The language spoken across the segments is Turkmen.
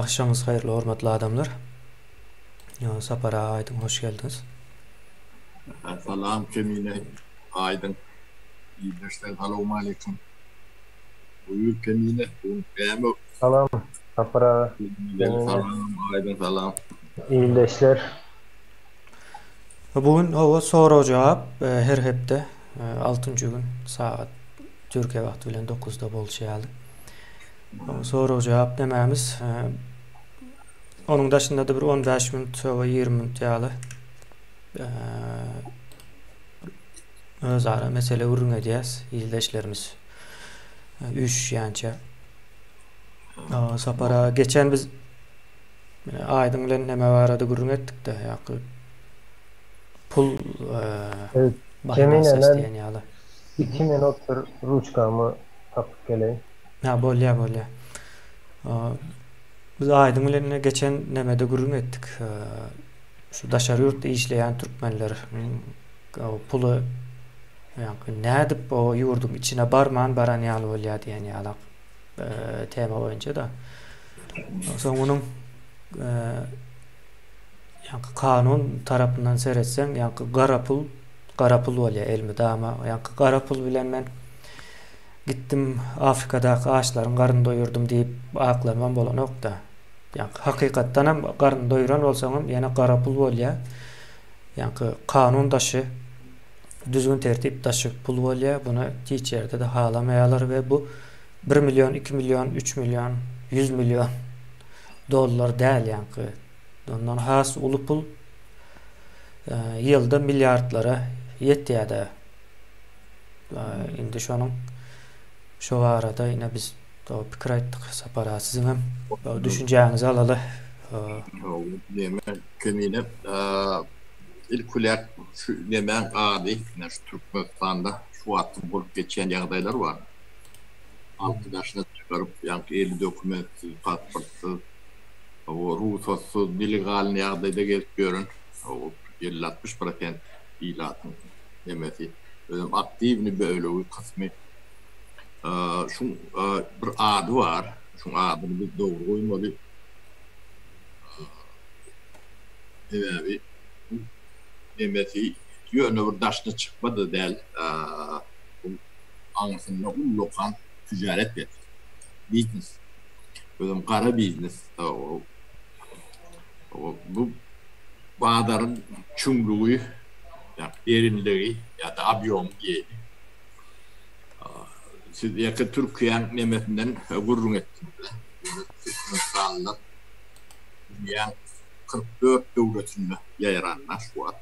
Akşamınız hayırlı, hormatly adamlar. Sapara Aydın, hoş geldiniz. Salam Cemile, Aydın, iyileşler, selamun aleyküm. Buyur Cemile, bugün beğenme. Salam, Sapara, Cemile, Cemile, salam, Aydın, salam. iyileşler. Bugün hava soru cevap her hepde 6. gün saat Türkiye vakti bilen 9'da bolşayalı. Soru cevap dememiz onun dışında da bir 15 minut ve 20 minut yalı özara mesele urun ediyaz iyileşlerimiz 3 yança. Sapara geçen biz Aydın bilen neme varada gurrun ettik de yakı pul Evet, bahidası Cemile'den isteyen yalı. 2 minuttur ruçkamı tapıp geleyim. Bolya. Biz Aydın bilen geçen nemede gurrun ettik. Şu daşarı yurtta işleyen Türkmenler o pulu yani ne edip o yurdun içine baran yalı bolya diyen yalı tema boyunca da. Sonra onun yani kanun tarafından seyretsen yani garapul bolya elmi dama yani garapul bilen men gittim Afrika'daki ağaçların karnını doyurdum deyip aklanmam bolan nokta. Yani hakikaten hem karnını doyuran olsam yani garapul bolya yani kanun taşı düzgün tertip taşı pul bolya bunu hiç yerde de halamayalar ve bu 1 milyon, 2 milyon, 3 milyon, 100 milyon dolar değil yani. Ondan has ulu pul yılda milyardlara yetiyor da. Indi şu arada yine biz o fikir ettik Sapara sizin hem düşüncenizi alalı. Deme Cemile, ilk olarak şu demen adi, şu Türkmenistan'da şu attım bulup geçen yağdaylar var. Arkadaşına çıkarıp yani 50 dokumentsiz, pasportsuz, o ruhsatsız, illegal yağdayda gezip görün. O 50-60% ilatın demesi. Aktifini böyle bir kısmı. Şu bir adı var. Şu adını bir doğru koymalı. Evet, demesi yönü bir daşına çıkmadı değil. Anısında ullokan ticaret et. Business. Böyle kara business. Bu bağdarın çumluğu, yani derinliği ya da abiyon gibi. Siz yakın Türkiye'nin nemetinden gururun ettiniz. Türkmenistan'da dünyanın 44 devletinde yayılanlar şu an.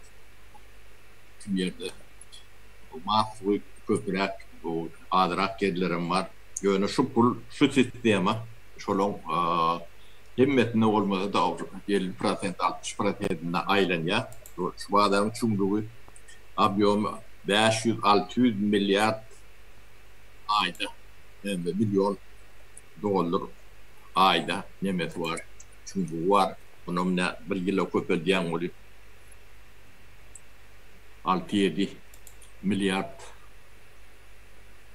Tüm yerde mahsul köprek, adırak yerlerim var. Yani şu sistemi, şolun himmetine olmadı da 50% 60%'inde aylan ya. Şu bağdarın çumluğu abiyon 500-600 milyar ayda, yani milyon dolar ayda nimet var. Çünkü var. Onun ne bir yıl köpel diyen oluyor. 6-7 milyar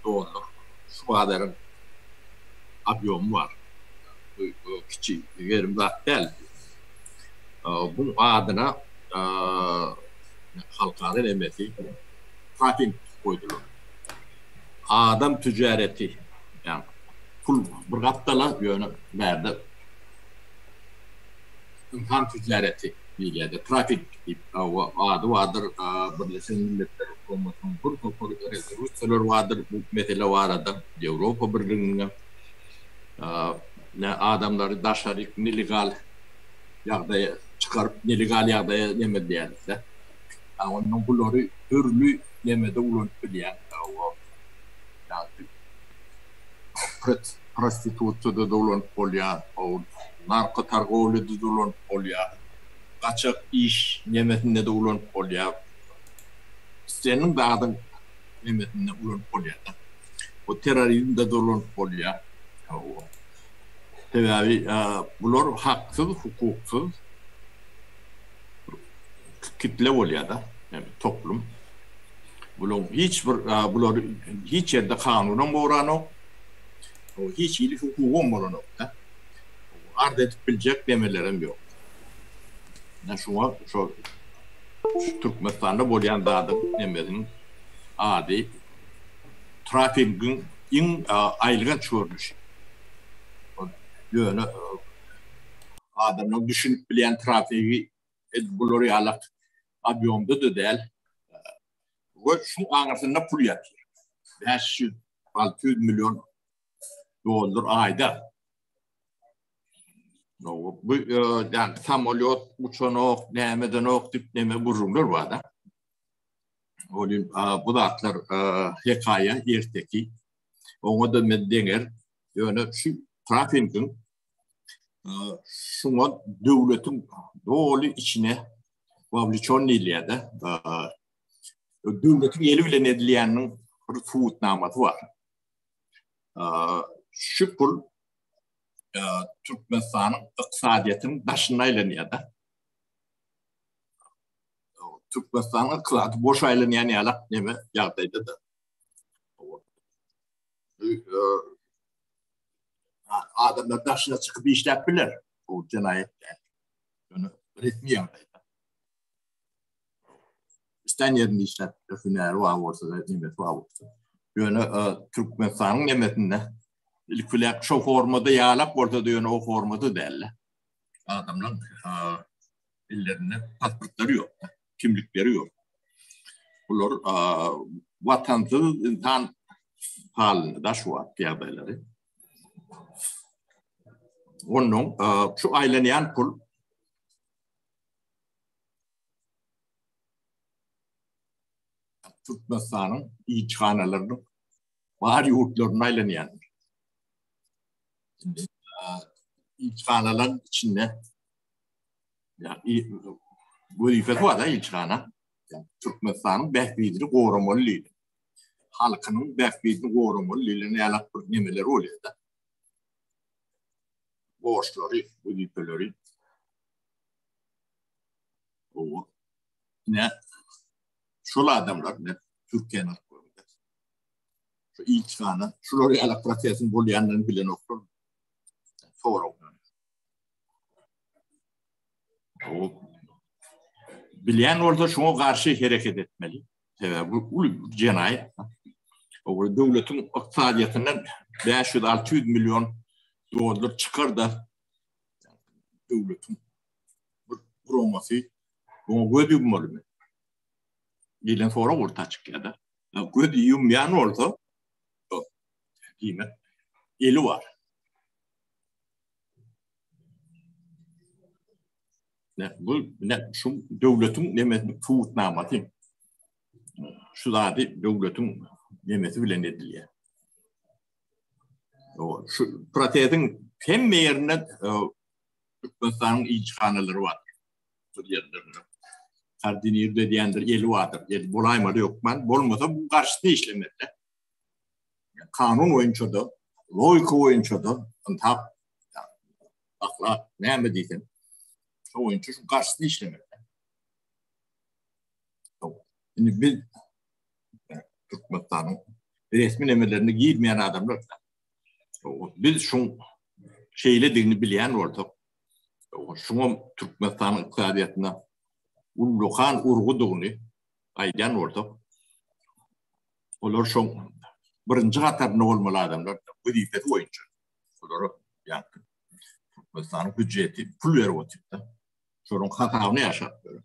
dolar. Şu kadarın abiyon var. Küçük yerim zaten. Bu adına halkların emeti patent koydular. Adam ticareti yani pul bir kaptala yönü verdi. İnsan ticareti bilgide trafik adı vardır. Birleşen Milletler Kurumu'nun Rusyalar vardır. Bu mesela vardı. Avrupa Birliği'ne ne adamları daşarık illegal yağdaya çıkarıp illegal yağdaya yemedi yani. Onun bunları türlü yemede ulaştı yani. Prostitutda da ulan polya, narko targovlida da ulan polya, kaçak iş nimetinde de ulan polya, senin de adın nimetinde ulan polya, o terörizmde de ulan polya. Tabii bunlar haksız, hukuksuz kitle oluyor da, yani toplum. Bunlar hiç yerde kanunun moranı hiç ilişki hukuku olmalı nokta. ard edip bilecek demelerim yok. Şuna şu Türkmenistan'da bolyan dağdım demedin adi trafiğin aylığın çoğurmuş. Yani adamın düşünüp bilen trafiği bulur alak abyomda da değil. Ve şu anasında pul yatıyor. 500-600 milyon dolar ayda. Bu yani samolyot uçanok, nemedenok, tip neme burunlar var da. Bu da atlar hikaye erteki. Ona da meddener. Yani şu trafiğin şuna devletin doğru içine vavliçon iliyede devletin yeri bile nediliyenin bir fuutnamatı var. Şu pul Türkmenistan'ın iktisadiyetinin başına ilerliyor da. Türkmenistan'ın iktisadı boş ilerleyen yalak neme yağdaydı da. Adamlar başına çıkıp işler bilir. Bu cinayetler. Yani resmi yağdaydı. İsten yerinde işler hüner var olsa da nimet var olsa. Yani Türkmenistan'ın nimetinde ilk şu formada yağlak ortada yani o formada derler. Adamların ellerinde pasportları yok. Kimlikleri yok. Bunlar vatansız insan halinde de şu an piyadeleri. Onun şu aileyen pul Türkmenistan'ın içhanelerinin var yurtlarına aileyen. Şimdi içhanelerin içinde yani bu ifade var da içhane. Yani Türkmenistan'ın behbidini korumalıydı. Halkının behbidini korumalıydı. Ne alak bir nemeleri oluyor da. Borçları, bu ipeleri. O ne? Şöyle adamlar ne? Türkiye'nin koyunda. Şu içhane, şuraya alak pratesin bol yanlarını bilen okur. Sonra o bilen orada şuna karşı hareket etmeli. Bu cinayet. O devletin iktisadiyetinden 500-600 milyon dolar çıkar da devletin kurulması bunu gödüğüm mü? Yılın sonra orta çıkıyor da. Gödüğüm yani orada değil mi? Eli var. Şu devletin nemeti fuutnamatı. Şu da devletin nemeti bile nediliyor. Şu prateğin hem yerine Türkmenistan'ın içhaneleri var. Yerlerinde. Kardiniyer'de diyendir, eli vardır. Eli bolaymadı yok ben. Bolmasa bu karşısında işlemekte. Kanun oyuncudu, logika oyuncudu. Antap, ahlak, ne mi diyeyim? O oyuncu şu karşısında işlemekte. Şimdi biz Türkmenistan'ın resmi emirlerini giymeyen adamlar biz şu şeyle dilini bilen ortak. Şuna Türkmenistan'ın iktisadiyetine Ullukan urguduğunu aydan ortak. Onlar şu birinci hatarına olmalı adamlar. Bu dikkat oyuncu. Onlar yani Türkmenistan'ın hücciyeti pul veriyor tipte. Şunun hatarını yaşatıyor.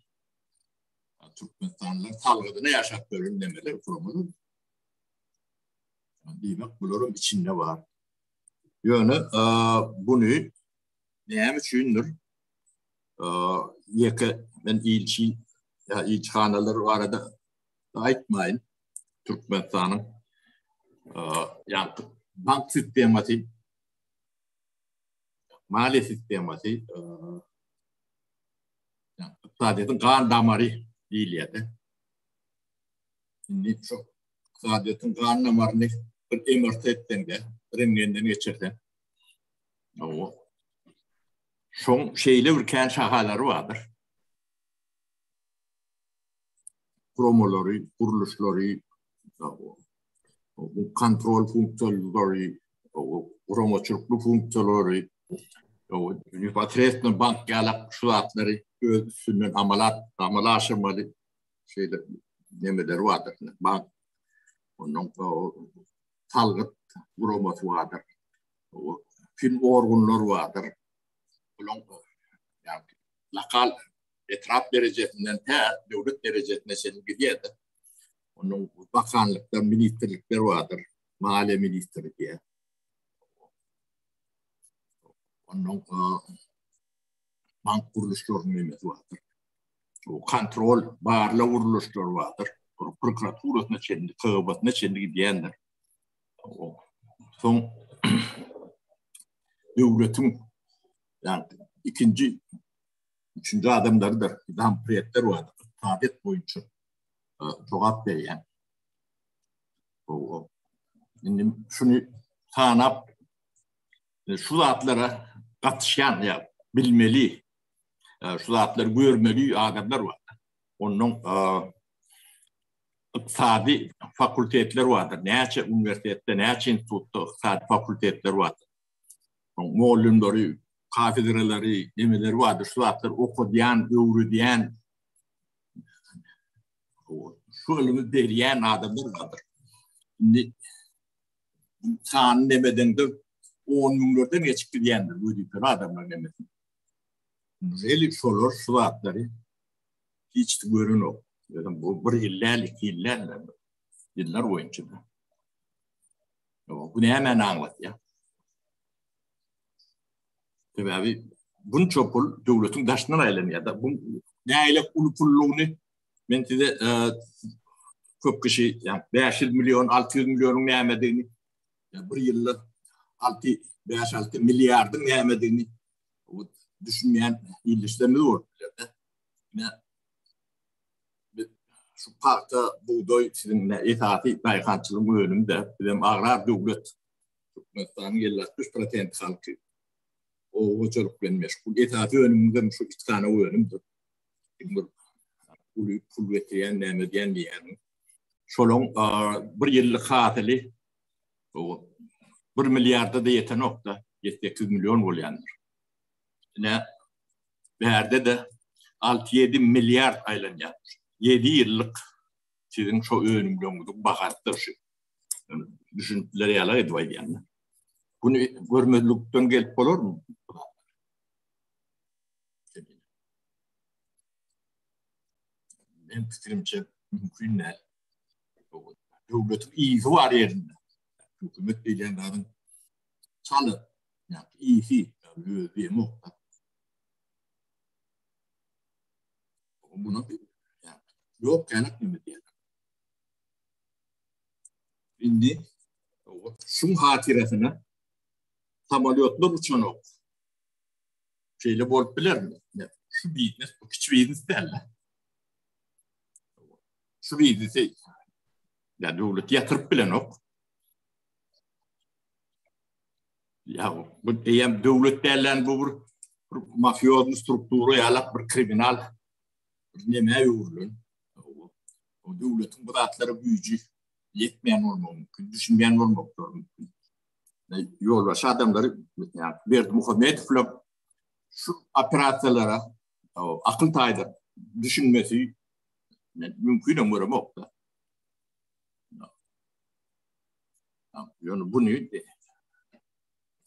Türkmenistanlılar salgıdını yaşatıyor demeli kurumunun. Demek bunların içinde var. Yani bunu neyim içindir? Ben ilçhaneleri var da aytmayın. Türkmenistan'ın yani bank sistemati, mali sistemati, iktisadiyatın kan damarı değil yani. Şimdi şu iktisadiyatın kan damarını bir emirte ettiğinde, renginden geçirdi. Şu şeyle ülken şahaları vardır. Promoları, kuruluşları, kontrol fonksiyonları, promoçuluklu fonksiyonları, O Nüfatres'in bank yalak şu atları üstünden amala aşamalı şeyler nemeler vardır. Bank onun salgıt buroması vardır. O film orgunlar vardır. Onun yani lokal etraf derecesinden devlet derecesine senin gidiyordu. Onun bakanlıklar, ministerlikler vardır. Mahalle ministeri diye. Onun bank kuruluşlarının vardır. O kontrol, bağırla kuruluşlar vardır. Prokuraturasına çendi, kağıbatına çendi gidiyenler. Son devletin yani üçüncü adamlarıdır. Dampriyetler vardır. Tadet boyunca cevap veren. Şimdi şunu tanıp şu zatlara katışan ya bilmeli, şu zatları görmeli adamlar var. Onun iktisadi fakültetler vardır. Neçe üniversitede, neçe institutta iktisadi fakültetler vardır. Muallimleri, kafedraları, demeleri vardır. Şu zatlar okuyan, öğreten, şu ölümü deriyen adamlar vardır. Şimdi sen demeden de 10 milyonlardan geçip gidiyendir. Bu dipler adamlar demedin. Really şolar şu zatları hiç görün o. Bu bir yıllar boyunca. Bu ne hemen anlat ya. Tabii bunun çopul devletin daşından ayrılanıyor da bu ne aylak ulupulluğunu ben size çok kişi yani 500 milyon 600 milyonun ne yemediğini bir yılda 5-6 milyardın ne yemediğini düşünmeyen ilişkilerimiz var. Yine şu parkta buğday sizinle itaati baykançılığın önümde bizim agrar devlet Türkmenistan'ın 53% halkı o hocalıkla meşgul. Itaati önümde şu iki tane önümde. Pul vetiyen nemediyen diyen. Şolong bir yıllık hatili 1 milyarda da yeten nokta 700 milyon volyandır. Ne verdi de 6-7 milyar aylanıyor. 7 yıllık sizin şu önümde bakattır şu. Düşünceleri yalan edivay yani. Bunu görmezlikten gelip olur mu? Benim fikrimce mümkün değil. Devletin iyisi var yerinde. Hükümet beylerinin çalı. Yani iyisi. Bir muhtar. Buna yani, yok kaynak mı diyelim. Şimdi şu hatiresine samolyotlar uçan ok. Şeyle bol bilir mi? Şu business, bu küçük business derler. Şu business'i yani devlet yatırıp bilen ok. Ya bu diyem devlet derler bu bir mafyoz strukturu yalak bir kriminal nemeye yoğurulun. O devletin bu zatları büyücü yetmeyen olmak mümkün, düşünmeyen olmak mümkün. Yolbaş adamları yani Berdi Muhamedov'la şu operasyonlara akıl taydır düşünmesi mümkün olmamak da. Yani bunu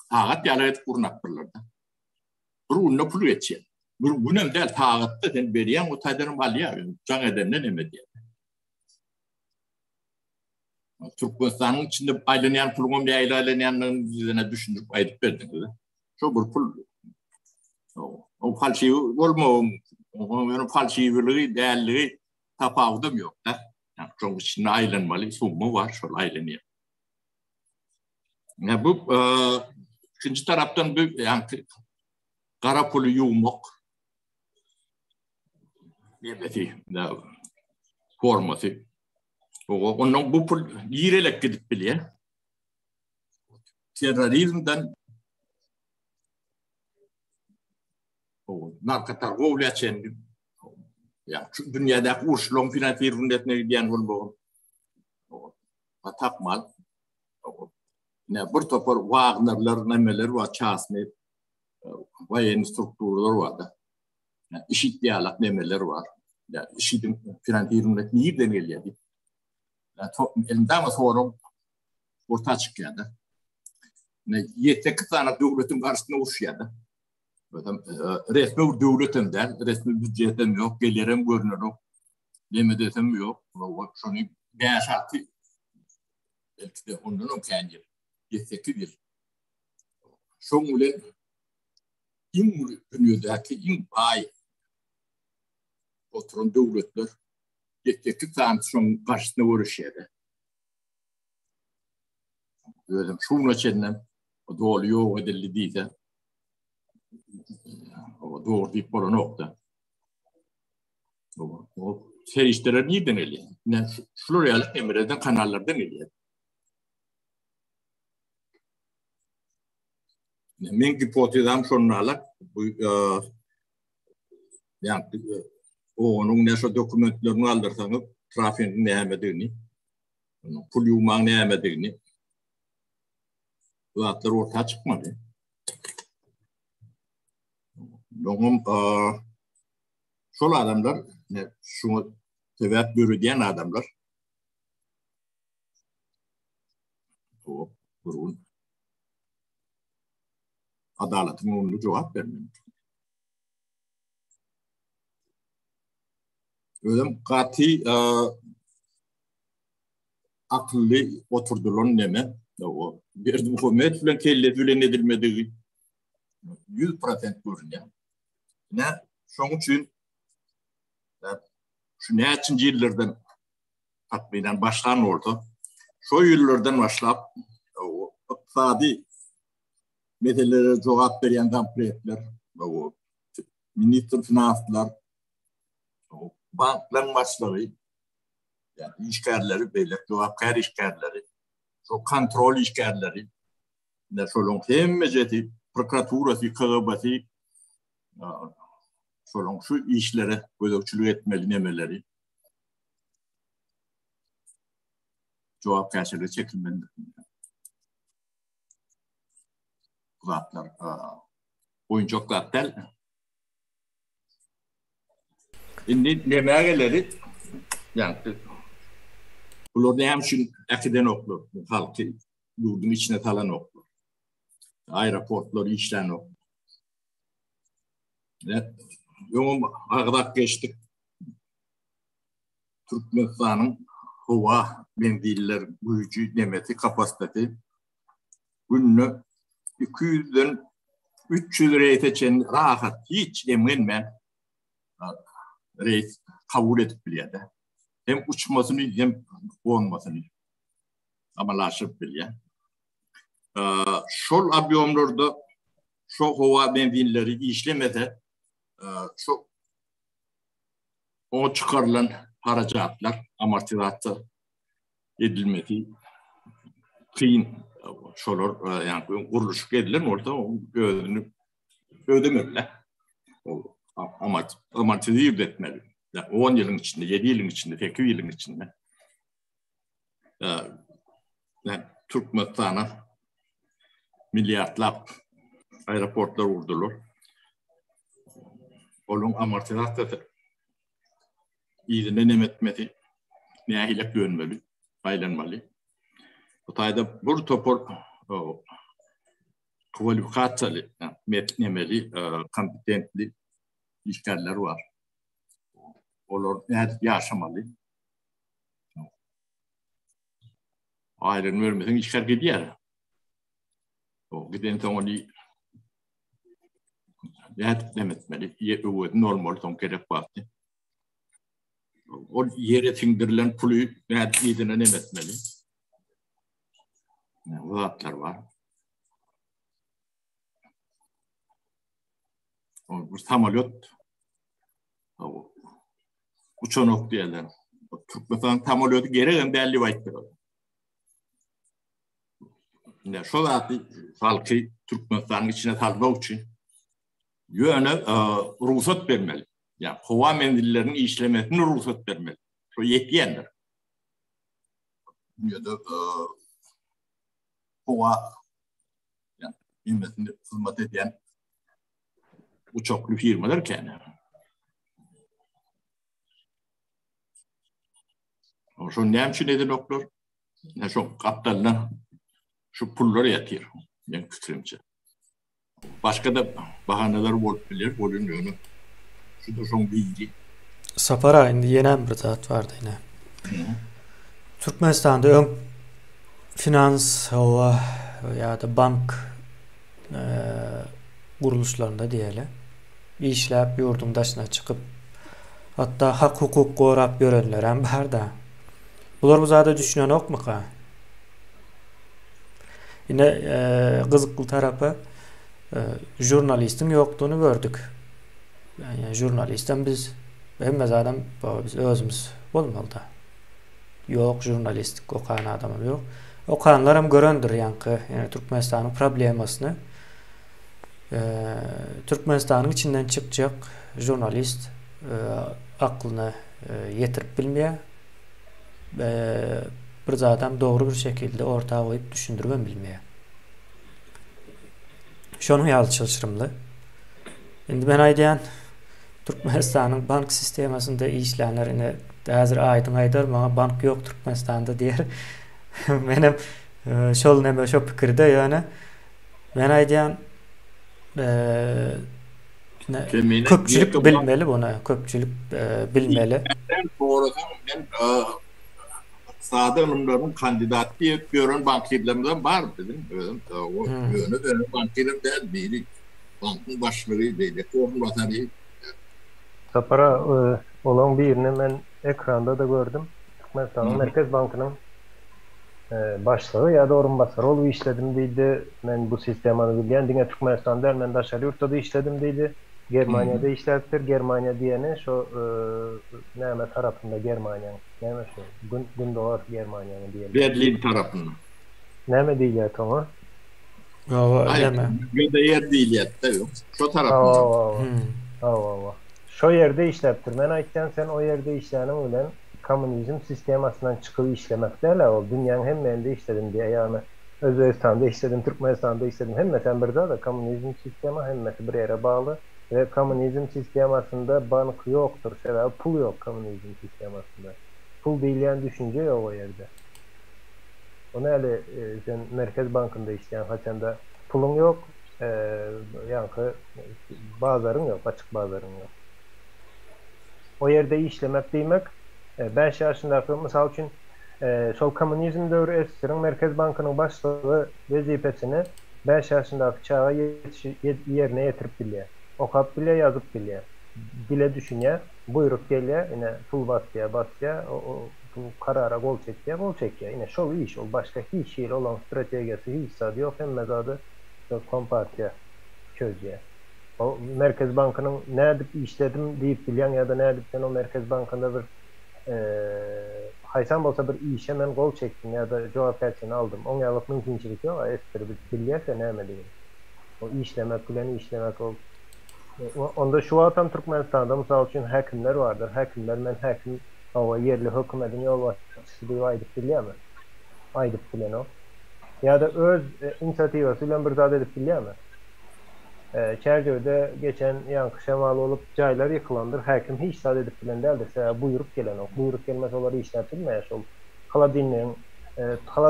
tağat yalayet kurnaktırlar da. Bununla pul geçiyor. Bunun da tağatta den beriyen o taydarın var ya, can edenle ne mi diye. Türkmenistan'ın içinde aylanayan pulun bir aylanayanların üzerine düşünüp ayıp verdik. Çok bir pul o falşiyi olma onun falşiyi değerli tapavdım yok da. Yani çok içinde aylanmalı sumu var şöyle aylanıyor. Yani bu ikinci taraftan bir yani kara pulu yumak demesi forması. Onun bu pul yirelek gidip biliyor. Terörizmden narkotargovla çendi. Ya şu dünyada uçlum finansiyerundetine gidiyen bu. Tapmal. Ne bir topar Wagner'lar nemeler var çasne. Vayen strukturlar vardı. Yani işit diyalak demeler var. Yani işitin finansiyonunda nereden geliyordu? Yani elinden mi sonra orta çıkıyordu. Yetek tane devletin karşısında uçuyordu. Resmi devletinden, resmi bütçeden yok, gelirim görünür. Demedetim yok. Şunu ben şartı belki de ondan kendi yetekli bir. Şöyle in dünyadaki in bay oturan devletler yetekli tansiyon karşısında uğraşıyordu. Böyle şunun içinden doğru yok edildi değilse doğru deyip bana nokta. O serişlere neyden geliyor? Yani Floryal Emre'den kanallardan geliyor. Men hipotezam şunlarla bu yani onun neşe dokumentlerini aldırsanız trafiğin ne emediğini, pul yumağın ne emediğini bu atlar ortaya çıkmadı. Onun şol adamlar şunu sebep görüyen adamlar o burun adaletin onlu cevap vermiyor. Öyle kati akıllı oturdular neme o bir hükümet falan kelle falan edilmediği 100% görünüyor. Ne şunun için şu ne için yıllardan tatbiken başlan oldu. Şu yıllardan başlayıp o iktisadi meselelere cevap veren kampanyaylar, o minister finanslar, o bankların başları, yani işgalleri böyle cevapkar işgalleri, şu kontrol işgalleri, ne şolun hem meceti prokuraturası, KGB'si, şolun şu işlere gözükçülük etmeli nemeleri, cevap karşılığı çekilmeli. Zatlar, oyuncaklar tel. Şimdi nemeleri, yani bunlar hem için akiden oklar, halkı yurdun içine talan oklar. Aeroportları işten oklar. Yolun ağdak geçtik. Türkmenistan'ın hava mendiller gücü, demeti, kapasitesi günlük 200'den 300 reyte için rahat hiç eminmen reis kabul edip biliyordu. Hem uçmasını hem olmasını amalaşıp biliyor. Şol avyonlarda şu hava mendilleri işlemede şu o çıkarılan harcatlar amortizatı edilmedi. Kıyın şolar yani kuruluş edilir orada ödemeler. Amortize etmeli. Yani 10 yılın içinde, 7 yılın içinde, 8 yılın içinde yani Türkmenistan'a milyarlar aeroportlar vurdular. Onun amortizatı iyiliğine nemetmedi. Nihayet görünmeli, paylanmalı. Bu tayda bu topor kualifikasyonu, metnemeli, kompetentli işgaller var. Onlar yaşamalı. Ayrın vermeden işgal gidiyor. O giden onu demetmeli. Normal son gerek vardı. O yere sindirilen pulu iyiden demetmeli. Uzatlar var. Bu samolyot uçanok diyorlar. Türkmenistan samolyotu geri belli vakitler. Yani şu zaten halkı Türkmenistan'ın içine salmak için yöne ruhsat vermeli. Yani hava mendillerinin işlemesine ruhsat vermeli. Şu yetkiyenler. Ya da hava yani hizmetinde hizmet eden uçaklı firmalar kene. Şu nemçi neden doktor? Ne şu kaptanla şu pulları yatıyor. Ben fikrimce. Başka da bahaneler olabilir. Oluyor onu. Şu da son bilgi. Sapara indi yenen bir zat vardı yine. Türkmenistan'da ön finans ya da bank kuruluşlarında diyelim işlep yurdun dışına çıkıp hatta hak hukuk korap görenler hem var da. Bular bu zada düşünen ok mu ka? Yine kızıklı tarafı jurnalistin yoktuğunu gördük. Yani jurnalistten biz hemmez adam biz özümüz olmalı da. Yok jurnalistik okan adamım yok. Okanlarım göröndür yankı. Yani Türkmenistan'ın problemasını Türkmenistan'ın içinden çıkacak jurnalist aklını yetirip bilmeye bir zaten doğru bir şekilde ortaya koyup düşündürmem bilmeye. Şonu yal çalışırımlı. Şimdi ben aydayan Türkmenistan'ın bank sistemasında işleyenlerine hazır aydın aydar bana bank yok Türkmenistan'da diyer. Benim şol neme şu fikirde yani ben aydayan köpçülük bilmeli buna. Köpçülük bilmeli. Doğru. Ben sağda onların kandidat diye gören bankirlerimden var dedim. O yönü veren bankirlerden biri. Bankın başları değil. Onun vatanı. Sapara olan birini ben ekranda da gördüm. Türkmenistan'ın Merkez Bankı'nın başlığı ya da orunbasarı olup işledim deydi. Ben bu sistemanı bilgen dine Türkmenistan'da Ermeni daşarı yurtta da işledim deydi. Germanya'da işlettir. Germanya diyene şu neyme tarafında Germanya'nın. Neyme şu Gündoğar Germanya'nın diyelim. Berlin tarafında. Neyme diyecek ama? Hayır. Göde yer değil yatta yok. Şu tarafında. Şu yerde işlettir. Ben aytken sen o yerde işleyenin öyle komünizm sistemasından çıkıp işlemek derler. O dünyanın hem yerinde işledim diye yani Özbekistan'da işledim, Türkmenistan'da işledim. Hem mesela bir daha da komünizm sistemi hem mesela bir yere bağlı ve komünizm sistemasında bank yoktur. Mesela pul yok komünizm sistemasında. Pul değilen düşünce yok o yerde. Onu öyle sen Merkez Bankı'nda işleyen haçanda pulun yok, yankı bazarın yok, açık bazarın yok. O yerde işlemek demek ben şahsındaki misal için sol komünizm dövrü eskirin Merkez Bankı'nın başlığı vazifesini ben şahsındaki çağa yerine getirip biliyor. Okap biliyor, yazıp biliyor. Bile düşünüyor, buyruk geliyor, yine pul basıyor, o karara gol çekiyor. Yine şol iş ol, başka hiç şey olan stratejisi hiç sadı yok. Hem mezadı kompartiya çözüyor. O Merkez Bankı'nın ne edip işledim deyip bilen ya da ne edip sen o Merkez Bankı'nda bir haysan olsa bir işe ben gol çektim ya da cevap versiyonu aldım. On yıllık mümkünçilik yok. Espri biliyorsa ne emeliyor. O işlemek bilen işlemek ol. Onda şu atan Türkmenistan'da misal için hakimler vardır. Hakimler ben hakim o yerli hükümetin yol başçısı diye aydıp biliyor mu? Aydıp bilen o. Ya da öz inisiyatifasıyla bir zade edip biliyor mu? Çerçevede geçen yankı şemalı olup caylar yıkılandır. Hakim hiç zade edip bilen değildir. Buyruk gelen o. Buyruk gelmez oları işletilmeyes ol. Hala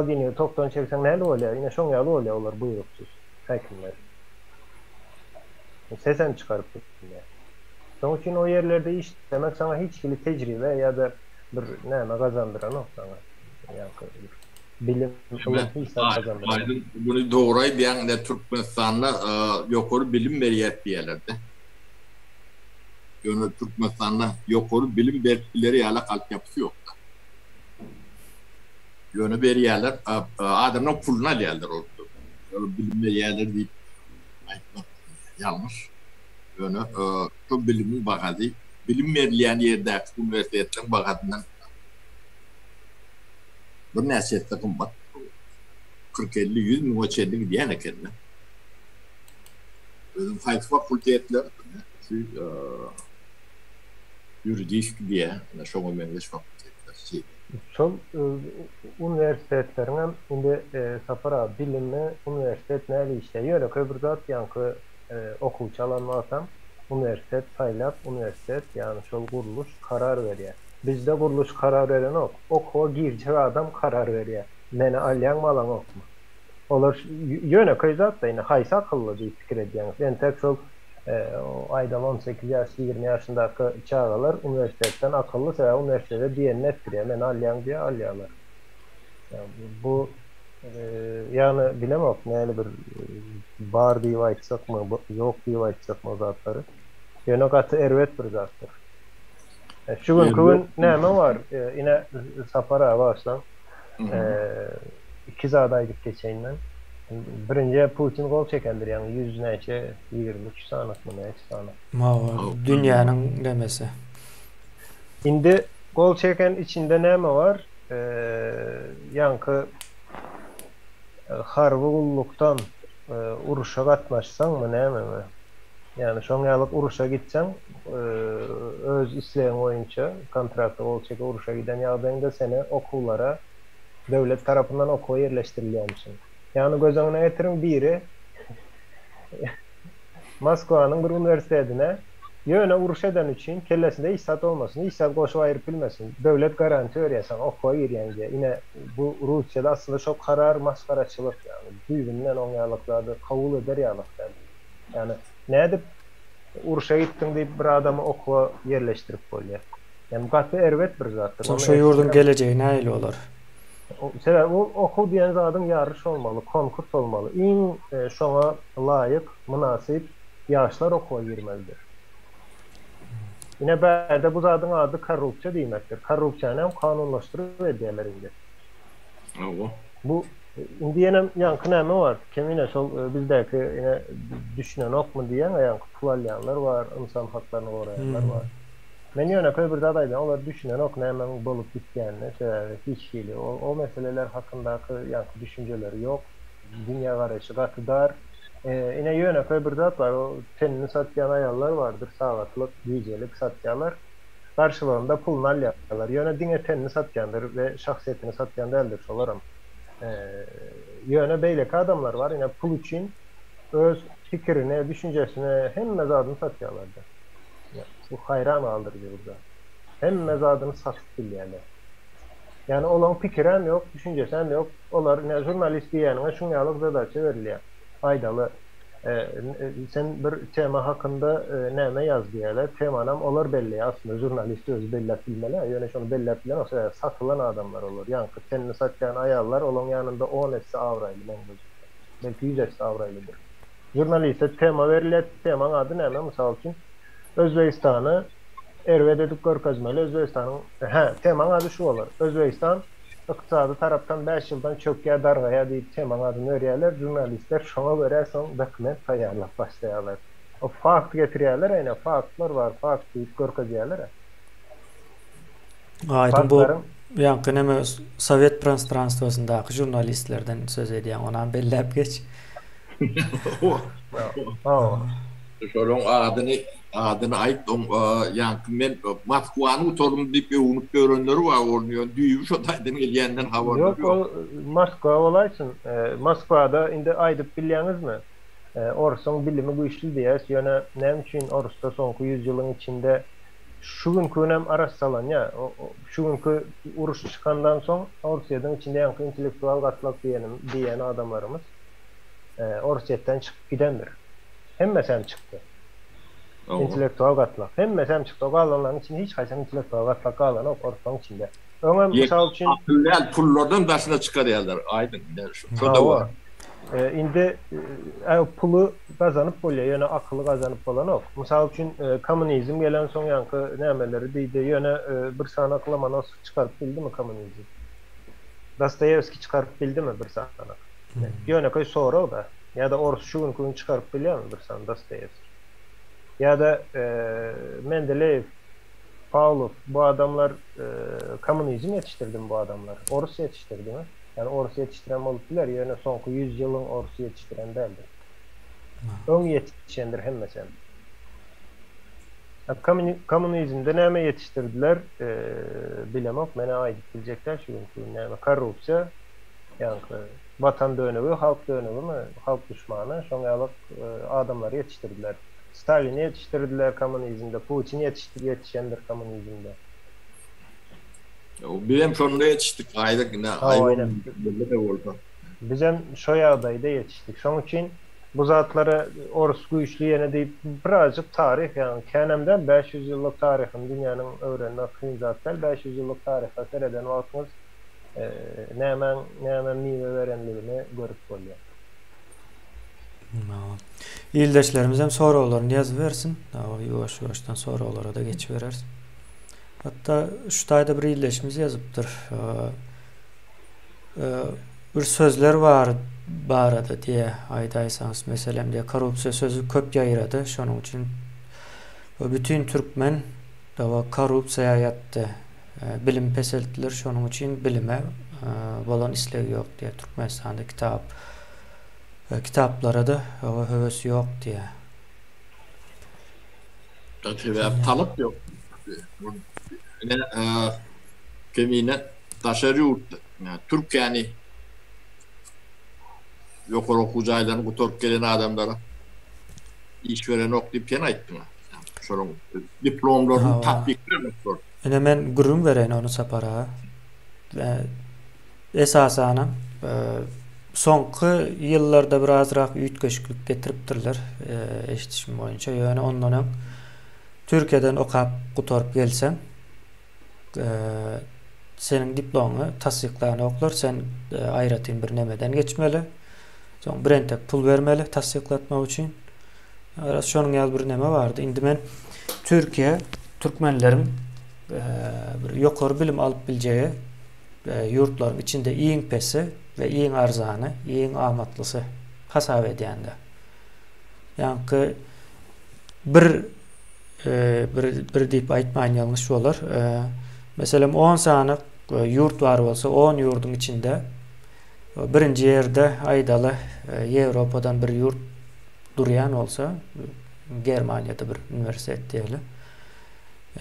dinliyor toptan çeksen neyle oluyor? Yine şon yalı oluyor olur buyruksuz. Hakimler. Sesen çıkarıp biliyor. Onun için o yerlerde işlemek sana hiç gibi tecrübe ya da bir neyme kazandıran o sana. Yani bilim hiç kazandıran. Bunu doğru diyen de Türkmenistan'da yukarı bilim veriyet diyorlardı. Yani Türkmenistan'da yukarı bilim vergileri alak altyapısı yoktu. Yani veriyorlar adamın puluna alıyorlar orada. Yani bilim veriyorlar deyip yanlış. Yani çok bilimin bakadı. Bilim verilen yerde üniversitetten bakadından bir nesiyette kumbat 40-50-100 müveçellik diyen ekende. Fayda fakultetler juridik diye şoğun mengeç fakultetler Sol üniversitetlerinin indi sapara bilimi üniversitet neyle işliyor. Öyle köbür zat yankı okul çalanma atam. üniversitet saylap, üniversitet yani şol guruluş karar berýär. Bizde guruluş karar veren ok. Okuwa girjek adam karar berýär. Meni alýan malan okma. Olar ýöne köýzat da ýene haýsy akylly diýip pikir edýär. Ben tek şol aydan 18 ýaş 20 ýaşyndaky çağalar üniversitetden akylly sebä üniversitede diýen etdirýär. Men alýan diýe alýarlar. Yani bu yani bilemem näle bir bar diýip aýtsak-mı, ýok diýip aýtsak-mı zatları. Ýöne gaty erwet bir zatlar. Şu gün näme var? Ine sapara başlan. İki zadaydık geçeyinden. Birinci Putin gol çekendir yani 100 neçe 23 sanat mı neçe sanat. Dünyanın demesi. Indi gol çeken içinde näme var? Yankı harby gulluktan uruşa gatnaşsaň mı näme mi? Yani şoňalyk uruşa gitsen öz isleýän oýunça kontrakty gol çeke uruşa giden ýagdaýynda seni okullara devlet tarafından okuwa yerleştirilýärmisin. Yani göz öňüne getirin biri Moskwanyň bir üniversitetine ýöne uruş eden üçin kellesinde ihsat olmasın, ihsat goşup aýryp bilmesin. Devlet garanti berýär okuwa girýänge. Ine bu Russiýada aslında şok karar maskaraçylyk yani. Düýbünden oňalyklarda kabul eder ýalyklar. Yani nädip uruşa gittin diýip bir adamy okuwa yerleştirip bolýar. Yani gaty erwet bir zatdyr. Şo ýurdun geleceği näle olar? Sebäbi oku diýen zadyň ýarryş bolmaly, konkurs bolmaly. Iň şoňa laýyk, münasip ýaşlar okuwa girmelidir. Ine bäde bu zadyň ady korrupsiýa diýmekdir. Korrupsiýany hem kanunlaşdyryp edýärler indi. Bu indi ýene ýanky näme var? Kemine şol bizdäki ine düşünen okmu diýen ýanky pul alýanlar bar, insan haklaryny goraýanlar bar. Men ýöne köýbür dadaýdan olar düşünen ok näme bolup bitýänini, hiç hili. O meseleler hakyndaky ýanky düşünjeleri ýok. Dünýä garaşy gaty dar. Ine ýöne köýbür dat bar, o tenini satýan aýallar bardyr, sagatlyk, gijelik satýarlar. Garşylygynda pulny alýarlar. Ýöne diňe tenini satýandyr we şahsiýetini satýan däldir şolaram. Ýöne beýleki adamlar bar, ine pul üçin öz pikirini, düşünjesini hemme zadyny satýarlar. Bu hayran aldırıcı burada. Hemme zadyny satyp bilýärler. Yani olan pikir hem yok, düşüncesi hem yok. Olar ne jurnalist diýenine şuňalyk zadaça berilýär. Aydaly sen bir tema hakynda näme ýaz diýerler. Temanam olar belli. Aslında jurnalist özü belläp bilmeli. Ýöne şonu belläp bilen olsa satylan adamlar olur. Ýanky tenini satýan aýallar olan ýanynda 10 esse awraýly meňze. Belki 100 esse awraýlydyr. Jurnaliste tema berilýär. Temaň ady näme? Mysal üçin Özbekistany erwet edip görkezmeli. Özbekistanyň temaň ady şu bolar. Özbekistan ykdysady tarapdan 5 ýyldan çökýär dargaýa diýip temaň adyny öýrýärler. Jurnalistler şoňa görä soň dokument taýýarlap başlaýarlar. O fakt getirýärler, ýene faktlar bar, fakt diýip görkezýärler. Aýdym bu ýanky näme Sowet prostranstwasyndaky jurnalistlerden söz edýän, ondan belläp geç. Şolong adyny aýtdym, ýanky men Moskwany utorum diýip unup görenleri bar, ornuyor. Düýüp şo taýdan gelýänden habar ýok. Ýok, Moskwa bolaýsyn. Moskwada indi aýdyp bilýäňizmi? Orus'un bilimi güýçli diýär. Ýöne näme üçin Orus'da soňky 100 ýylyň içinde şu günkü hem araşsalan ya, şu günkü uruş çıkandan soň Russiýanyň içinde ýanky intellektual gatlyk diýen adamlarymız Russiýadan çykyp gidendir. Hemmesem çıktı. İntellektual gatlyk. Hemmesem çıktı. O galanlaryň içinde hiç haýsy intellektual gatlyk galan ok Orus'un içinde. Öňe mysal üçin pullardan başına çıkarýarlar. Aýdyn. Şoda var. Indi pulu kazanıp bolýar, ýöne akylly kazanıp bolan ok. Mysal üçin kommunizm gelen soň ýanky nämeleri diýdi, ýöne bir sanak Lomonosov çykaryp bildimi kommunizm? Dostoyevski çykaryp bildimi bir sanak? Ýöne köý sorag da, ýa-da Orus şu günkü çykaryp bilýärmi bir sanak Dostoyevski? Ýa-da Mendeleev, Pavlov, bu adamlar kommunizm yetiştirdi bu adamlar. Orus yetiştirdi mi? Yani Orus'u yetiştiren olup biler, ýöne soňky 100 ýylyň Orus'u yetiştiren däldir. Öň yetişendir hemmesem. Kommunizmde näme yetiştirdiler, bilemok, mene aýdyp biljekler şu günkü näme korrupsiýa, ýanky vatan dönügi, halk dönügi, halk düşmany, şoňalyk adamlar yetiştirdiler. Stalin'i yetiştirdiler komünizmde. Putin yetişendir komünizmde. O bilem sonunda yetiştik. Aylık ne? Aynen. Böyle de oldu. Biz hem Soyaday'da yetiştik. Son için bu zatları Orus güçlü yene deyip birazcık tarih yani kenemden 500 yıllık tarihin dünyanın öğrenen kıyım zatlar 500 yıllık tarihe sereden vaktimiz nemen meyve verenliğini görüp oluyor. İldeşlerimiz hem sorularını yazıversin. Yavaş yavaştan sorulara da geçiveririz. Hatta şu tayda bir ildeşimiz yazıptır. Bir sözler var barada diye aydaysanız mesela diye korrupsiya sözü köp yayıradı. Şunun için bütün Türkmen da korrupsiya yattı. Bilim peselttiler. Şunun için bilime bolan islevi yok diye Türkmenistan'da kitaplara da hevesi yok diye. Talep yok. Kemine taşarı yurtta. Türk yani yok okuyucularını kutup gelen adamlara işveren ok deyip yana ettim. Şunun diplomlarını tatbik vermek zor. Hemen gurur veren onu sapara. Esasana sonki yıllarda birazrak üytköşklük getiriptirler eşitişim boyunca. Yani ondan Türkiye'den okap kutorp gelsen senin diplomunu tasdiklarını oklar. Sen ayratin bir nemeden geçmeli. Son brentek pul vermeli tasdiklatma için. Şonun yaz bir neme vardı. Indi men Türkiye Türkmenlerin bir yukarı bilim alıp bileceği yurtların içinde iyin pesi ve iyin arzanı, iyin amatlısı hasab ediyende. Yani bir deyip aytmayın yanlış olur. Mesela 10 saniye yurt var olsa 10 yurdun içinde birinci yerde aydalı Avrupa'dan bir yurt duruyan olsa Germanya'da bir üniversite diyelim.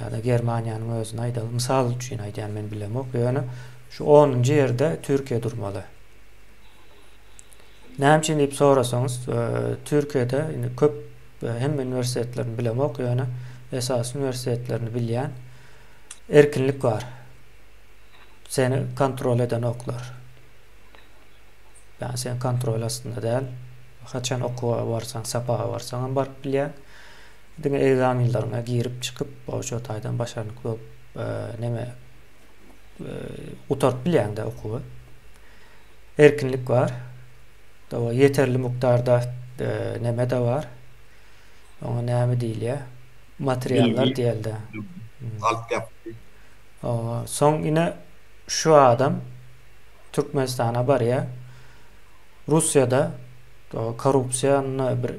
Ya da Germanya'nın özüne aydalı. Misal üçün aydayan ben bilem yok. Yani şu 10. yerde Türkiye durmalı. Ne için deyip sorarsanız Türkiye'de köp hem üniversitelerini bilem yok. Yani esas üniversitelerini bilen erkinlik var. Seni kontrol eden oklar. Yani sen kontrol aslında değil. Kaçan okuğa varsan, sapağa varsan barıp bilen. Dine egzam yıllarına girip çıkıp o taydan başarılıklı neme utart bilen de okuğu. Erkinlik var. Da yeterli miktarda neme de var. Ona neme değil ya. Materyaller değil de. Son yine şu adam Türkmenistan'a barıya Rusya'da korrupsiyanın bir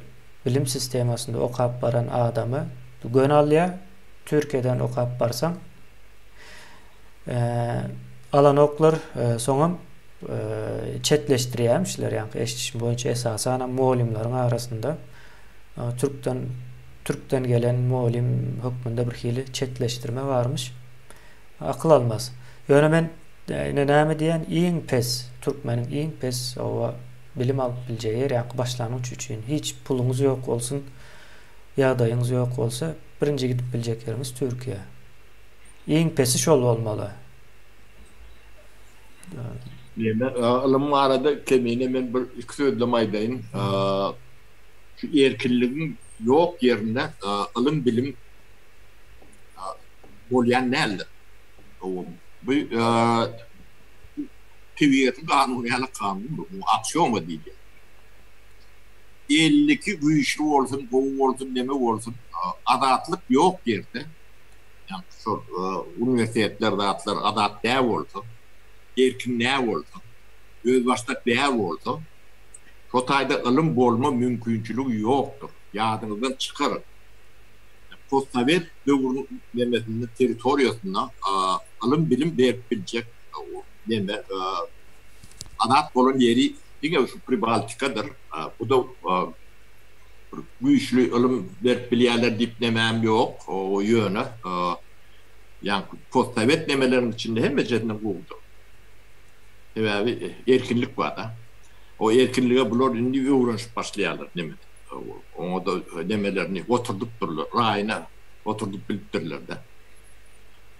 bilim sistemasında okap baran adamı gönalya Türkiye'den okap barsan alan oklar sonra çetleştiriyemmişler yani eşitişim boyunca esasana muallimlerin arasında Türk'ten gelen muallim hükmünde bir hili çetleştirme varmış. Akıl almaz. Yani ben ne diyen iyin pes Türkmenin iyin pes o bilim alıp bileceği yer yani başlangıç için hiç pulunuz yok olsun ya dayınız yok olsa birinci gidip bilecek yerimiz Türkiye. İyin pesi şol olmalı. Alım arada kemine ben bir iki sözlem aydayım. Şu erkinliğin yok yerinde alım bilim bolyan nerede? Bu Tiviyetin kanuniyala kanun bu. Aksiyon mu diyeceğim. 52 güçlü olsun, bu olsun, deme olsun. Adatlık yok yerde. Yani şu üniversiteler adatlar, adat ne olsun. Erkin ne olsun. Özbaşlık ne olsun. Şu tayda ılım bolma mümkünçülüğü yoktur. Yadınızdan çıkarın. Postsovet dövrünün teritoriyasında ılım bilim verip bilecek deme adat bolun yeri yine şu Pribaltika'dır. Bu da güçlü ılım verip bileyenler dip demem yok o yönü. Yani postsovet nemelerin içinde hem mecedine buldu. Erkinlik var da. O erkinliğe bulur indi öğrenç başlayanlar değil mi? O da demelerini oturduk durlar. Rayına oturduk bildirler de.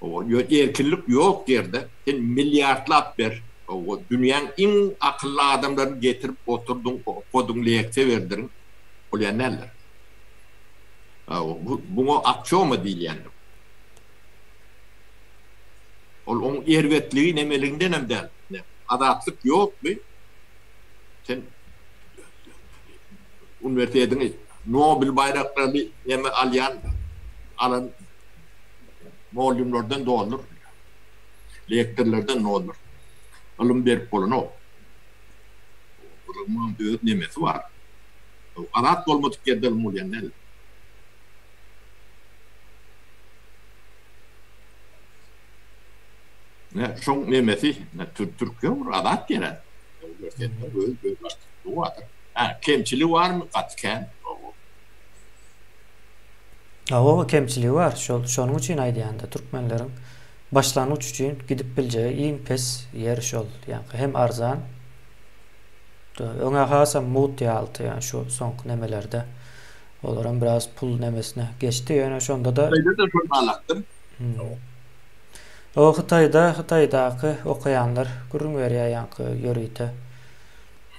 O erkinlik yok yerde. Sen milyarlap ber. O dünyanın en akıllı adamlarını getirip oturdun, kodun liyekte verdirin. Oluyor neler? Bunu akço mu değil yani? Onun ervetliği nemeliğinden hem de adatlık yok mu? Sen üniversiteden Nobel bayrakları neme alan molimlerden de olur. Lektörlerden ne olur? Alım berip olan o. Bunun bir nemesi var. Adat olmadık yerde olmuyor ne? Ne çok nemesi Türkiye var adat yere. Böyle var. Kemçiliği var mı katken? O kemçiliği var. Şonun için aydı yani Türkmenlerin başlangıç için gidip bileceği en pes yer şol. Yani hem arzan ona hasam mut altı yani şu son nemelerde olarak biraz pul nemesine geçti yani şonda da Böyle de çok alaktım. O Xitay'daki okuyanlar gurrun veriyor yani yörüyte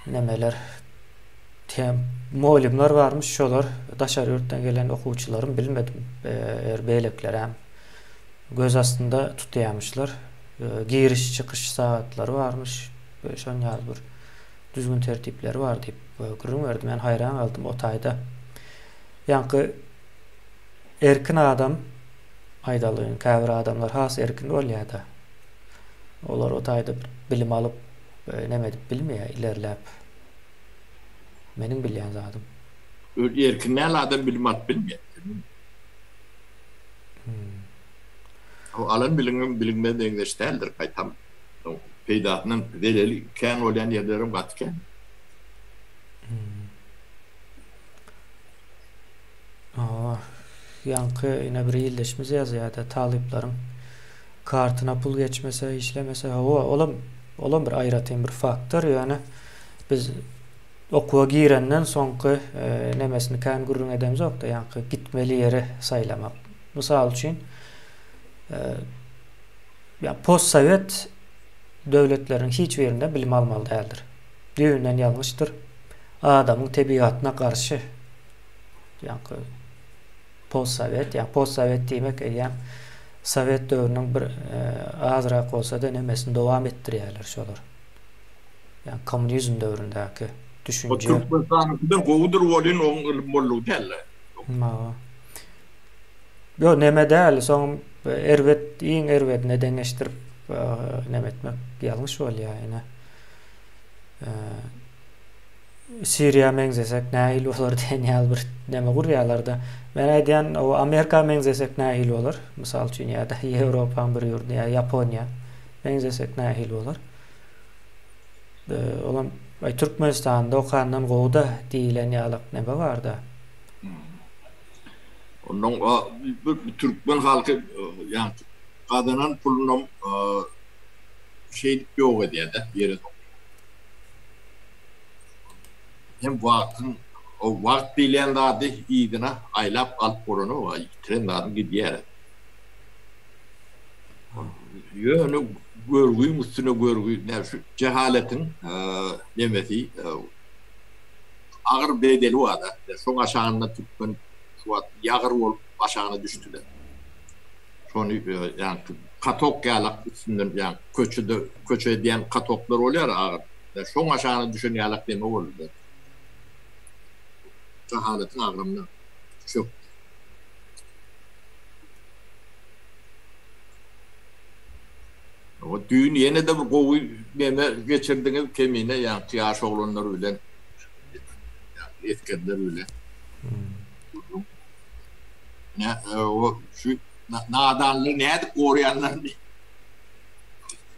nemeler muallimler varmış şolar daşar yurttan gelen okuvchilarım bilmedim beylekler hem göz astında tutayamışlar giriş çıkış saatleri varmış şon yazbır düzgün tertipleri var deyip gurrun verdim ben hayran kaldım o tayda yani erkin adam aydalığın käbir adamlar has erkin olýar da olar o tayda bilim alıp nemedip bilmeýär ilerläp menin bilýän zatym Erkinler adam bilmat bilmiyor. O alan bilinmeden geçteldir kaytam. Peydatının delili kan olan yerlerim batken. Yankı yine bir iyilleşmesi yazıyada taliplerin kartına pul geçmese işlemese olan bir ayrıtın bir faktör yani biz okuğa girenden sonki nemesini kan gurrun edemiz yok da yankı gitmeli yeri saylamak. Misal için ya post-sovet devletlerin hiç yerinde bilim almalı değildir. Düğünden yanlıştır. Adamın tabiatına karşı yankı post-sovet yani post-sovet demek yani Sovet dövrünün bir azrak olsa da nemesini devam ettirýärler şolar. Yani komünizm dövründäki düşünce. O Türkmenistan'dan govudur bolyn oň bollugy däl. Yo neme däl soň erwet neden geçtirip nemetmek ýalňyş bolýar ýa-ni. Siriya meňzesek nähil bolar diýen ýaly bir neme gurýarlarda. Men aýdýan o Amerika meňzesek nähil bolar. Mysal üçin ýa-da Ýewropaň bir ýurdy ýa Ýaponiýa meňzesek nähil bolar. Olan Türkmenistanda okandan gowda diýilen ýalyk neme bar-da. Onun bir Türkmen halky ýa gadynan pulunam şey ýok edýär-de ýere. Hem wagtyň o wagt bilen zady ýygyna aýlap alyp bolany o tren zady gidýär. Ýöne görgüň üstüne görgü näşe cehaletin nemesi agyr bedeli wada. Şoň aşagyna Türkmen şuat ýagyr bolup aşagyna düşdiler. Şonu ýani katok ýalyk üstünden ýani köçe diýen katoklar bolýar agyr. Şoň aşagyna düşen ýalyk deme boldy. Cehaletin agrymyna çok. O düğün yine de bu gowy neme geçirdiňiz kemine ýa ýaş oglanlar bilen etkenler bilen. Ne o şu nadanly näde gorýanlar.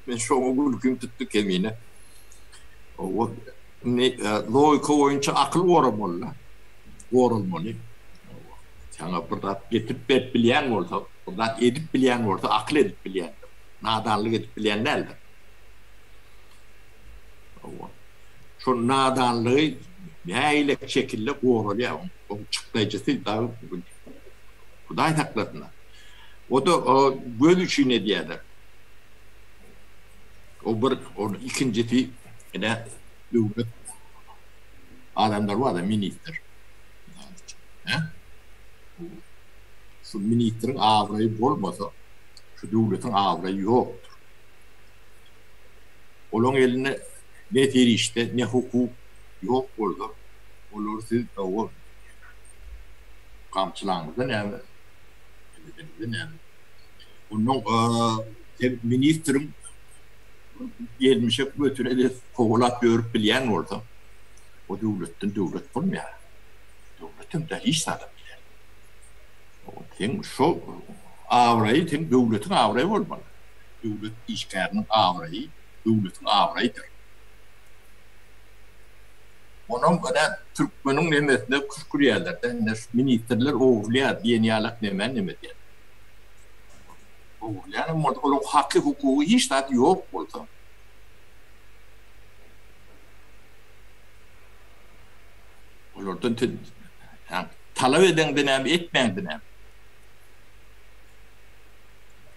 Men şoňa gülküm tutdy kemine. O ne loýka boýunça akıl goramaly. Gorulmaly. Sana burada getirip bilýän bolsa, burada edip bilýän bolsa, akıl edip bilýän. Nadanlyk edip bilýän näde? Şu nadanlygy näile şekilde gorulýar. o çıklayıcısı daha Huday takladına. O da o bölüşü ne diyorlar? O ikincisi ne devlet adamlar var da minister. Şu ministerin avrayı olmasa şu devletin avrayı yoktur. Onun eline ne terişte ne hukuk yok oldu. Olur siz o kamçılarınızda ne onun ministerin gelmişe götüre de kovalat görüp bilen orada. O devletin devlet olmuyor. Devletin de hiç adam bilen. Sen şu avrayı, sen devletin avrayı olmalı. Devlet işgarının avrayı, devletin avrayıdır. Onun kadar Türkmen'in nemesinde kuşkuriyerlerde ministerler oğurluyor diye niyalak nemen diye. Yani onun hakkı hukuku hiç tadı yok burada. Onlardan talep eden dönem, etmeyen dönem.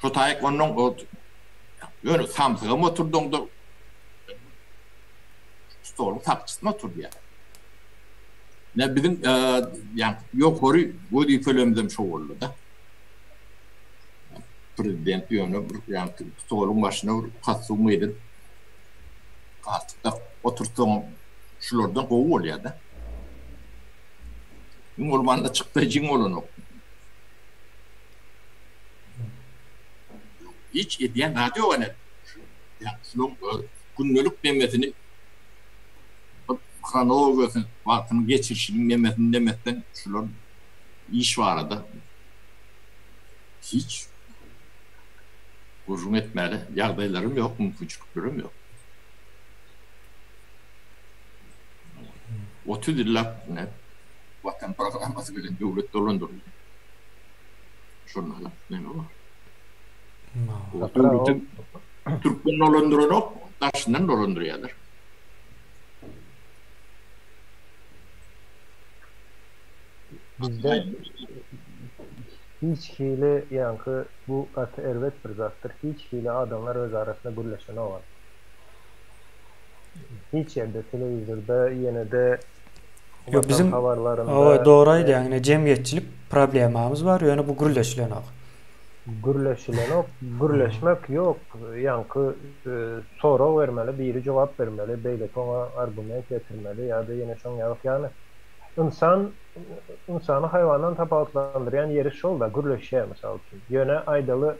Şu tayek onun yani Samsı'ya mı oturduğunda stolun takçısına oturdu yani. Ne bizim yani yok orayı bu değil söylemizden şu oldu da. Prezident yönü yani stolun başına katılımı edin. Kalktıkta oturttuğum şulardan kovu oluyor da. Ormanda çıktı cin olunu. Hiç ediyen hadi o ne? Yani şunun günlük demesini kronolojisini vaktini geçirişinin demesinden şular iş var arada. Hiç hücum etmeli. Yardaylarım yok, mümkünçlüklerim yok. O tüdürler ne? Vatan programması bilen devlet dolandırıyor. Şunlarla ne var? O devletin Türkmen dolandırıyor, taşından dolandırıyorlar. Bizde hiç hile yankı bu katı elbet bir zattır. Hiç hile adamlar öz arasında birleşen o var. Hiç yerde televizyonda yine de Yok bizim o doğruydu yani cemiyetçilik problemimiz var yani bu gürleşilen o. Gürleşmek yok. Yankı soru vermeli, biri cevap vermeli, beylik ona argument getirmeli ya da yine şun yok yani. İnsanı hayvandan tapatlandıran yeri şol da gürleşiyor misal için. Yöne aydalı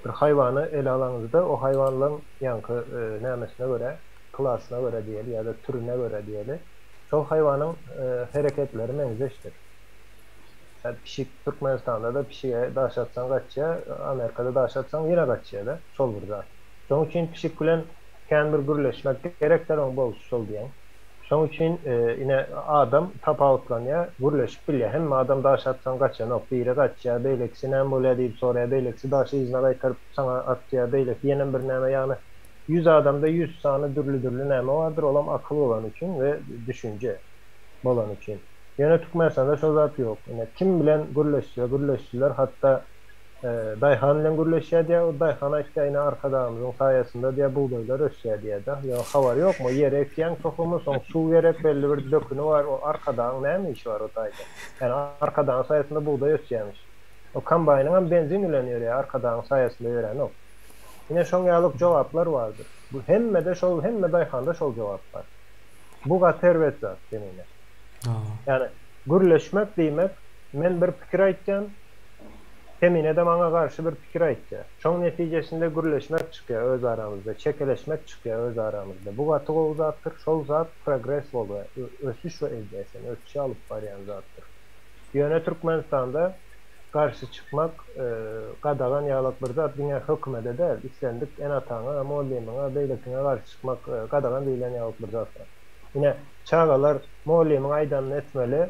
bir hayvanı ele alanızda o hayvanların yankı nemesine göre, klasına göre diyelim ya da türüne göre diyelim. Şol hayvanın hareketleri menzeştir. Yani pişik Türkmenistan'da da pişiğe daş atsan kaçıya, Amerika'da daş atsan yine kaçıya da sol burada. Son için pişik gülen kendi gürleşmek gerekler on bol sol diyen. Son için yine adam tapavutlanıyor, gürleşip biliyor. Hem adam daş atsan kaçıya, nok biri kaçıya, beyleksi nem böyle deyip sonraya beyleksi daşı izine kaytarıp sana atıya, beyleksi yenen bir neme yani 100 adamda 100 tane dürlü neme vardır. Olam akıllı olan için ve düşünce olan için. Yine Türkmenistan'da şu zat yok. Yani kim bilen gürleşçiler hatta Dayhan ile gürleşiyor diye o Dayhan'a işte yine arkadağımızın sayesinde diye buğdaylar ösüyor diye de. Ya hava yok mu? Yere ekleyen tohumu son su vererek belli bir dökünü var. O arkadağın ne mi işi var o dayda? Yani arkadağın sayesinde buğday ösüyormuş. O kambaynına benzin üleniyor ya arkadağın sayesinde veren o. Yine şon yağlık cevaplar vardır. Bu hem Dayhan'da şol cevaplar. Bu gatervet zat demine. Yani gürleşmek demek men bir fikir aytcan temine de bana karşı bir fikir aytcan. Şon neticesinde gürleşmek çıkıyor öz aramızda, çekeleşmek çıkıyor öz aramızda. Bu gatı o zattır, şol zat progress oluyor. Ösüş ve eldeysen, ösüşü alıp variyan zattır. Yöne Türkmenistan'da karşı çıkmak qadağan yağlak bir zat dünya hükümede değil. İstendik en atağına, Moğolim'e, beylikine karşı çıkmak qadağan deyilen yağlak bir zat var. Yine çağalar Moğolim'in aydanını etmeli,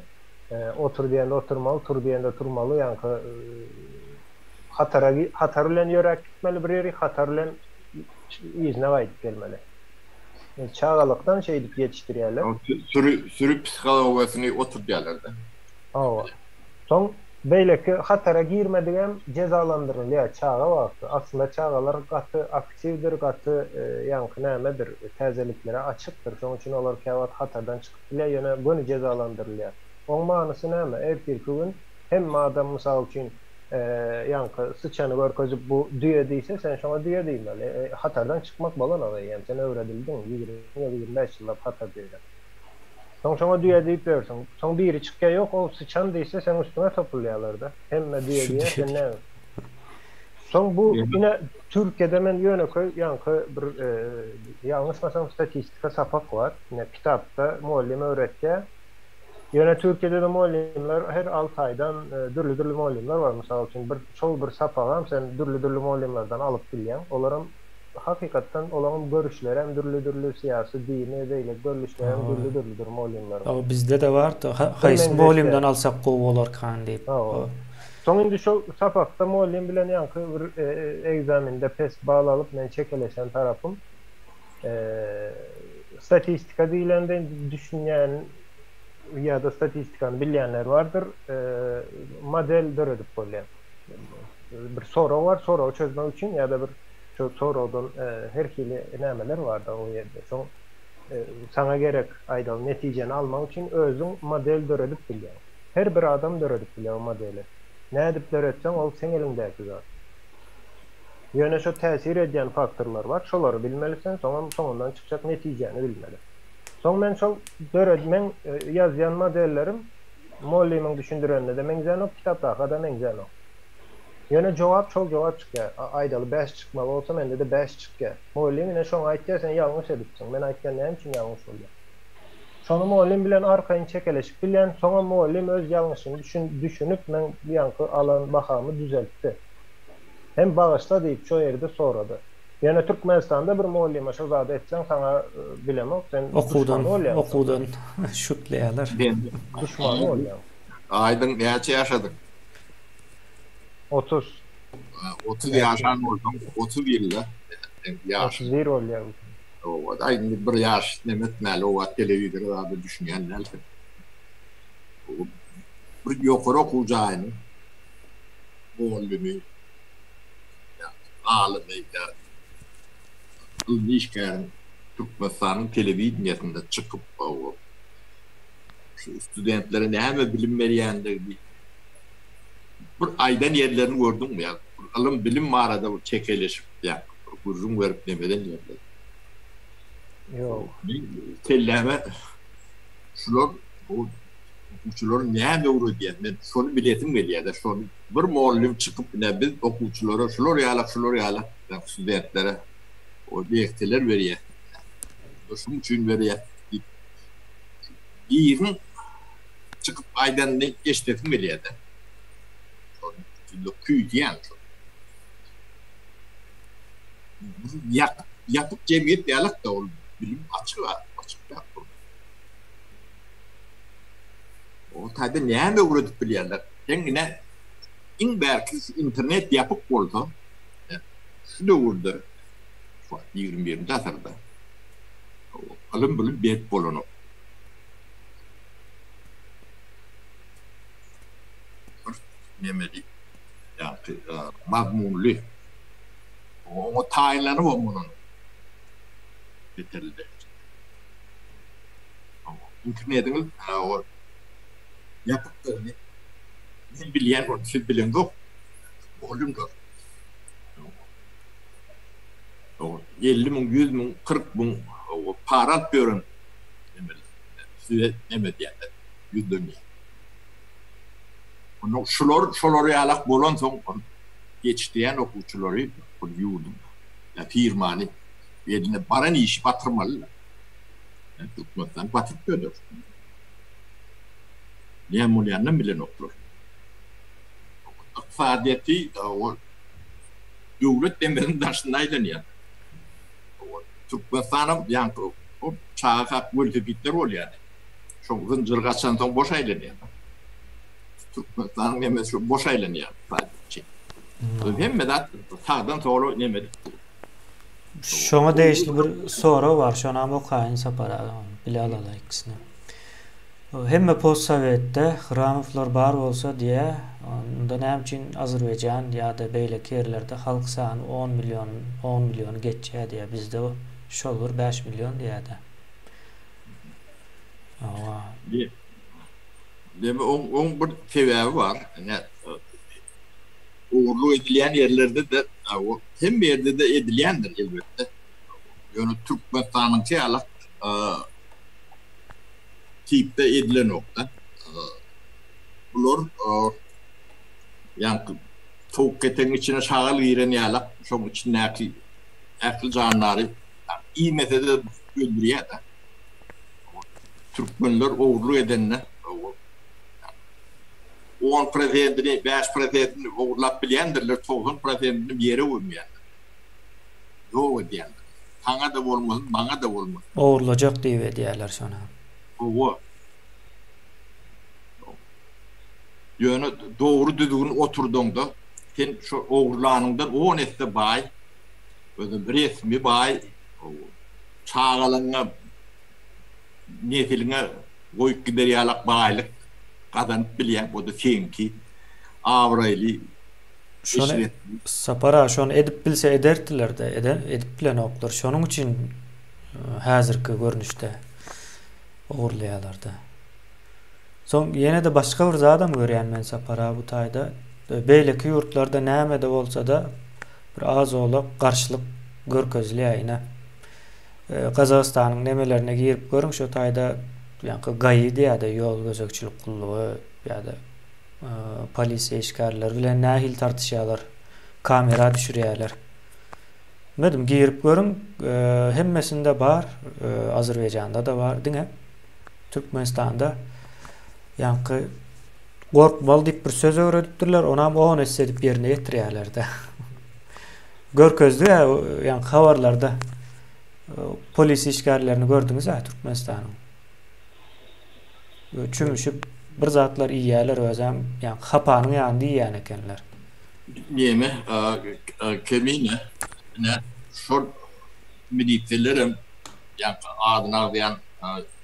otur diyende oturmalı, tur diyende turmalı, yani hatar ulen yörek gitmeli bir yeri, hatar ulen izne gayet gelmeli. Çağalıktan şeydik yetiştiriyorlar. Sürü psikolojisini oturtuyorlardı. Son beyleki hatara girmediğim cezalandırılıyor çağa vakti. Aslında çağalar katı aktifdir, katı yankı nemedir, tezeliklere açıktır. Son için olur ki hatardan çıkıp bile yöne bunu cezalandırılıyor. Onun manası neme? Erkekliğin hem adam misal için yankı sıçanı görkezip bu düye değilse sen şuna düye değil. Hatardan çıkmak balan alıyor. Yani sen öğretildin 20-25 yılda hatar diyorlar. Sonra düye deyip diyorsun. Son biri çıkıyor yok, o sıçan değilse sen üstüne topluyorlardı. Hem de düye diye sen ne? Son bu yine Türkiye'de men yönü yankı bir yanlışmasam statistika sapak var. Yine kitapta muallim öğretiyor. Yine Türkiye'de de muallimler her 6 aydan dürlü muallimler var. Mesela için bir sapağım sen dürlü muallimlerden alıp biliyen. Onların hakikaten olan görüşler hem dürlü siyasi, dini değil, görüşler hem dürlü muallimler. O bizde de var. Hayır, muallimden alsak kov olur kan deyip. Son indi şu sapakta muallim bilen yankı bir egzaminde pes bağlı alıp men çekeleşen tarafım. Statistika değilenden düşünen ya da statistikanı bilyenler vardır. Model dörödüp bolyan. Bir soru var, soru çözmek için ya da bir sorudan her hili nemeler vardı o yerde. Son sana gerek aydalı neticeni almak için özün model dörödüp bilyen. Her bir adam dörödüp bilyen o modeli. Ne edip dörödsen ol sen elindeki zaten. Yöne şu tesir eden faktörler var. Şoları bilmelisin, sonundan çıkacak neticeni bilmeli. Son men şol dörödmen yazyan modellerim muallimin düşündürenle de mengzen o kitapta kadar mengzen o. Yöne cevap çıkıyor. Aydalı 5 çıkmalı olsa mende de 5 çıkıyor. Muallim yine şon aytya sen yanlış edipsin. Ben aytyan neyim için yanlış oluyor. Şonu muallim bilen arkayın çekeleşip bilen sonra muallim öz yanlışını düşünüp men bir yankı alan bakamı düzeltti. Hem bağışla deyip şu yerde soradı. Yani Türkmenistan'da bir muallime şozada etsen sana bilemem. Sen okudan şutlayalar. Düşmanı oluyor. Aydın neçe yaşadın? 30 yaşan oldum. 31 yılda. 31 oluyor. O da bir yaş demetmeli o televizyonda düşünenler. Bir yukarı okuyacağını muallimi alımı ilişkilerin Türkmenistan'ın televizyonunda çıkıp o studentlerin hem bilinmeyenler bir aydan yerlerini gördün mü ya? Alım bilim mağarada çekeleşip ya kurrum verip demeden yerler. Yok. Telleme şular okuyucuların ne doğru diye ben şunu biletim geliyor da şunu bir muallim çıkıp ne biz okuyuculara şular yala studentlere o diyekteler veriyor. Şunun için veriyor. Birin çıkıp aydan ne geçtetim geliyor da. Küy diyen yapıp cemiyet diyalak da olur. Bilim açık yaptım. O tabi neyme uğradık biliyorlar. Yine belki internet yapıp oldu. Şu da vurdu. 21. asırda. Alım bölüm bet bolunu. Nemeli. Yani mazmunlu. O tayinleri var bunun. Bitirildi. İnternetin o yapıklarını bilen o bilen yok. Oğlum da. O 50 bin, 100 bin, 40 bin o parat görün. Size nemedi yani. Yüzdüm. Onu şuları yalak bolan son geçtiyen okuyucuları yurdum. Ya firmanı yerine baran iş batırmalı. Yani tutmaktan batıp gördür. Ne mulyanın bile noktalar. Faaliyeti o devlet demenin dışındaydı ya. Türkmenistan'ın yani o çağa kalk völgübitler oluyor yani. Çok zıncırgaçtan son boş eğleniyor. Türkmenistan'ın nemesi boş eğleniyor. Hem de sağdan sonra nemedi. Şoňa değişli bir soru var. Şona okaýyn Sapara bile alala ikisini. Hemme postsovetde Hramovlar bar bolsa diýe, onda näme üçin Azerbaýjan ýa-da beýleki ýerlerde halk sany 10 milyon geçýär diýe, bizde şol bir 5 milyon diýär-de. Demi on bir sebebi var. Yani uğurlu edilen yerlerde de hem yerde de edilendir elbette. Yani Türkmenistan'ın çeyalak tipte edilen nokta. Bunlar yani Tokketin içine şağıl giren yalak, çok içindeki akıl canları iyi metode öldürüyor da. Türkmenler uğurlu edenler 10%'ni, 5%'ni uğurlap bilendirler, 90%'ni bir yere uymayanlar. Yok diyenler. Sana da olmasın, bana da olmasın. Uğurlacak diye diyorlar sonra. O. Yani doğru düzgün oturduğunda sen şu uğurlanından 10 ette bay, böyle bir resmi bay, çağalına, netiline koyup gider yalak baylık kazanıp bilen, o da senki avraylı işlet. Sapara şonu edip bilse ederdiler de, edip bilen oklar. Şonun için hazırki görünüşte uğurlayalardı. Son yine de başka bir zadam görýän men Sapara bu taýda. Beýleki ýurtlarda näme de bolsa da bir az olap garşylyk görkezleýäine. Gazagystanyň nemelerine girip görüň şu taýda ýa-da gaýy diýär-de ýol gözekçilik gullugy ýa-da polisiýa işgärler bilen nähil tartışýarlar, kamera düşürýärler. Medim girip görüň, hemmesinde bar, Azerbaýjanda da bar diňe. Türkmenistanda ýa-da gorkmaly diýip bir söz öwredipdirler, onam on edip ýerine ýetirýärler-de. Görkezdi ýa-da habarlarda polis işgärlerini gördüňiz-ä Türkmenistanyň. Çümüşüp bir zatlar iýýärler özem, ýa-ni hapanyň ýanynda iýýän ekenler. Näme? Kemine ne şol militärlerim ýa-ni adyny agdaýan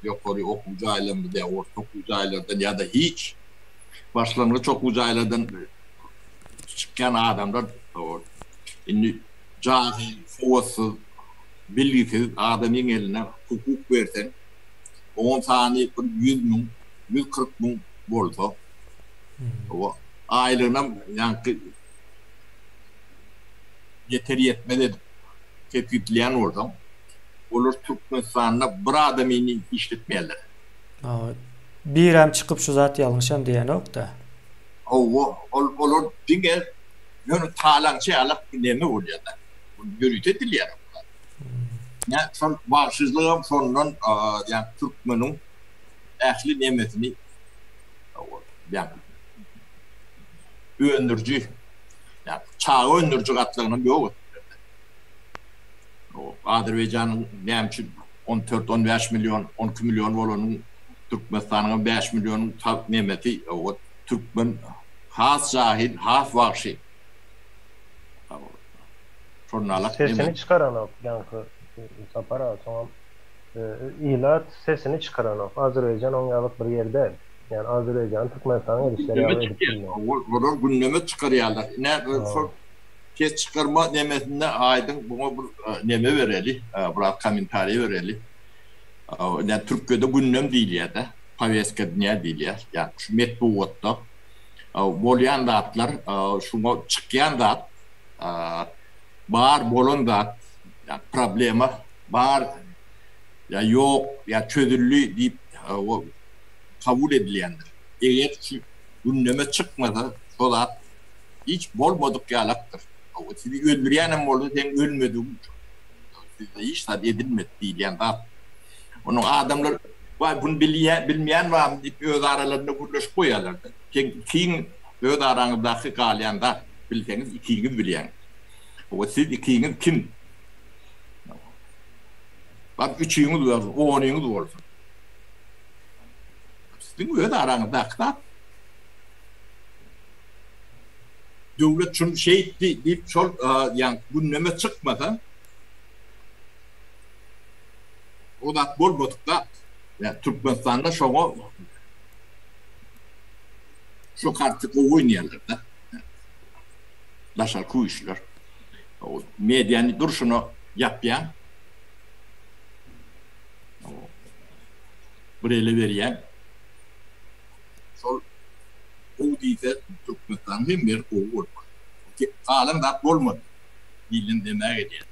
ýokary okuwjy aýlanmyda, orta okuwjy aýlardan ýa-da hiç başlangıç çok uzaýlardan çıkan adamlar indi cahil, fowasyz, bilgisiz adamyň eline hukuk bersen 10 sany 100 000, 140 000 bolsa o aýlyna ýa-ni yeter yetmedi tepkitleyen ortam. Olur Türkmenistan'da bir adamını işletmeyeler. Bir çıkıp şu zat yanlışam diyen yok da. Olur dinger yani talançı alıp neme oluyor da. Görüntü ediliyor. Yani son varsızlığım sonunun yani Türkmen'in ehli nimetini yani öndürücü yani çağı öndürücü katlığının yok. Azerbaýjanyň näme 14-15 milyon, 12 milyon bolanın Türkmenistanyň 5 milyon nemeti o Türkmen has jahil, has wagşy. Sesini çıkaran o yankı Sapara tamam. İlat sesini çıkaran o. Azerbaýjan oňalyk bir ýerde. Yani Azerbaýjan Türkmenistanyň ilişkileri ýa-da gündeme çykarýarlar. Ne kes çıkarma nemesinde aydın buna bir neme vereli, bir komentari vereli. Yani Türkiye'de gündem değil ya da, paveska dünya değil ya. Yani şu metbuatta, bolyan dağıtlar, şuna çıkayan dağıt, bağır bolon dağıt, yani problema, bağır ya yok, ya çözüllü deyip kabul edilendir. Eğer şu gündeme çıkmadı, o da hiç bolmadık yalaktır. Sizi öldürýänem boldy, sen ölmedim. Sizde hiç tadı edilmedi diýen da. Onun adamlar vay bunu bilmeyen var mı deyip öz aralarında gürleşip koyarlar. Kiň öz araňyzdaky galýanda bilseniz ikiňiz bilýän. O siz ikiňiz kim? Bak üçüňiz bolsun, oňyňyz bolsun. Sizin öz araňyzdaky devlet şunu deyip yani gündeme çıkmadan o da bolmadıkta yani Türkmenistan'da şu artık oynuyorlar da. Laşar kuyuşlar. O medyanın duruşunu yapyan buraya veriyen sol o deyse Türkmenistan'ın bir oğul ki alem da olmadı dilin demeye gidiyor.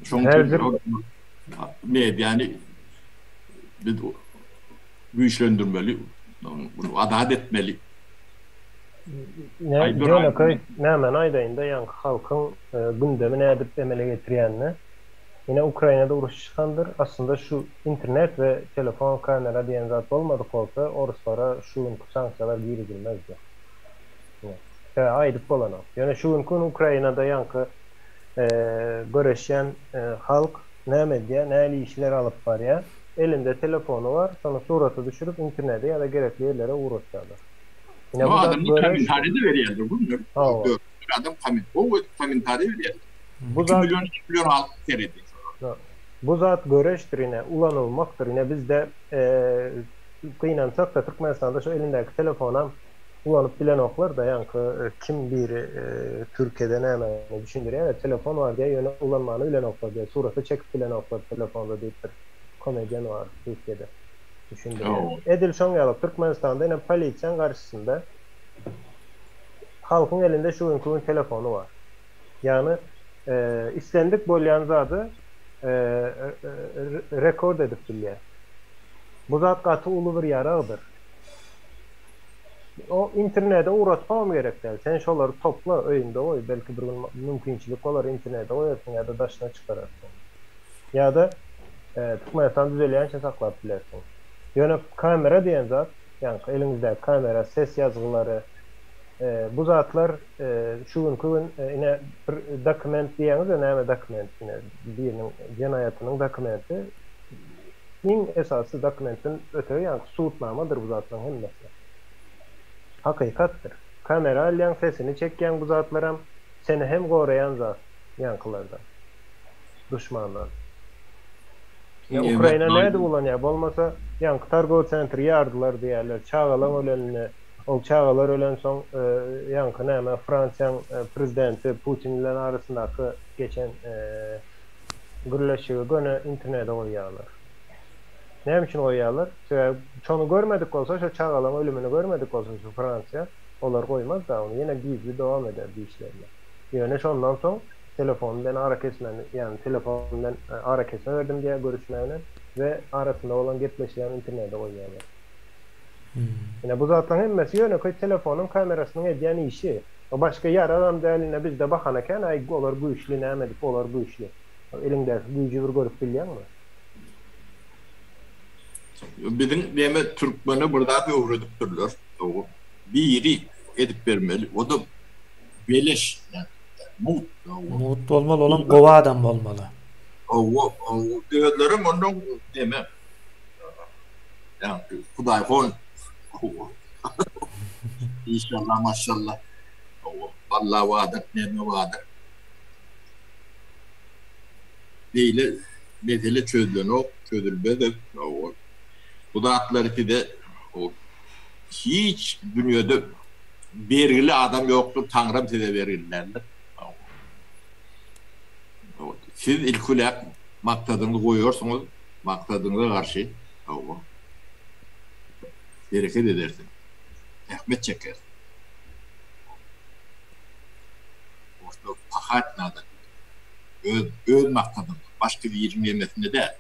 Çünkü medyanı bir güçlendirmeli, bunu adalet etmeli. Hemen aydayında yankı halkın gündemine edip emele getiriyenle yine Ukrayna'da uruş çıkandır. Aslında şu internet ve telefon kamera diyen zat olmadık olsa oruslara şu sanksiyalar girilmezdi. Aydıp olan o. Yani şu Ukrayna'da yankı göreşen halk ne medya ne işler alıp var ya elinde telefonu var sonra suratı düşürüp internete ya da gerekli yerlere uğraşıyorlar. Yine bu adam komentari de veriyordu bunu. Adam komentari veriyordu. Bu 2 milyon halk seyredi. Bu zat göreştir yine ulanılmaktır yine biz de kıynansak da Türkmenistan'da şu elindeki telefona ulanıp bilen oklar da yankı kim biri Türkiye'de ne hemen düşündür ya telefon var diye yöne ulanmanı bilen oklar diye suratı çekip bilen oklar telefonda deyip bir komedyen var Türkiye'de düşündür. Edil Şonyalı Türkmenistan'da yine Paliçen karşısında halkın elinde şu ünkunun telefonu var. Yani istendik bolyan zadı rekord edip biliyor. Bu zat katı ulu bir yarağıdır. O internete uğratmam gerek değil. Sen şoları topla öyünde oy. Belki bir mümkünçilik olur internete oyarsın ya da daşına çıkararsın. Ya da Türkmenistan düzeleyen şey saklayıp bilersin. Yani kamera diyen zat, yani elinizde kamera, ses yazgıları, bu zatlar şu gün yine bir dokument diyeniz de neyme dokument yine birinin cinayetinin dokumenti en esası dokumentin ötürü yani suutnamadır bu zatların hem mesela. Hakikattır. Kamera alyan sesini çekken bu zatlara seni hem koruyan zat yankılardan. Düşmanlar. Ya Ukrayna nerede ulan ya? Olmasa yankı Targov Center yardılar diyorlar. Çağalan ölenini o çağalar ölen son yankı neyme Fransa'nın prezidenti Putin'le arasındaki geçen gürleşiği gönü internete koyuyorlar. Ne için koyuyorlar? Çoğunu görmedik olsa, şu çağalan ölümünü görmedik olsa şu Fransa, onlar koymaz da onu yine gizli devam eder bir işlerle. Yani ondan sonra telefonundan ara kesmeni, yani telefonundan ara kesme verdim diye görüşmeyene ve arasında olan getleşilen internete koyuyorlar. Yine bu zatların emmesi yöne koy telefonun kamerasının ediyen işi. O başka yer adam değerliğine biz de bakanıken ay olur bu işli ne emedik olur bu işli. Elinde gücü bir görüp biliyor musun? Bizim deme Türkmen'i burada bir uğradık durlar. Bir yeri edip vermeli. O da beleş. Yani, mutlu olmalı olan kova adam olmalı. O diyorlarım onun deme. Yani Kuday hon. İnşallah maşallah. Vallahi vardır, deme vardır. Değil bedeli çözülmedi. Bu da atları ki de hiç dünyada vergili adam yoktur. Tanrım size verirlerdi. Siz ilk olarak maktadını koyuyorsunuz. Maktadına karşı hareket edersin. Ahmet çeker. Orada pahat nadan. Öl maktadını. Başka bir yerin yemesinde de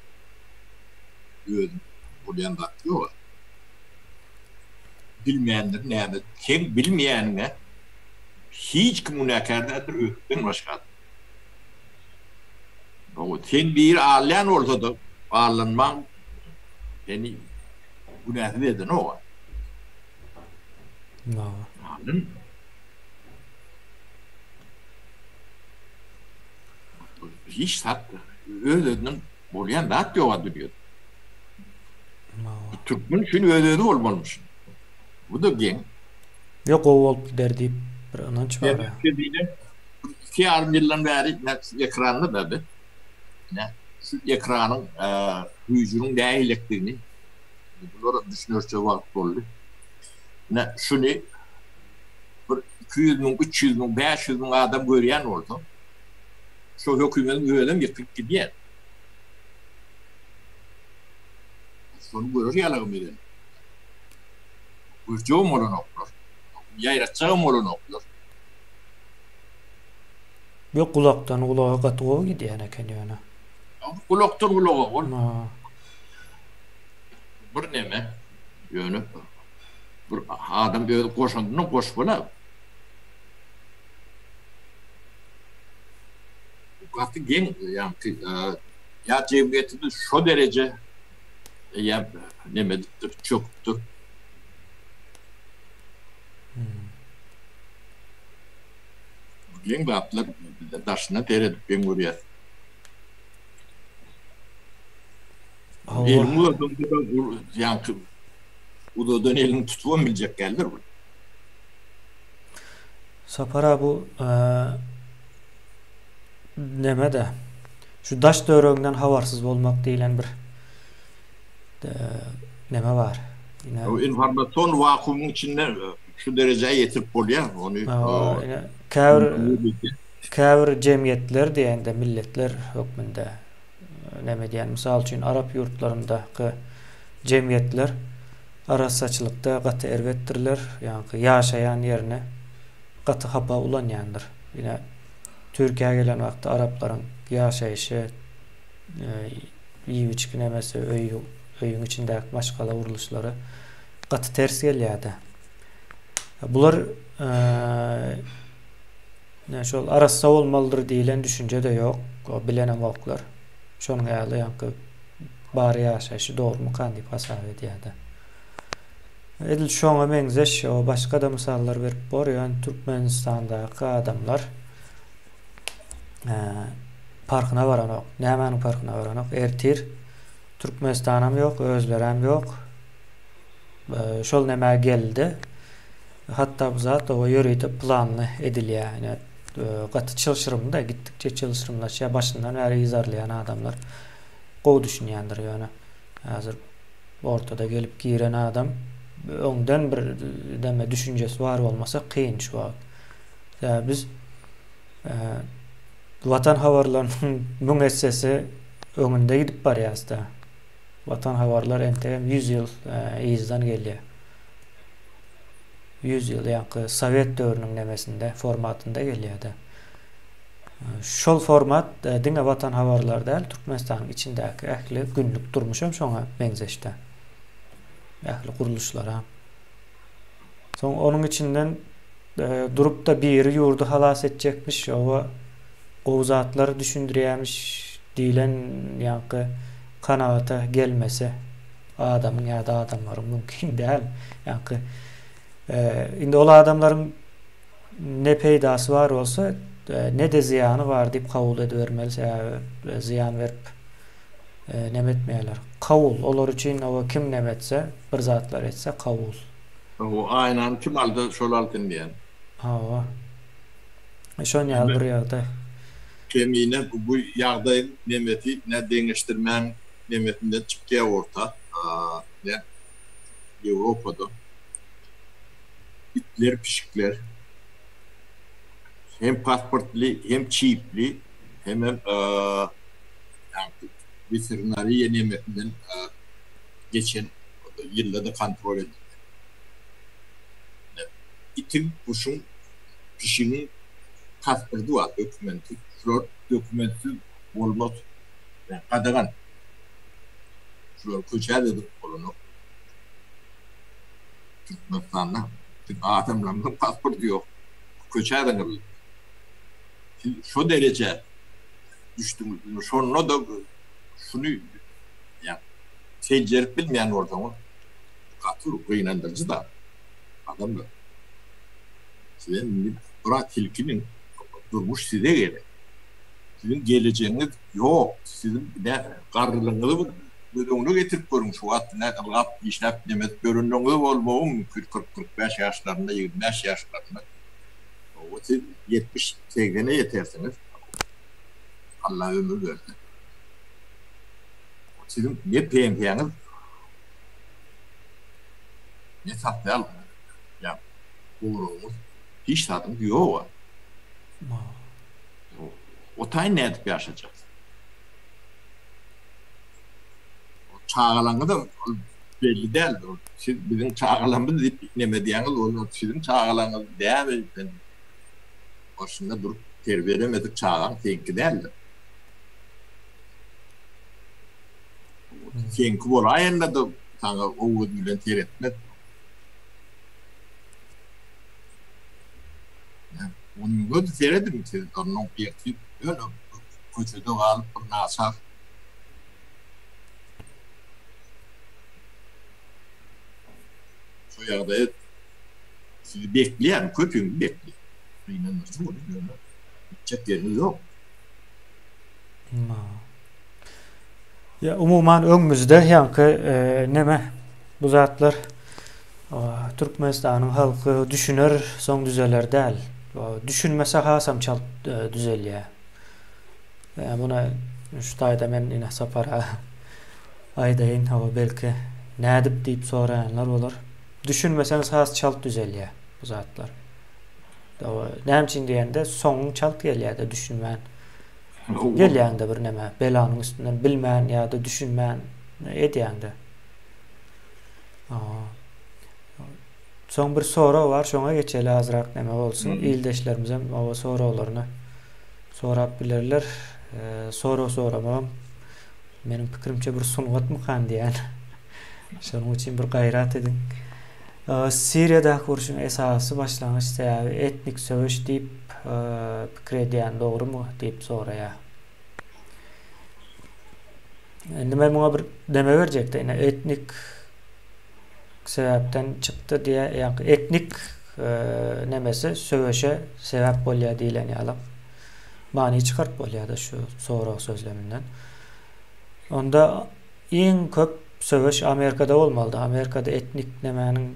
öl. Buradan da yok. Bilmeyenler ne yani? Kim bilmeyenine hiç kimünekerdedir öğütten başka. Sen bir ağlayan olsa da ağlanman yani günahı dedin o var. Ağlan. Hiç sattı. Öğüdünün bolayan da at yok diyor. Türkmen için öğüdü olmamış. Bu da gen. Yok o olup derdi bir anan çıkar. 2 yıldan beri ekranlı tabi. ne şu ekranın gücünün değilliklerini bunları düşünürse vakit oldu. Ne şunu 200 bin, 300 bin, 500 bin adam görüyen oldu. Şu hükümetin üyelim yıkıp gidiyor. Şunu görür yalan verin. Burcuğum olan olur. Yayratacağım olan olur. Yok kulaktan kulağa katığı gidiyor yani. Kulaktan kulağa ol. Ha. Bir neme yönü. Bir adam böyle koşandığını koş bana. Katı gen yani ya cemiyetinde şu derece ya nemedir çoktur. Gen batlar taşına teredik ben buraya. Elimi ödüm yani bu da elini tutulamayacak geldir bu. Sapara bu neme de şu daş döröğünden havarsız olmak deyilen bir neme var. Yine O informasyon vakuumun içinde şu dereceye yetirip oluyor. Onu yine kavr cemiyetler diyen de milletler hükmünde neme diyen misal için Arap yurtlarındaki cemiyetler arasaçılıkta katı ervettirler. Yani yaşayan yerine katı hapa ulan yandır. Yine Türkiye'ye gelen vakti Arapların yaşayışı iyi içki nemesi öyün içindeki maşkala vuruluşları katı ters geliyordu. Bular şol arasa olmalıdır diyilen düşünce de yok. O bilenen vaklar. Şonun ayarlı yankı bari yaşayışı doğru mu kan deyip hasar ediyordu. Edil şoňa meňzeş o başga da misallar berip borýan Türkmenistandaky adamlar parkyna baranok. Nämäniň parkyna baranok? Ertir Türkmenistanam ýok, özlerem ýok. Şol näme geldi. Hatta bu zat o ýörüýde planly edilýär. Yani gaty çylşyrymda gitdikçe çylşyrymlaşýar başyndan bäri ýazarlayan adamlar gowy düşünýändir ýöne. Hazır ortada gelip giren adam öňden bir deme düşünjesi var olmasa kıyın şu an. Yani biz vatan havarlarının müessesi öňünde gidip barýasda. Vatan havarlar entegem 100 ýyl izdan gelýär. 100 ýyl ýa-ni Sowet döwrüniň nemesinde formatynda gelýärdi. Şol format diňe vatan havarlar däl Türkmenistanyň içindäki ähli günlük durmuşam şoňa meňzeşde. Ähli guruluşlara. Son onun içinden durup da bir yurdu halas edecekmiş. O zatları düşündürýärmiş diýilen ýa-ni kanaata gelmese adamın ya da adamların mümkün değil. Yani indi o adamların ne peydası var olsa ne de ziyanı var deyip kabul edivermeli. Ziyan verip nemetmeyeler. Kavul olur için o kim nemetse bir zatlar etse kavul. O aynen kim aldı şol altın diyen. Ha. Şon ýaly bir ýagdaý. Kemine bu ýagdaý nemeti ne deňeşdirmän nemetinde çıkýar orta. Ne Ýewropada itler pişikler hem pasportli hem çipli hem veterinariye nemetinden geçen yıllarda kontrol edildi. İtin kuşun pişinin pasportu var, dokumenti. Şurada dokumenti olmaz. Yani kadagan. Şurada köçer dedik onu. Türkmenistan'da. Adamların pasportu yok. Köçer denir. Şu derece düştüm. Sonra da şunu yani seyircilik bilmeyen ortamı katır kıynandırıcı da adamlar. Sizin bırak tilkinin durmuş size gerek. Sizin geleceğiniz yok. Sizin ne karlılığınızı bunu getirip görün şu an ne kadar işlep demet görünümlü olmamı mümkün 40-45 yaşlarında 25 yaşlarında. O siz 70-80'e yetersiniz. Allah ömür verdi. sizin ne peýňpeňiz ne satýar ya uğruğumuz hiç tadım yok. O tayin ne edip yaşayacağız? O çağılanı da belli değil. Siz bizim çağılanımız deyip nemediğiniz onu sizin çağılanınız değil mi? Ben başında durup terbiyelemedik çağılan tenki değil. Tenki olayında da sana o ödülen teretmek. Onun gördü seyredim siz onun bir öyle köşede alıp nasar. Şu yerde sizi bekleyen köpüğün bekliyor. İnanırsın onu böyle. Gidecek yeriniz yok. Ya umuman öňümizde ýanky neme bu zatlar Türkmenistanyň halky düşüner, soň düzeler däl. Düşünmese hasam çal düzelýär. Buna şu taýda men ine sapara aýdaýyn hawa belki nädip diýip soraýanlar bolar. Düşünmeseňiz has çalt düzelýär bu zatlar. Näme üçin diýende soň çalt gelýär-de düşünmän. Gelýär-de bir neme belanyň üstünden bilmän ýa-da düşünmän edýär-de. Soň bir sora var, şoňa geçeli azrak neme bolsun. İldeşlerimiz hem o soralarını sorap bilerler. Soramam. Menim pikirimçe bir sungat mıkan diýen. Şonuň üçin bir gaýrat edin. Siriýada kurşun esasy başlangyç täze etnik söwüş diýip pikir edýän dogrymy diýip soraýar. Endi men muňa bir deme berjekdi. Etnik sebäpden çykdy diye ýa-da etnik nemesi söwüşe sebäp bolýar diýilen ýaly. Many çykart bolýar-da şu sorak sözleminden. Onda iň köp söwüş Amerikada bolmaly. Amerikada etnik nemäniň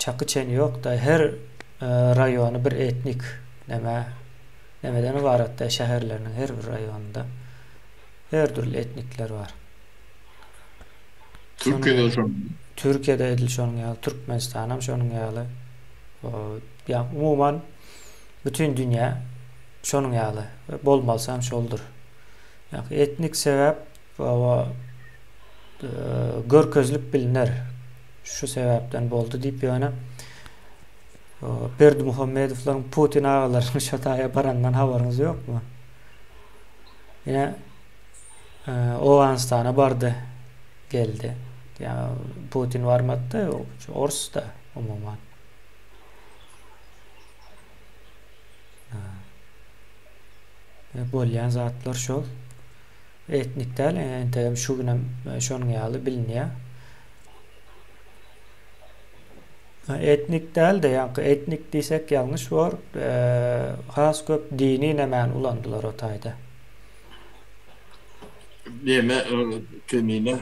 çaky çeni ýok da her raýony bir etnik nemeden ibaret-de şäherleriň her bir raýonunda her türlü etnikler var. Türkiýede edil şonuň ýaly, Türkmenistan hem şonuň ýaly. Ya umuman bütün dünýä şonuň ýaly. Bolmalsa hem şoldur. Ýa etnik sebäp we görkezlik bilinir. Şu sebäpden boldy diýip ýöne Berdimuhammedowyň Putin agalaryny şataýa barandan habaryňyz ýokmy? Ýa Owganistana bardy, geldi. Ya Putin varmadı, Ors'da umuman. Bolýan zatlar şol. Etnik däl, ente şu günem şonuň ýaly bilinýär. Etnik däl de ýa-da etnik diýsek ýalňyş bar. Has köp dini nämen ulandylar o taýda. Deme kemine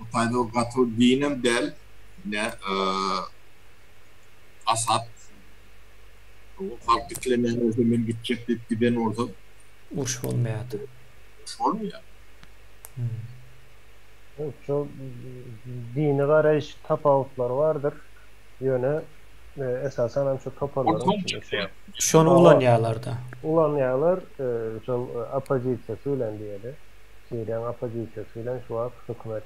o taýda gato dinim del ne Asad o farklı kelimeler özümen gidecek diýip giden orada uruş bolmaýardy. Olmuyor. Çok dini garaş tapawutlar vardır. Ýöne esasen hem şu tapawutlar şonu ulanýarlarda. Ulanýarlar şol opozisiýa söylendiýärdi. Siriýanyň opozisiýasy bilen şu wagt hökümet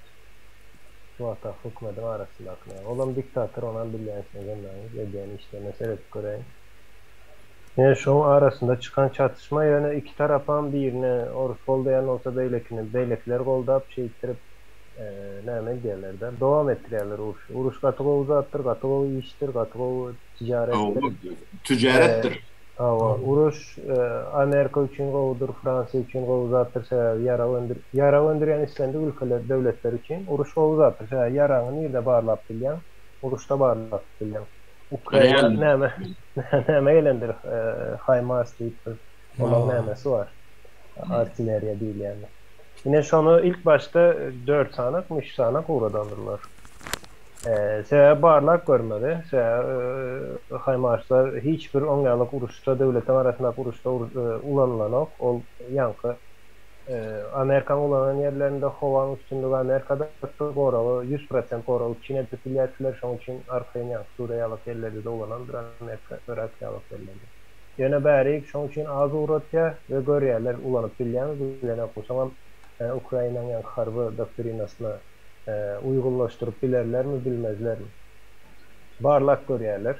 şu wagt hökümetin arasyndaky. Olam diktator onan bilýän işlerine sebep göreýin. Yani şu arasında çıkan çatışma yani iki tarafın birine orus koldayan olsa beylekler koldap şey ettirip ne diyorlar devam ettirirler uruş. Uruş katığı uzattır, katığı iştir, katığı ticarettir. Ticarettir. Uruş Amerika için kovudur, Fransa için kovuzattır, yara öndüren istendi ülkeler, devletler için uruş kovuzattır. Yaranı nerede bağlap bilyen, uruşta bağlap bilyen. Ukrayna näme gelendir HIMARS diýip olan nämesi var. Artilleriya diýil ýani. Yine şonu ilk başta 4 sanak, 3 sanak uğradandırlar. Sebäp barlak görmedi. HIMARS'lar hiçbir oňalyk uruşda, döwletler arasyndaky uruşda ulanılan ok, ol ýanky Amerikan ulanan yerlerinde hovan üstünlüğü Amerika'da çok oralı, 100% oralı Çin'e tüpülyatçılar şoň üçin arkaýyn ýa Suriýalyk yerlerde de ulanandyr Amerika, Irak ýalyk yerlerde. Ýöne bäri şoň üçin az uğratýa we görýärler ulanyp bilýän bilen okusaňam Ukrainanyň ýa harby doktrinasyna uýgullaşdyryp bilerlermi bilmezlermi? Barlak görýärler.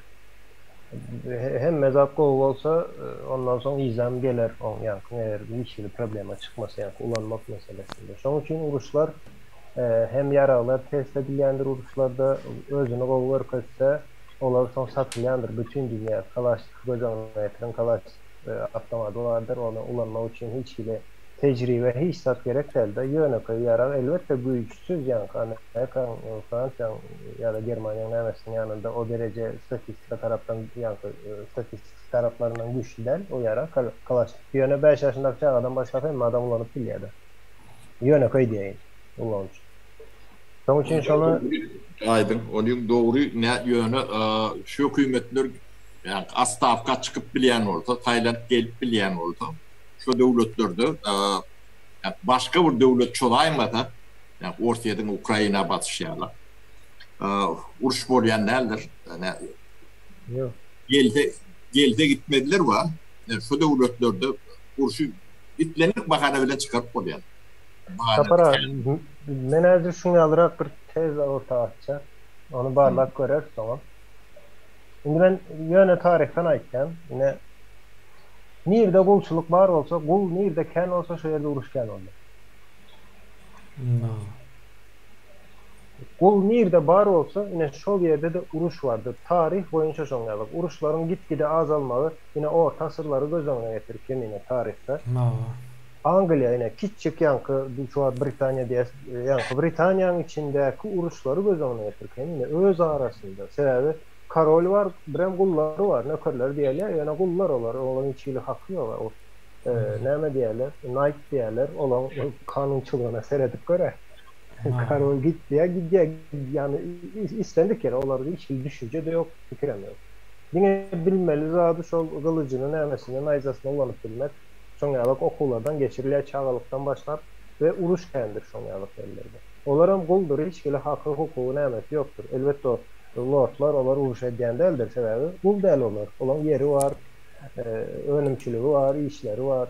Hem mezat gowy bolsa ondan soň izam geler on ýa-ni eger bir işli problema çykmasa ýa ulanmak meselesinde. Şoň üçin uruşlar hem yaralar test edilýändir uruşlarda özüni gowy görkezse olar soň satylýandyr bütün dünýä kalaşyk gözaňyna ýetiren kalaşyk avtomatlardır ona ulanmak üçin hiç bile tecrübe hiç sat gerek däl de ýöne yara elbetde güýçsüz ýa-ni Fransa ya da Germaniýanyň nämesin ýanynda o derece statistika tarapdan statistik taraplarından güçlüler o yara kalaşyk. Ýöne 5 ýaşyndaky adam başga hem adam ulanyp bilýärdi. Ýöne diýen ulanç. Şoň üçin şonu aydın onun doğru ne yönü şu hükümetler yani astavka çıkıp bilen oldu, Tayland gelip bilen oldu. Şu devletlerde yani başka bir devlet çoğaymadan yani ortadan Ukrayna batışıyla uruş bolýan nädir? Yani yok. Gelde gitmediler var. Yani şu devletlerde uruşu itlenip bahane bile çıkarıp bolýan. Tapara men häzir şuňa alyrak bir tez orta atça. Onu barlak görer soňa. Indi men ýöne tarihden aýtdym. Ine nirde gulçuluk bar bolsa, gul nirde ken olsa şo ýerde uruş ken bolýar. Gul nirde bar olsa, ine şol ýerde de uruş bardyr. Tarih boýunça şoňalyk. Uruşlaryň gitgide azalmagy, ine orta asyrlary göz-öňüne getirken ine tarihte. Angliýa ine kiçik ýankı şu an Britaniýa diýär, ýankı Britaniýanyň içindäki uruşlary göz öňüne getirken ine öz arasynda sebäbi karol var, birem gullary var, nökerler diýerler, ýa-ni gullar olar, olaryň hiç haky ýok. O näme diýerler? Knight diýerler, olan kanunçylygyna seredip göre. Karol gitdiýär, ýani istendik ýere olary hiç düşünje de ýok, fikirem ýok. Diňe bilmeli zady şol gylyjyny nämesini, naýzasyny ulanyp bilmek. Şoňalyk okullardan geçirilýän çağalykdan başlar we uruş kendir şoňalyk yerlerde. Olaram guldur, hiç bile haky, hukuky nämesi ýokdur. Elbetde o lordlar olar uruş edýän däldir sebäbi gul däl olar. Olan yeri var, önümçüligi var, işleri var.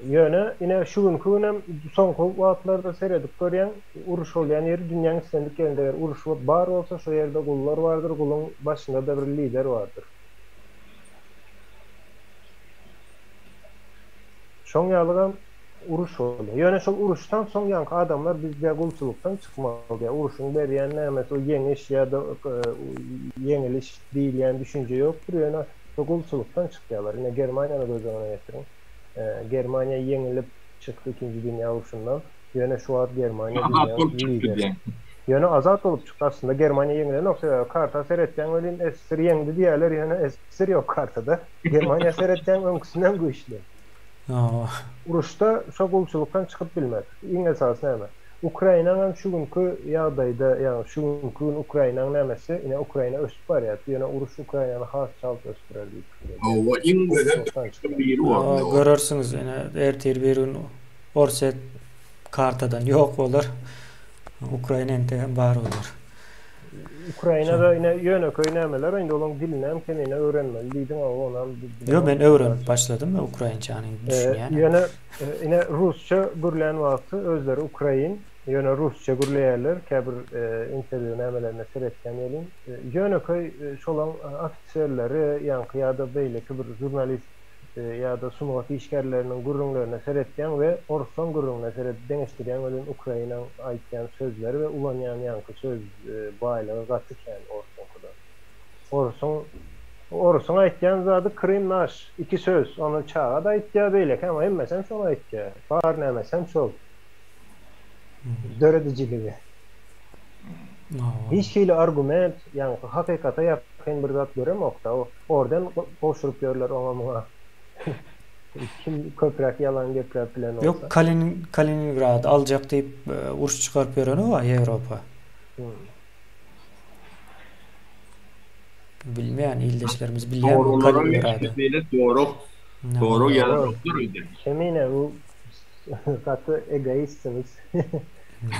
Ýöne ine şu günkü soňky wagtlarda seredip görýän uruş bolýan ýeri dünýäniň istendik ýerinde uruş bar bolsa şo ýerde gullar bardyr, gulun başynda da bir lider bardyr. Şoňalygam uruş boldy. Ýöne şol uruşdan soň ýanky adamlar bizde gulçulukdan çykmaly. Uruşyň berýän nämesi o ýeňiş ýa-da ýeňiliş diýilýän düşünje ýokdur. Ýöne şol gulçulukdan çykýarlar. Ine Germaniýany göz öňüne getirin. Germaniýa ýeňilip çykdy 2-nji dünýä uruşundan. Ýöne şu wagt Germaniýa dünýäniň lideri. Ýöne azat bolup çykdy aslında Germaniýa ýeňilen oksa karta seretýän welin SSR ýeňdi diýerler. Ýöne SSR ýok kartada. Germaniýa seretýän öňküsinden güýçli. Uruşda şo gulçulukdan çykyp bilmez. Iň esasy näme? Ukrainanyň şu günkü ýagdaýda, ýa-ni şu günkü Ukrainanyň nämesi, ine Ukraina ösüp barýar. Ýöne uruş Ukrainany has çalp ösdürer diýip. O iň mühim biri o. Görürsüňiz, ine ertir birin orset kartadan ýok bolar. Ukraina'da bar bolar. Ukraina'da ine ýöneköy nämeler, indi olaň dilini hem kenine öwrenmeli. Diýdim onam. Yo, ben öwrenip başladym we Ukrainçany düşünýän. Ýöne ine rusça gürlen wagty özleri Ukrain, ýöne rusça gürleýärler, käbir interwýu nämelerine seretken ýelin. Ýöneköy şolaň ofisiýerleri, ýa-ni ýa-da beýleki bir jurnalist ýa-da sunugat işgärleriniň gürrüňlerine seretken we Orson gürrüňine seretip deňeşdirýän welin Ukrainanyň aýtýan sözleri we ulanýan ýanky söz baýlygy gatykän Orson aýtýan zady Krim naş, iki söz, onu çağa da aýtýar beýleki, ama emmesem şonu aýtýar. Bar nämesem şol. Döredijiligi. Hiç kili argument, ýani hakykata ýakyn bir zat göremokda, o ordan goşurup ýörler oňa. Kim köprek yalan gepirip bilen olsa. Yok, Kaliningrad aljak diýip uruş çykaryp bereni var Ýewropa. Bilmeýän ildeşlerimiz bilýär bu Kaliningrad'ı. Doğru yalanlar öýdi. Şemine bu katı egoistsiniz.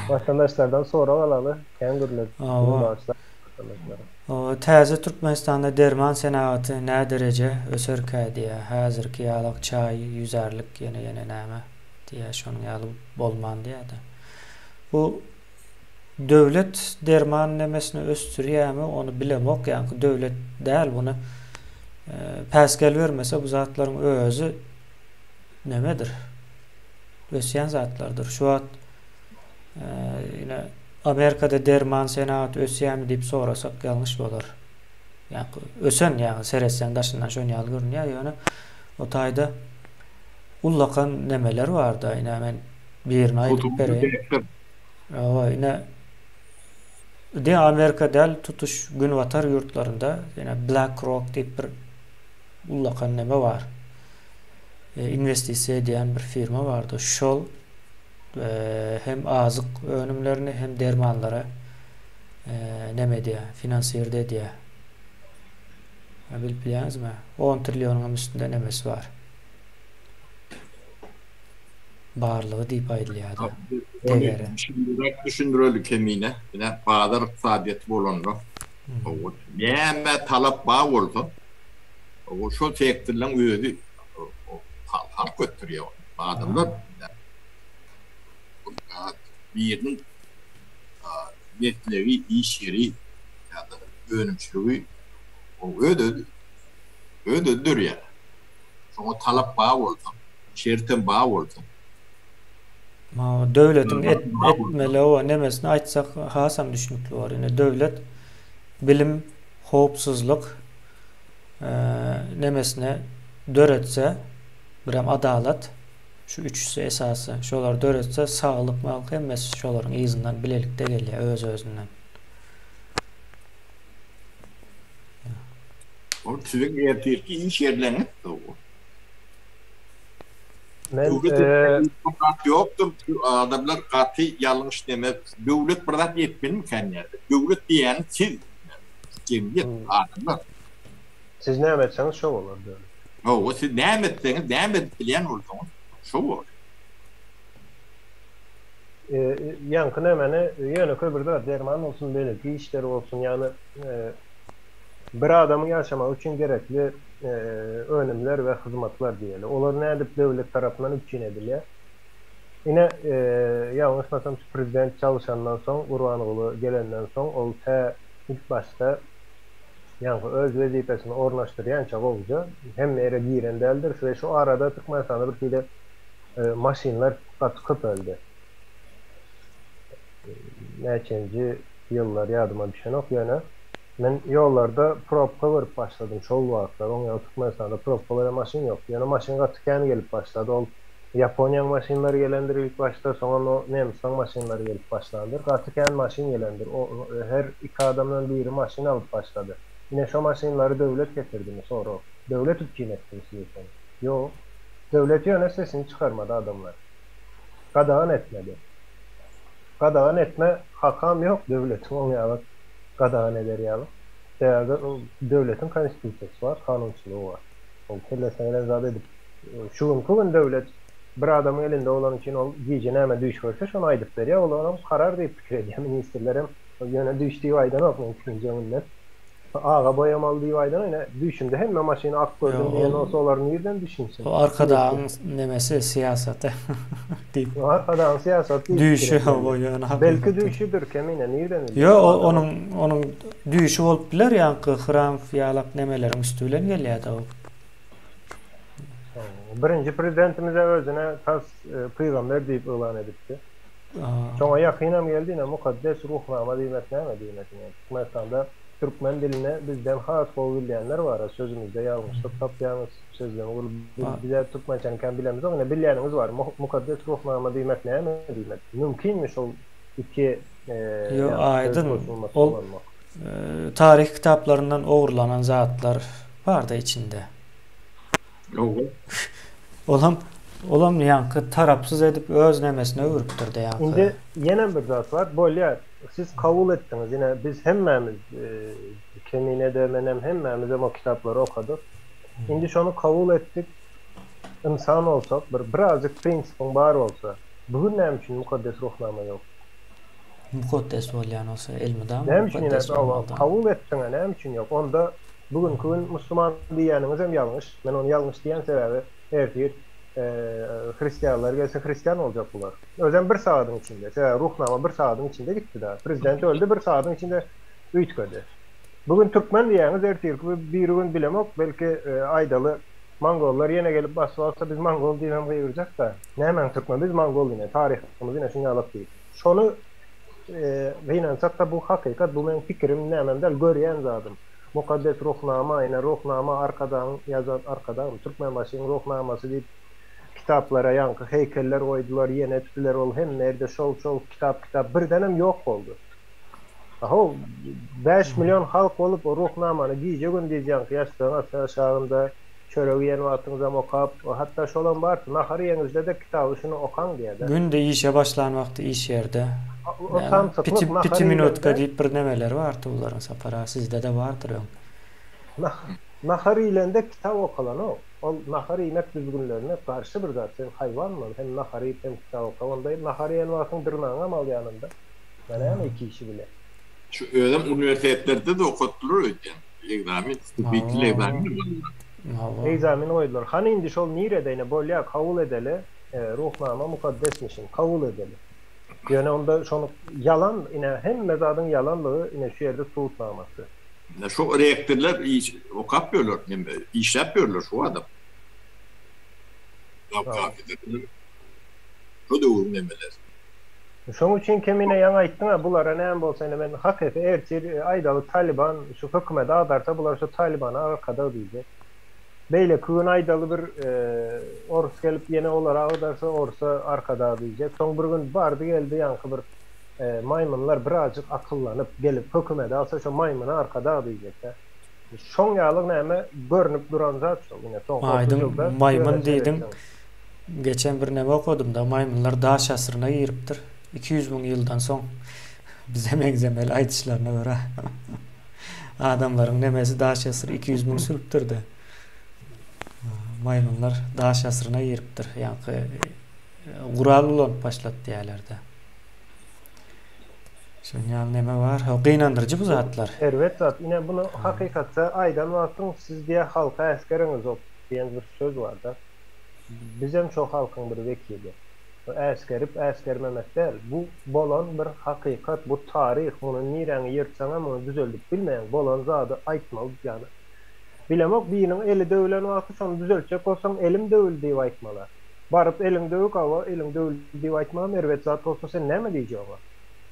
Vatandaşlardan sonra alalı. Kengürler. Bunu Ava. bağışlar vatandaşlara. O täze Türkmenistanda derman senaty nä derece ösörkä diýe. Häzirki ýalak çaý ýüzerlik ýene näme diýe şonuň ýaly bolman diýe-de. Bu döwlet derman nemesini östürýärmi onu bilemok, ýa-ni döwlet däl bunu päsgel bermese bu zatlaryň özü nemedir? Ösýän zatlardyr. Şu wagt ýine Amerikada derman senat ösýärmi diýip sorasak ýalňyş bolar. Ýa-ni ösen ýa-ni seretsen daşyndan şonu ýaly görünýär ýöne o taýda ullakan nemeler bardy. Ýa men birini aýdyp bereyim. Ava ýine de Amerikada tutuş günwatar ýurtlarynda ýene BlackRock diýip bir ullakan neme bar. Investisiýa edýän bir firma bardy. Şol hem azyk önümlerini hem dermanlara neme diýe, finansiýerde diýe. Bilip bilýäňizmi? 10 trilyonyň üstünde nemesi var. Barlygy diýip aýdylýar. Degere. Şimdi düşündüreli kemine. Yine bazar iqtisadiyeti bolanlar. Näme talap bar bolsa, o şol sektörleň özü halk götürýär. Adamlar birinin netleri, iş yeri ya da önümçülüğü o ödüdür ya. Sonra talap bağ oldu, şerten bağ oldu. Ma döwletiň etmeli o nemesini aýtsak hasam düşünükli bar. Ýene döwlet bilim, howpsuzlyk nemesine döretse, biram adalet şu üçüsü esası şolar döretse sağlık malk emmes şolaryň izinden bilelikde gelýär öz-özünden. O sizin ertirki iş yerlerine Men yoktur. Adamlar katı yanlış demez. Devlet burada yetmeli kendileri. Devlet diyen siz cemiyet adamlar. siz näme etseňiz şo bolar döwlet. O siz näme etseniz näme bilen bolsaňyz şo bol. Yankı nemeni ýöne köbürde derman olsun, belki işleri olsun, yani bir adamın yaşamak için gerekli önümler ve hizmetler diyelim. Onlar ne edip devlet tarafından üçün ediliyor. Yine yanlışmasam prezident çalışandan son, Urvanoğlu gelenden son, o ilk başta yani öz vazifesini ornaştıran çavuğuca hem yere giren deldir ve şu arada Türkmenistan'da bir şeyde maşinler katıkıp öldü. Neçenci yıllar yadıma düşen ok yani. Ben yollarda propka varıp başladım. Şol vaatlar. Onun Türkmenistan'da propkalara maşin yok. Yani maşin katıken gelip başladı. O Japonya maşinleri gelendir ilk başta. Sonra o Nemstan maşinleri gelip başlandır. Katıken maşin gelendir. O her iki adamdan biri maşin alıp başladı. Yine şu maşinleri devlet getirdi mi sonra o. Devlet hüküm etti mi? Yok. Devlet yöne sesini çıkarmadı adamlar. Kadağan etmedi. Kadağan etme hakam yok devletin. Onu ya bak. Kadağan eder yalı. Değerde devletin konstitüsyası var, kanunçuluğu var. O kellesine zade edip şuun kılın devlet bir adamın elinde olan için o giyece näme düş görse şonu aydıp veriyor. O adam karar deyip fikir ediyor. Ministerlerim yöne düştüğü aydan okmayın ikinci millet. Ağa boyamalı diye aydan yine düşündü. Hem maşini ak gördüm diye olsa onların yerden düşünsün. O arkadağın nemesi siyasete. O arkadağın siyaseti düşü o yöne. Belki düşüdür kemine nereden? Yo onun düşü olup biler yani hıram fiyalak nemelerin üstüyle gelýär da o. Birinci prezidentimize özüne tas peygamber deyip ilan edipdi. Çoğa yakınam geldiğine mukaddes ruhnama diýmeknäme diýmekine. Türkmenistan'da Türkmen diline bizden has bol bilýänler var. Sözümüzde yazmışyk, tapýanys sözlerini bize Türkmençäken bilemiz. Ony bilýänimiz var. Mukaddes ruhnama diýmeknäme diýmek. Mümkinmi şol iki aydın ol tarih kitaplarından oğurlanan zatlar var da içinde. Olam yankı tarapsız edip öz nemesine ürktürdü yankı. Şimdi yine bir zat var. Bolýar. Siz kabul ettiniz. Yine biz hemmemiz kemine de menem hemmemiz o kitapları okudık. Şimdi şonu kabul ettik. insan olsak, birazcık prinsipin bar olsa, bugün näme üçin mukaddes ruhnama yok? Mukaddes bolýan olsa elmida Näme üçin ine mukaddes bolmaly. kabul etdiňe näme üçin yok? Onda bugünkü gün Müslüman diýeniňiz hem ýalňyş. Men onu ýalňyş diýen sebäbi ertir Hristiýanlar gelse Hristiýan boljak bular. Özem bir saatyň içinde, ruhnama bir saatyň içinde gitdi da. Prezident öldü, bir saatyň içinde üýtgedi. Bugün Türkmen diýeniňiz ertir bir gün bilemok, belki Aydaly Mongollar yine gelip basılsa biz Mongol diýmem gyýurjak da. Näme Türkmen biz Mongol ine taryhymyz ine şunu alıp diýip. Şonu beýnensak da bu hakykat, bu men pikirim nämendel görýän zadym. Mukaddes ruhnama ine ruhnama arkadan ýazan arkadan Türkmen başynyň ruhnamasy diýip kitaplara yankı heykeller koydular, yeni ettiler ol hem nerede şol kitap birdenem yok oldu. Aho 5 milyon halk olup o ruhnamanı giyecekün diyeceğim ki yaşlığın aşağında çöreği yeni vaktınıza okap, hatta şolan var nahari yenizde de kitabı şunu okan diye de. Günde işe başlan vakti iş yerde. O tam sıklık piti minutka deyip bir nemeler vardı uların sapara, sizde de vardır o. Nahari ile de kitap okalan o. O nahari inek düzgünlerine karşı bir zat. Sen hayvan mı? Hem nahari hem kitap okalan. Ondayım nahari en vakın dırnağına mal yanında. Yani hem iki işi bile. Şu öğlen üniversitelerde de okutulur öyle. Egzamin, bitli egzamin var. Egzamin oydular. Hani indi şol niredeyne bolya kavul edeli, ruhnama mukaddesmişim, kavul edeli. Yani onda şonu yalan, yine hem mezadın yalanlığı, yine şu yerde soğutmaması. Şu reaktörler ok yapıyorlar, iş yapıyorlar şu adam. Şu da uğurnemeler. Şoň üçin kemine ýa aýtdyň, bulara näme bolsa ene men hakykati ertir Aydaly Taliban şu hökümet adarsa bular şu Talibana arkada diýdi. Beýle kün Aydaly bir orus gelip ýene olara adarsa orsa arkada diýjek. Soň bir gün bardy geldi ýanky bir maymunlar birazcık akıllanyp gelip hökümete alsa şu maymuna arkada diýjek. Şoň ýalyk näme görnüp duran zat şol ýene soň maymun diýdim. Geçen bir neme okudum da maymunlar daş asrına giripdir. 200 bin yıldan son bize mengzemeli aytışlarına göre adamların nemesi daş asrı 200 bin sürüptür de maymunlar daş asrına giripdir. Yani kural ulan başlat diýerlerde. Şoň neme var? Gynandyrjy bu zatlar. Evet zat. Yine bunu hakykatda aydan wagtyň siz diye halka äskeriňiz ok diýen bir söz var da. Bizim çok halkın bir vekili. Äskerip äskermemek değil. Bu bolan bir hakikat, bu tarih, bunu nireňi ýertsaňa bunu düzelip bilmeýän bolan zady aýtmaly ýani. Bilemok biriniň eli döwlen wagty şonu düzeltjek bolsaň elim döwüldi diýip aýtmalar. Baryp eliň döwük awa, eliň döwüldi diýip aýtmam erwet zat bolsa sen näme diýjek?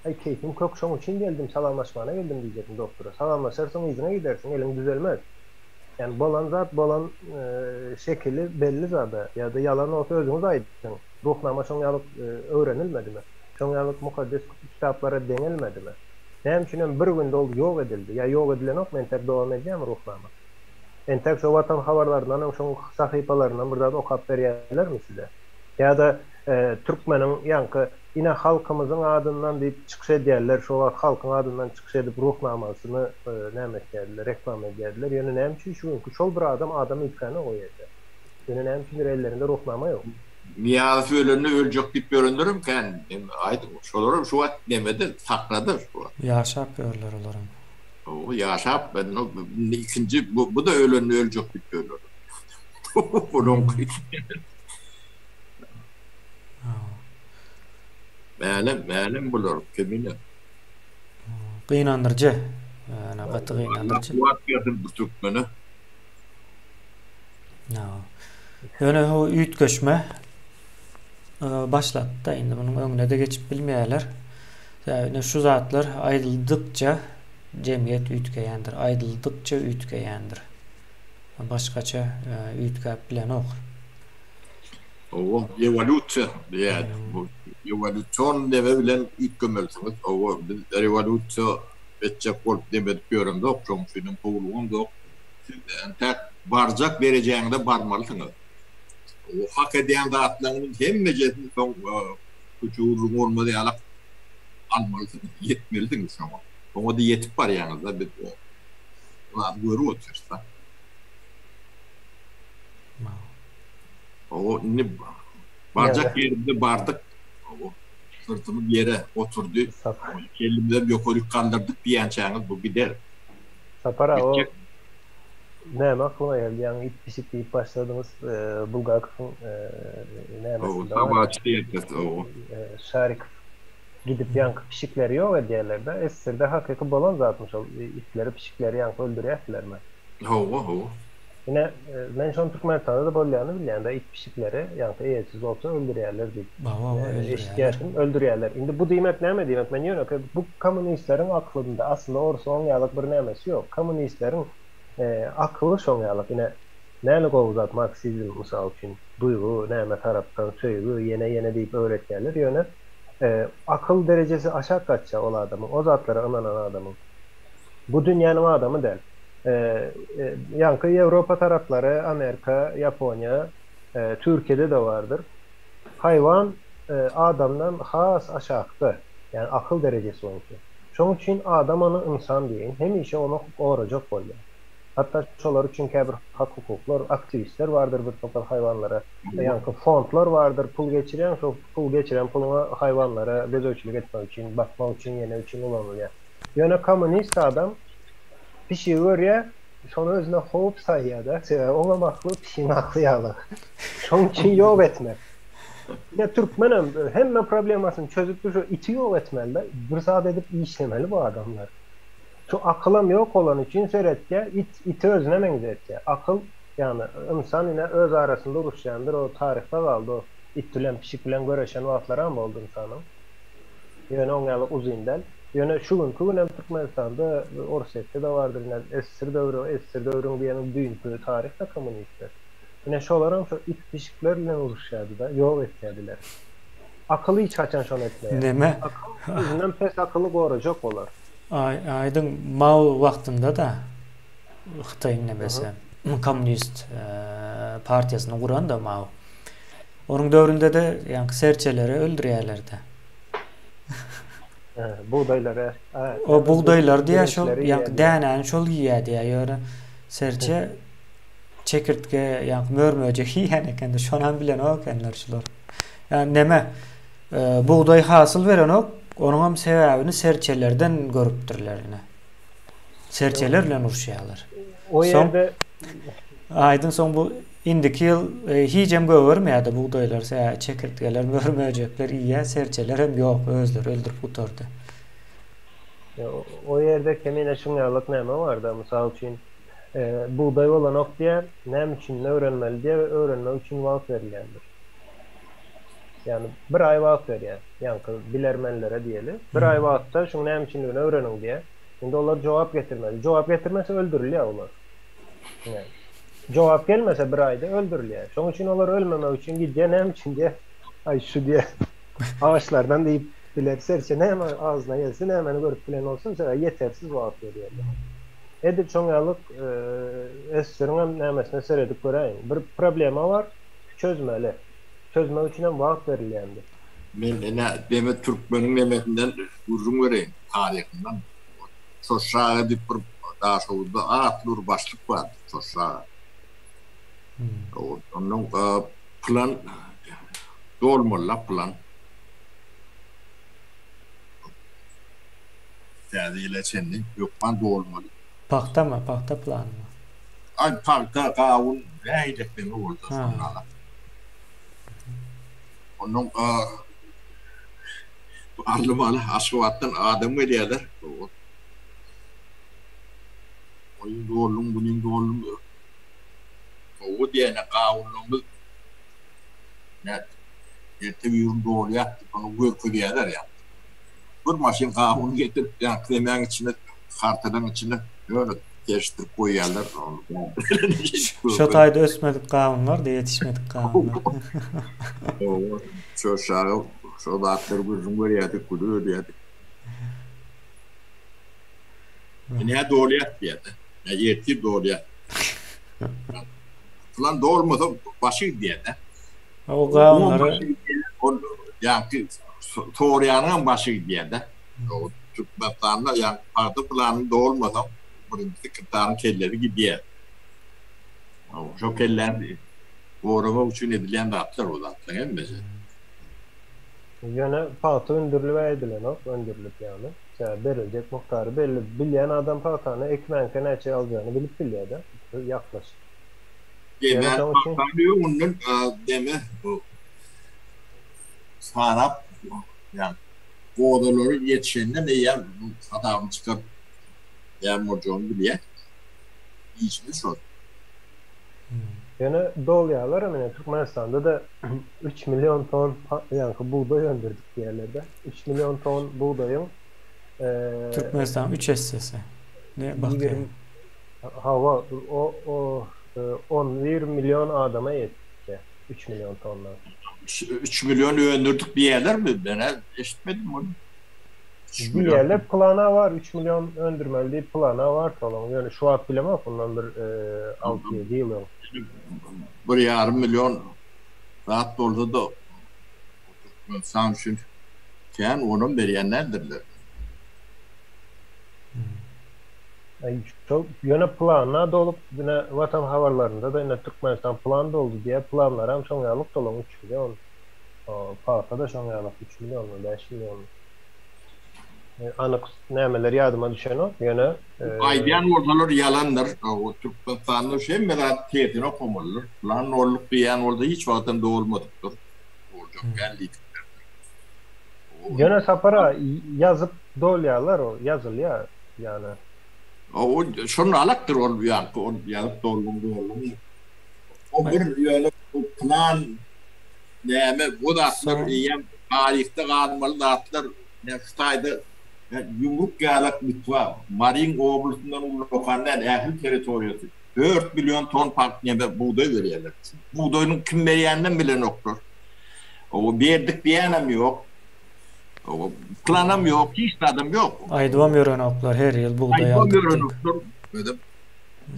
Ay keyfim kök şoň üçin geldim, salamlaşmana geldim diýjekdim doktora. Salamlaşarsaň ýyzyna gidersiň, eliň düzelmez. Yani bolan zat, bolan şekili belli zada. Ya da yalan olsa özünüz aýtdyň. Ruhnama şoň ýalyk öwrenilmedimi? Şoň ýalyk mukaddes kitaplara deňilmedimi? Näme üçin bir günde ol ýok edildi? Ya ýok edilenok men tek dowam edýärmi ruhnama? Entek şu watan habarlaryndan, şoň sahypalaryndan bir zat okap berýärlermi size? Ya da Türkmeniň ýanky yine halkymyzyň adından diýip çykyş edýärler, şu halkyň adından çykyş edip ruhnamasyny näme edýärler, reklam edýärler. Ýöne näme üçin şol bir adam ýetkany goýardy. Ýöne näme üçin ellerinde ruhnama ýok. Niýazy ölenini öljek diýip göründirim kan. Aýdyp şolaram şu wagt nemede sakladyr. Ýaşap ýörler olaram. O ýaşap, ben ikinji bu da ölenini öljek diýip göründirim. Bunun Mälim bular kemine. Gynandyrjy. Ana gaty gynandyrjy. Wagt ýerdin bu Türkmeni. Ýöne o üýtgeşme başlatdy da indi bunun öňüne de geçip bilmeýärler. Ýani şu zatlar aýdyldıkça jemgyýet üýtgeýändir, aýdyldıkça üýtgeýändir. Başgaça üýtgäp bilen ok. O evolütsiýa diýär. Bu evolüsiýon debe bilen üýtgemeliňiz. O evolüsiýa etjek bolup demedip göründü, okşoň şunun powlugyny dok. Sizden tek barjak derejäňde barmalysyňyz. O hak edýän zatlaryň hemmejesini soň küçüğürlüğün olmady ýalak almalysyňyz, ýetmelidiňiz şoňa. Oňa da ýetip barýaňyz da biz o. Ona görüp otursa. O ne barcak yerinde bardık. O sırtımı bir yere oturdu. Elimden bir kolik kaldırdık diyençağınız bu gider. Sapara o ne aklıma geldi yani ip pişik deyip başladığımız Bulgakov'un O savaşta yaptı o. Şarik gidip yankı pişikleri yok ediyerlerde Esir'de hakiki balon zatmış ol ipleri pişikleri yankı öldürüyorlar mı? Ho. Yine ben şu an Türkmenistan'da da bolyanı bilen de ip pişikleri yankı eyetsiz olsa öldürüyorlar deyip. Eşkıyaşın öldürüyorlar. Şimdi bu demek ne demek? Ben diyorum ki bu komünistlerin aklında aslında orası onyalık bir nemesi yok. Komünistlerin akıllı şonyalık yine nelik olacak Marksizm misal için duygu, neme taraftan söylüğü yine deyip öğretkenler yöne akıl derecesi aşağı kaçça ol adamın, o zatlara inanan adamın. Bu dünyanın adamı değil. Yankı Avrupa tarafları, Amerika, Japonya, Türkiye'de de vardır. Hayvan adamdan has aşağıda. Yani akıl derecesi onun için. Şunun için adam onu insan deyin. Hem işe onu olacak oluyor. Hatta şolar için bir hak hukuklar, aktivistler vardır bir topal hayvanlara. Yani fondlar vardır, pul geçiren pulunu hayvanlara gözölçülük etmek için, bakmak için, yene için kullanılıyor. Yani komünist adam bir şey görüyor, sonra özüne hop sayıyor da, ona maklı, pişin aklı yağlı. Şunun için yok etmek. Ya Türkmenim hemen problemasını çözüp şu iti yok etmeli, fırsat edip işlemeli bu adamlar. Şu akılım yok olan için seyretke, iti özüne menzetke. Akıl, yani insan yine öz arasında uruşyandır, o tarihte kaldı, o it bilen, pişik bilen göreşen vaatlara mı oldu insanın? Yani onyalı uzun yani şu gün Türkmenistan'da Orset'te de vardır. Yani Esir dövrün bir yanı düğüntü tarihte komünistler. Yani şu olarak şu it pişiklerle oluşuyordu da yok etmediler. Akıllı hiç kaçan şunu etmeye. Neme? Akıl yüzünden pes akıllı koruyacak olur. Aydın Mao vaktinde da Xitay'ın nemesi komünist partiyasını kuran da Mao. Onun dövründe de yani serçeleri öldürüyorlardı. Buğdayları. O buğdaylar diye şol yani denen şol yiyor diye yani serçe çekirtge yani mörmöcek yani kendi şonan bilen o kendiler şular. Yani neme buğday hasıl veren onun sebebini serçelerden görüptürler yine. Serçelerle urşuyorlar. O yerde aydın son bu indiki yıl hicem görmeydi buğdaylar, çekirtgeler, mörmöcekler iyi, serçeler hem yok, özler öldürüp kurtardı. O yerde kemine şunyalık neme vardı, misal için buğday olan ok diye nem için ne öğrenmeli diye öğrenmek için vaat verilendir. Yani bir ay vaat veriyor. Yani bilermenlere diyelim. Bir ay vaatta şunu nem için öğrenin diye. Şimdi onlar cevap getirmeli. Cevap getirmezse öldürülüyor onlar. Yani cevap gelmese bir ayda öldürülüyor. Şunun için onlar ölmemek için gidiyor nem için diye ay şu diye ağaçlardan deyip serçe ne hemen ağzına gelsin hemen görüp bilen olsun sonra yetersiz vaat veriyor. Edip çoğunluk Esir'in nemesine seyredip göreyim. Bir problemi var, çözmeli. Çözmek için vaat verilendir. Demet Türkmen'in nemetinden uzun vereyim tarihinden. Soşağı edip bir daha sonra atılır başlık var soşağı. Onun plan dolmalı plan. Terdiyle senin yokman dolmalı. Pakta mı? Pakta plan mı? Ay pakta kavun ne edekten oldu sonra. Onun arlımalı asfalttan adamı diyorlar. Oyun doğruluğum, bunun doğruluğum. O diye ne kavunluğumuz ne tabi ürün doğru yaptı. Onu görkü diyorlar ya. Bir maşin kavunu getirip yani kremen içine, kartadan içine böyle geçtirip koyuyorlar. Şotayda ösmedik kavunlar da yetişmedik kavunlar. Şu şağı, şu dağıtları gözüm görüyordu, kudu ödüyordu. Ne doğru yap diyordu. Ne yetki doğru yap. Falan doğurmadı, başı diyordu. O kavunları... Yani Toriyanın başı diyordu. O Türkmenistan'da yani parti planı doğurmadan birinci kıtların kelleri gidiyor. Şu keller Uğrama için edilen dağıtlar o dağıtlar emmesi. Yine pahtı öndürülüp edilen o, öndürülüp yani. Verilecek muhtarı belli. Bilyen adam pahtını ekmenken ne şey alacağını bilip biliyor da. Yaklaşık. Deme, Yani son için bakıyor onun deme bu sarap yani bu odaları yetişenler ne ya adamı çıkıp yağmurcuğunu biliyor. İçinde şu. yani doluyorlar ama yani Türkmenistan'da da 3 milyon ton yani buğday öndürdük diğerlerde. 3 milyon ton buğdayın Türkmenistan 3 hissesi. Ne bak 20 hava o 10-20 milyon adama yetti. 3 milyon tonlar. 3 milyon öndürdük bir yerler mi? Ben eşitmedim onu. Bir yerler plana var. 3 milyon öndürmeli diye plana var falan. Yani şu an bilemem bundan 6-7 yıl oldu. Bir yarım milyon rahat doldu da Samsunken onun beriyenlerdirler. Yani çok yine planla dolup yine vatan havalarında da yine Türkmenistan plan doldu diye planlar hem son yıllık dolu 3 milyon. Pahtada son yıllık 3 milyon mu 5 milyon mu? Anık nemeler yardıma düşen o yine Aydiyan ordalar yalandır. O Türkmenistan'da şey merak tiyetini okumalıdır. Lan olluk bir yan orada hiç vaktim doğulmadıktır. Olacak geldik. yine sapara yazıp dolyalar o yazılıyor yani. O şunun alaktır o yani. O yazıp doğulum. O bir yani o plan neme bu da atlar iyem tarihte kalmalı da atlar Neftay'da yumruk yağlak Litva, Marin Oblusundan Ulukan'dan ehli teritoriyası 4 milyon ton pakneme buğday veriyorlar. Buğdayın kim veriyenden bile yoktur. O verdik diyenem yok. O planım yok, hiç tadım yok. Aydıvam yörenoklar her yıl buğday Aydıvam aldık. yörenoklar.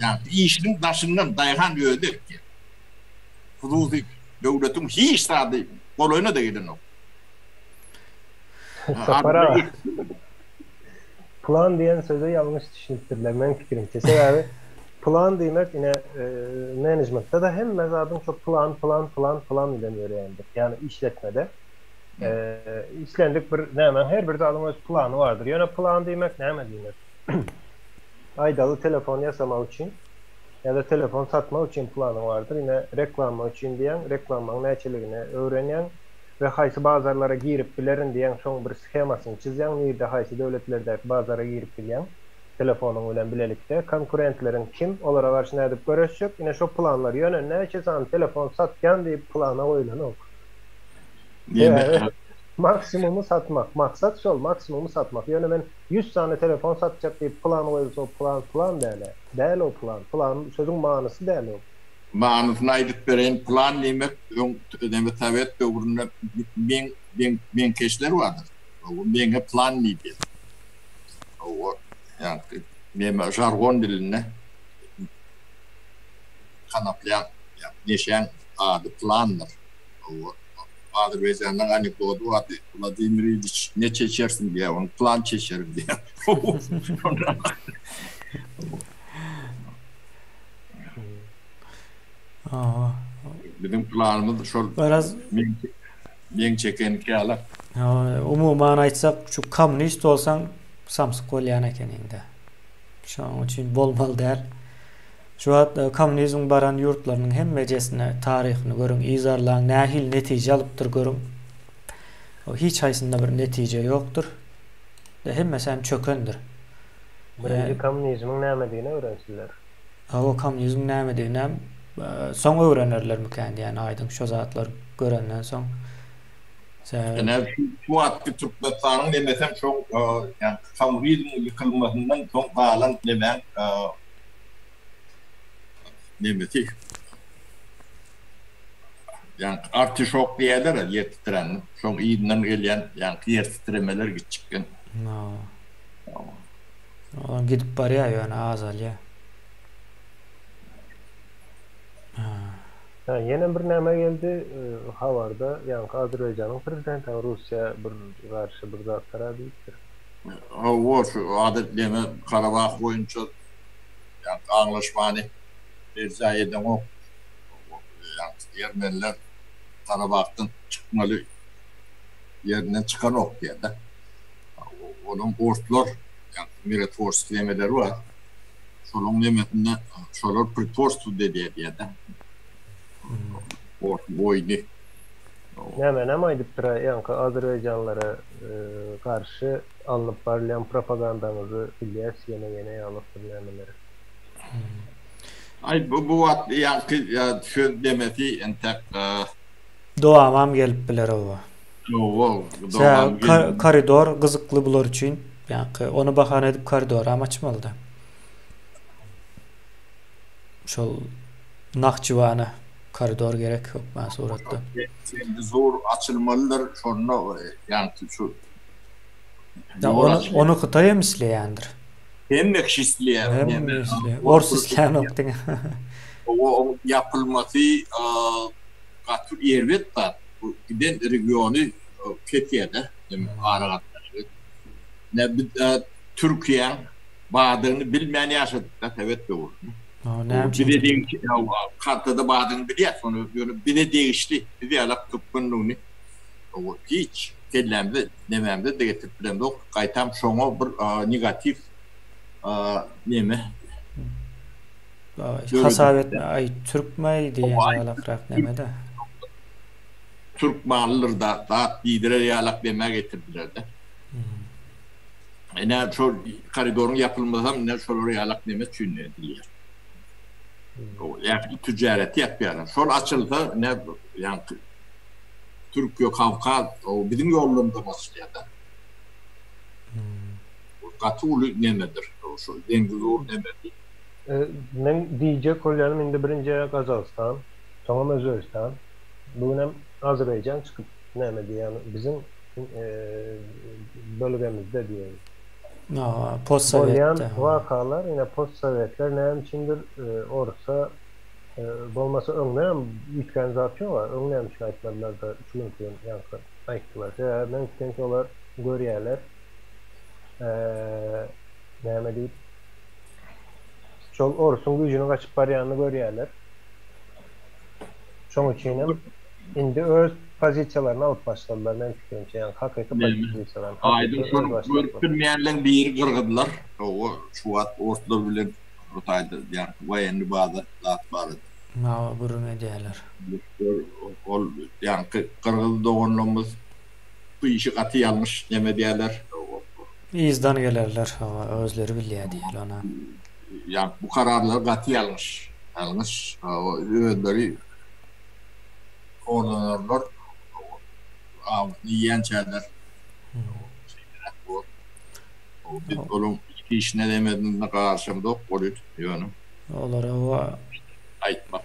Yani işinin taşından dayahan öder ki. Hudusi devletin hiç tadı kolayına da gidin o. Sapara plan diyen söze yanlış düşünüptürler benim fikrimce. Sebebi plan demek yine management'ta da hem mezadın çok plan deniyor yani. Yani işletmede. İşlendik bir hemen her bir dalın öz planı vardır. Yani plan demek ne demek? Aydalı telefon yasamak için ya da telefon satmak için planı vardır. Yine reklam için diyen, reklamın neçeliğini öğrenen ve haysi bazarlara girip bilerin diyen son bir schemasını çizen, bir de haysi devletlerde bazara girip bilen telefonun öyle bilelikte konkurentlerin kim onlara karşı ne edip görüşecek yine şu planlar yönüne çizen telefon satken deyip plana oylan ok. Yani maksimumu satmak. Maksat sol maksimumu satmak. Yani ben 100 tane telefon satacak deyip plan koyuyorsa o plan değil. Değil o plan. Plan sözün manası değil o. Manasına aydık veren plan demek ödeme tabiat doğrunda bin keşler vardır. O bine plan neydi? O yani benim jargon diline kanaplayan neşen adı plandır. O Azerbaycan'dan anekdotu vardı. Vladimir İliç ne çeşersin diye, onu plan çeşerim diye. Bizim planımız şu Biraz men çeken kâlar. umuman aytsak şu komünist olsan samsyk bolýan eken indi. Şoň üçin bolmaly däl. Şu an komünizm baran yurtlarynyň hemmejesine taryhyny görüň, izarlaryň nähil netije alypdyr görüň. O hiç haýsynda bir netije ýokdur. Hemmesi hem çökendir. Birinci komünizmin näme öğrensinler. O komünizm näme diýinem soň öwrenerler mikän diýen aýdyň şo zatlar görenden soň. Yani şu atki Türkmenistan'ın demesem çok yani komünizm yıkılmasından çok kalan demen demesi yani artişok diýerler ya yer titren çok iyinden gelen yani yer titremeler gitçikken. O gidip barýar ýöne azal ya. Yine bir näme geldi havarda yani Azerbaycan'ın prezidenti Rusya bir karşı bir zat tarafıdır. O şu adetleme Karabağ boyunca yani anlaşmanı icra eden o yani Ermeniler Karabağ'tan çıkmalı yerinden çıkan ok diye de. Onun ortlar yani Miratorsk demeleri var. Şolun demetinde şolar Pritorsk diye de. Ort boynu. Hemen aydıp tura yankı Azerbaycanlara karşı alınıp varlayan propagandanızı bilyas yine alıp dinlemeleri. Ay bu yani şu demeti entek Doğamam gelip biler o. Koridor kızıklı bulur için yani onu bahane edip koridor amaçmalı da. Şol Nahçıvan'a koridor gerek yok ben suratda. Şimdi zor açılmalıdır sonra yani şu ya onu Kıtay'a misleyendir. hem mekşisliyer hem orsisliyer nokta. O yapılması katı yervet var. Bu giden regionu Fethiye'de Aragat'ta. Ne Türkiye bağdığını bilmeyen yaşadıkta evet doğru. Bir de diyelim ki kartada bağdığını biliyor onu bir de değişti. Bir de alak tıpkınlığını hiç kellemde dememde de getirtmem de kaytam şoňa bir negatif neme hasavetme ay Türkmey diye alakrak nemede. Türk malları da lidere yalak deme getirdiler de. Ne şu koridorun yapılmadan ne şoları yalak deme düşünüldüler. Yani ticaret yapıyorlar. Şol açıldı ne yani Türkiye Kavkaz o bizim yollarında başladı. Katulu nemedir? O şu dengizor nemedir? Men diyecek olanım indi birinci Kazakistan, sonra Özbekistan, bugün hem Azerbaycan çıkıp nemedi yani bizim bölgemizde diyelim. Post-Sovyet'te. Vakalar yine post-Sovyetler neyim içindir orsa olmasa önleyen organizasyon var. Önleyen şahitlerler de çünkü yankı ayıktılar. Ben istenki olar görüyorlar. Neyim deyip çok orsun gücünü kaçıp bariyanını görüyorlar. Çoğu içinem indi öz pozisiyalarını alıp başladılar. Ben fikrim yani hakiki pozisiyalarını. Aydın sonra görülmeyenlerin bir kırgıdılar. O şu at ortada bilen rotaydı yani vayenli bazı zat vardı. Burun ediyorlar. Yani kırgıdı doğanlığımız bu işi katı yanlış deme diyorlar. İzdan gelirler özleri biliyor diyelim ona. Yani bu kararlar katı yanlış. Yanlış. O ürünleri orlanırlar. Yiyen şeyler. Bir oğlum iki işine demediğinde karşımda oluyor. Yani. Olar o Ayıpmak.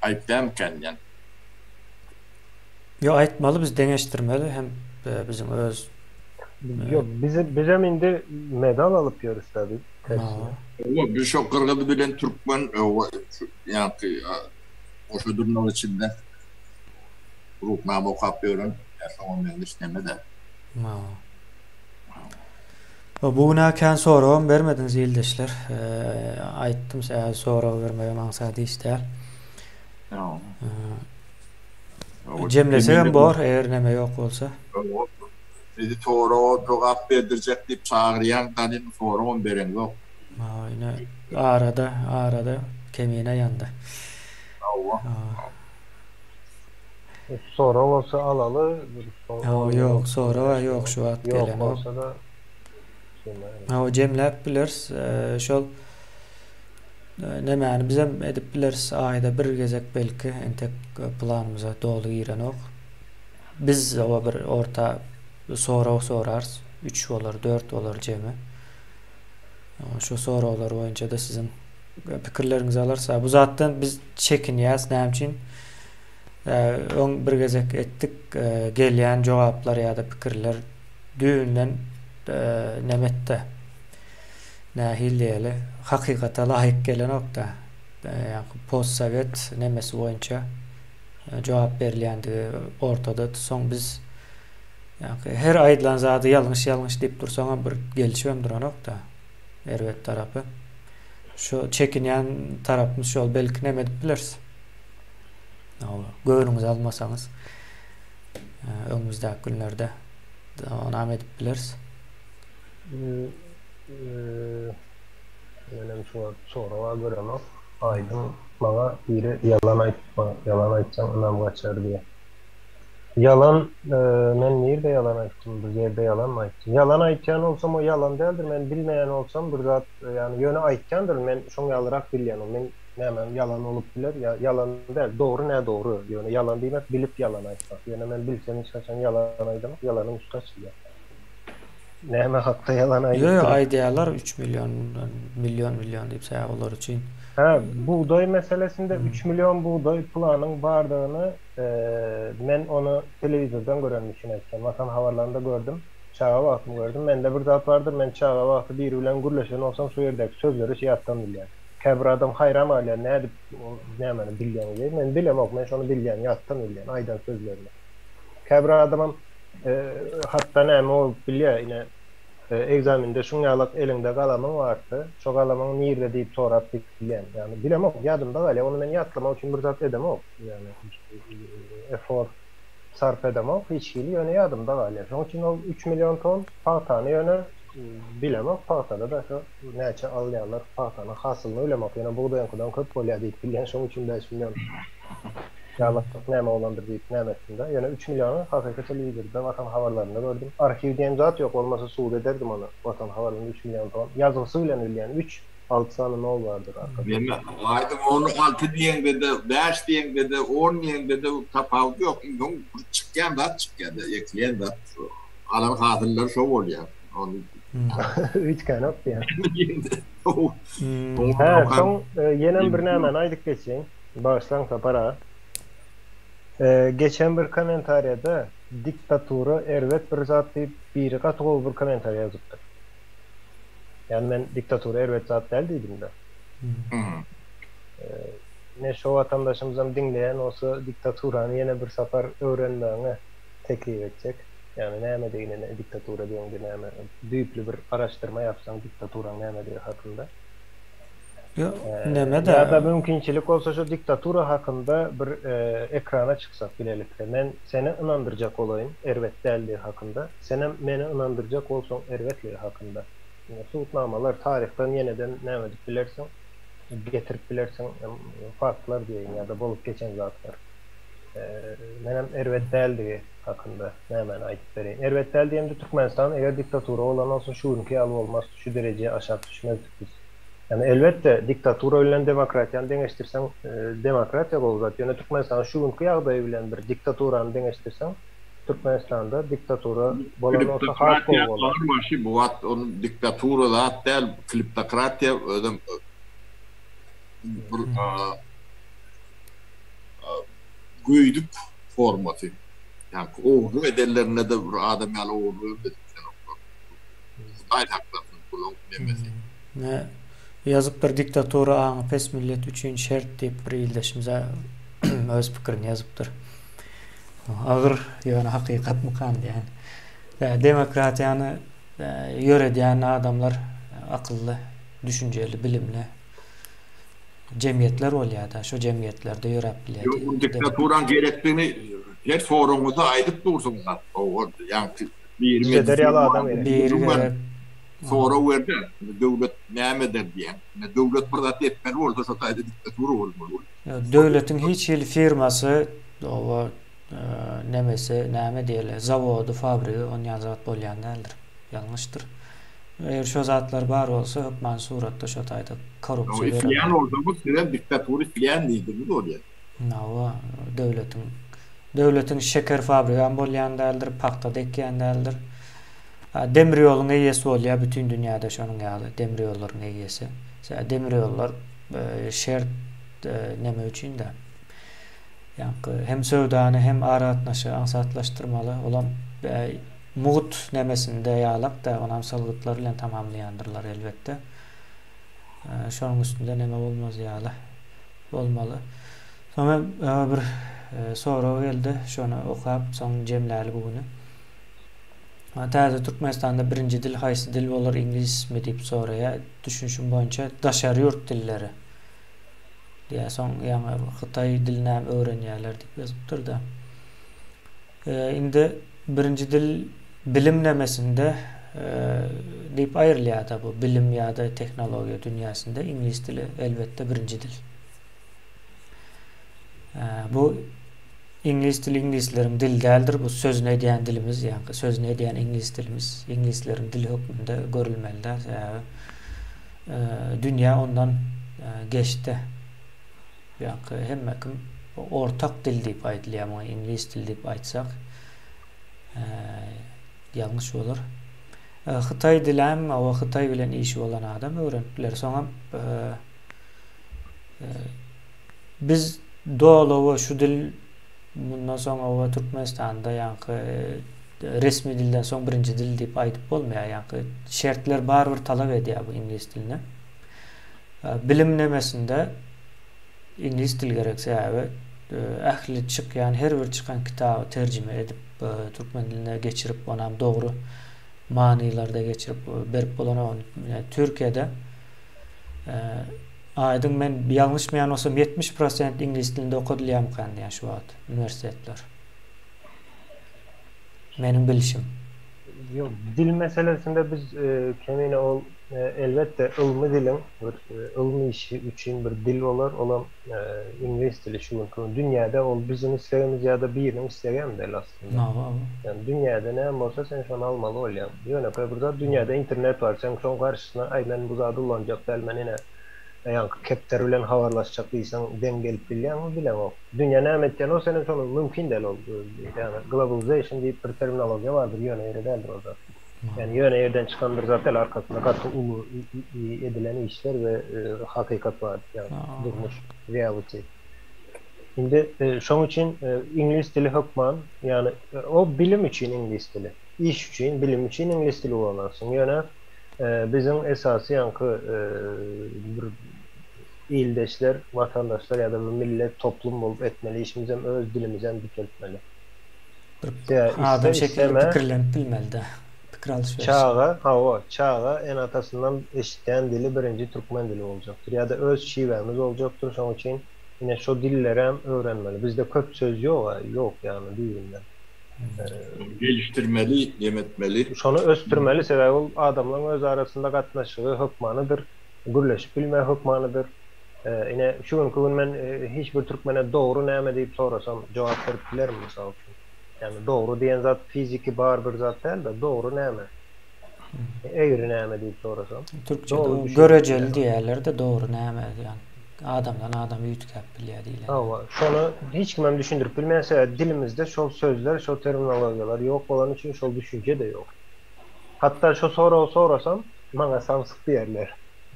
Ayıp demken yani. Yo aytmalı biz deneştirmeli hem bizim öz yok bize indi medal alıp yiyoruz tabii. Bir çok kırgıdı bilen Türkmen yani o şu durumlar içinde ruhname okuyuyorum. Yaşamam yanlış deme de. Bugüne ken sorum vermediniz ildeşler. Aytdım size soru vermeye maksadi ister. Cemlesem bor eğer neme yok olsa. Bizi soru cevap verdirecek deyip çağıryan dalin soru veren yok. Aynen. Arada kemiğine yandı. Sonra olsa alalı. Yok sonra yok şu at gelen o. O cemlep biliriz. Şol yani bize edip biliriz ayda bir gezek belki entek planımıza dolu giren ok. Biz o bir orta sorarız. 3 olur 4 olur cemi. Şu sorular boyunca da sizin fikirlerinizi alırsa bu zaten biz çekiniyiz ne için bir gezek ettik gelen cevaplar ya da fikirler düğünden nemette nahilliyeli hakikata layık gelen nokta yani post-sovyet nemesi boyunca cevap verilendi ortada son biz yani her aydan zaten yanlış deyip dur sonra bir gelişmemdir o nokta Ervet tarafı Şu çekinen tarafımız şol belki ne edip bileriz. Göğrünüz almasanız önümüzdeki günlerde devam edip bileriz. Benim şu soruğa göre ama Aydın bana biri yalan aytsan anam kaçar diye. Yalan, men nerede yalan aytdım, bir yerde yalan mı aytdım? Yalan aytyan olsam o yalan değildir, men bilmeyen olsam bir zat, yani yönü aytyandır, men şoňa alırak bilýänim, men näme yalan olup biler, yalan değil, doğru ne doğru, yani yalan demek bilip yalan aytmak, yani men bilsem hiç kaçan yalan aytmak, yalanın üstü açılıyor. Näme hakda yalan aytdım? Yo aydiyalar 3 milyon deyip säýär olar üçin. Ha, buğday meselesinde 3 milyon buğday planının vardığını men onu televizordan görenmişim etken. Vatan havarlarında gördüm. Çağa vaktımı gördüm. Mende bir zat vardır. Men çağa vakti bir bilen gürleşen olsam şu yerdeki sözleri şiyattan bilýän. Käbir adam hayram alýar. Näde näme bilýän diýip. Men bilemok. Men şonu bilýän, yattan bilýän. Aydan sözlerini. Käbir adamam hatta näme ol bilýär ine egzaminde şuňalyk elinde galamyň bardy. Şo galamyň nirde diýip sorap bilýän. Yani bilemok, ýadymda galy. Onu men ýatlamak üçin bir zat edemok. Yani efor sarf edemok. Hiç hili ýöne ýadymda galy. Şoň üçin ol 3 milyon ton pahtany ýöne bilemok. Pahtada da şu näçe alýarlar pahtany hasylyny bilemok. Yani buğdaýyndan köp bolýar diýip bilýän. Şoň üçin 5 milyon. Ýalakdyk näme olandyr diýip nämetinde. Ýöne 3 milyony hakykatda liderde Vatan havarlarynda gördüm. Arhiw diýen zat ýok, bolmasa suwd ederdim onu. Vatan havarlaryny 3 milyon ton. Ýazgysy bilen bilýän 3 6 sany nol bardyr arkadaşlar. Benim aydım onu 6 diýende de 5 diýende de 10 diýende de tapawdy ýok. Indi çıkýan da ekleýän da alan hatırlar şo bolýar. Onu 3 kanat diýen. Soň ýene bir näme aýdyp geçeň. Başlaň para. Geçen bir komentariyada diktatura ervet bir zat deyip biri katı bir komentariya yazıptı. Yani men diktatura ervet zat değil dedim de. Ne şu vatandaşımızdan dinleyen olsa diktaturanı yine bir sefer öğrenmeni teklif edecek. Yani näme diýene diktatura diýende näme büyüklü bir araştırma yapsan diktaturanın näme diýi hakynda. Ya da mümkinçilik olsa şu diktatura hakkında bir ekrana çıksak bilelikle. Men seni inandıracak olayım ervet deldiği hakkında. Sen meni inandıracak olsan ervetliği hakkında. Suutnamalar tarihten yeniden ne edip bilersen, getirip bilersen farklar diyeyim ya da bolup geçen zatlar. Menem ervet deldiği hakkında hemen ayıp vereyim. Ervet deldiğimde Türkmenistan eğer diktatura olan olsa şu ülkeyi alı olmaz, şu dereceye aşağı düşmezdik biz. Yani elbette diktatura bilen demokratiýany deňeşdirsen demokratiýa bolýar. Yani Türkmenistan şu günkü ýagdaýy bilen bir diktaturany deňeşdirsen Türkmenistanda diktatura bolan olsa hak bolýar. Bu wagt onu diktatura zat del, kleptokratiýa özüm güýdük formaty. Yani oğru edellerine de bir adam ýaly oğru edip aýdaklar bulan demesi. Ne yazıptır diktatura pes millet üçün şert deyip bir ildeşimize öz pikirini yazıptır. Ağır yani hakikat mukan yani. Demokratiýany ýöredýän adamlar akıllı, düşünjeli, bilimli cemiyetler bolýar da, şu cemiyetlerde ýörep bilýär. Diktaturan gerektiğini her forumda aýdyp dursunlar. O yani Federal adam gerek. Sonra verdi. Döwlet näme der diýen. Döwlet bir zat etmeli bolsa şo taýda diktatura bolmaly. Döwletiň hiç il firmasy o nemesi näme diýerler, zawody, fabryka on ýazat bolýan däldir. Ýalňyşdyr. Eger şo zatlar bar bolsa hökmen suratda şo taýda korrupsiýa ber. Yani orada bu siren diktatura filan diýdi bu bolýar. Nawa döwletiň şeker fabrikasy bolýan däldir, paxta dekýän däldir. Demir ýoluň eýesi bolýar bütün dünýäde şonuň ýaly demir ýollaryň eýesi. Demir ýollar şert näme üçin de ýa-ni hem söwdany hem aratnaşy ansatlaşdyrmaly olan mugut nemesinde ýalak da onam salgytlar bilen tamamlaýandyrlar elbetde. Şonuň üstünde näme bolmaz ýaly bolmaly. Sonra bir soru geldi, şonu okap soň jemläli bugüni. Hatta Türkmenistan'da birinci dil haysi dil olur İngiliz mi deyip sonraya düşünüşüm boyunca daşarı yurt dilleri diye son yani Xitay dilini hem öğrenýärler diýip yazıpdyr da. Indi birinci dil bilimlemesinde deyip ayrılýar da bu bilim ya da teknoloji dünyasında İngiliz dili elbette birinci dil. Bu İngiliz dili İngilizlerin dil değildir. Bu sözünü ediyen dilimiz yani sözünü ediyen İngiliz dilimiz İngilizlerin dili hükmünde görülmelidir. Yani, dünya ondan geçti. Yani hem ortak dil deyip aytılýar ama İngiliz dil deyip aytsak yanlış olur. Xitay dili hem o Xitay bilen işi olan adam öğrendiler. Sonra biz doğal şu dil bundan sonra o Türkmenistan'da yani resmi dilden son birinci dil deyip aytıp olmuyor yani şartlar baribir talep ediyor bu İngiliz diline. Bilimlemesinde İngiliz dil gerekse yani ahli çık yani her bir çıkan kitabı tercüme edip Türkmen diline geçirip ona doğru manilarda geçirip berip olan yani Türkiye'de aydın ben yanlış mı yani olsam 70% İngiliz dilinde okudulýan kan yani şu an üniversiteler. Benim bilişim. Yok, dil meselesinde biz kemine ol elbette ilmi dilin ilmi işi üçün bir dil olan İngiliz dili şu an dünyada ol bizim istediğimiz ya da birini isteyen de aslında. Yani dünyada ne olsa sen şu an almalı ol yani. Yani burada dünyada internet var. Sen son karşısına aynen bu zadı olacak belmenine yani kepter bilen havarlaşacak değilsen den gelip bilen o. Dünya ne emetken o senin sonu mümkün değil oldu. Yani globalization deyip bir terminoloji vardır. Yöne yeri değildir o da. Yani yöne yerden çıkandır zaten arkasında katı ulu edilen işler ve hakikat var. Yani durmuş reality. Şimdi şunun için İngiliz dili hükman yani o bilim için İngiliz dili. İş için, bilim için İngiliz dili olansın. Yani bizim esası yankı ildeşler, vatandaşlar ya da millet toplum olup etmeli, işimizden öz dilimizden dikeltmeli. Adam şekilde fikirlenip bilmeli de. Fikir alışverişi. Çağa en atasından eşitleyen dili birinci Türkmen dili olacaktır. Ya da öz şivemiz olacaktır. Onun için yine şu dilleri hem öğrenmeli. Bizde köp söz yok yani dilinden. Geliştirmeli, yemetmeli. Şonu östürmeli sebebi adamların öz arasında katnaşığı hükmanıdır. Gürleşip bilme hükmanıdır. Yine şu gün ben hiçbir Türkmen'e doğru neyme deyip sorasam cevap verip bilerim misal için. Yani doğru diyen zat fiziki bağır bir zat değil de doğru neyme. Eğri neyme deyip sorasam. Türkçe'de göreceli diğerleri de doğru neyme yani. Adamdan adam yütkap bilýär diýiler. Ama şonu hiç kimem düşündürüp bilmeýär. Dilimizde şol sözler, şol terminologiýalar yok bolan üçin şol düşünce de yok. Hatta şu sorasam bana samsyk diýerler.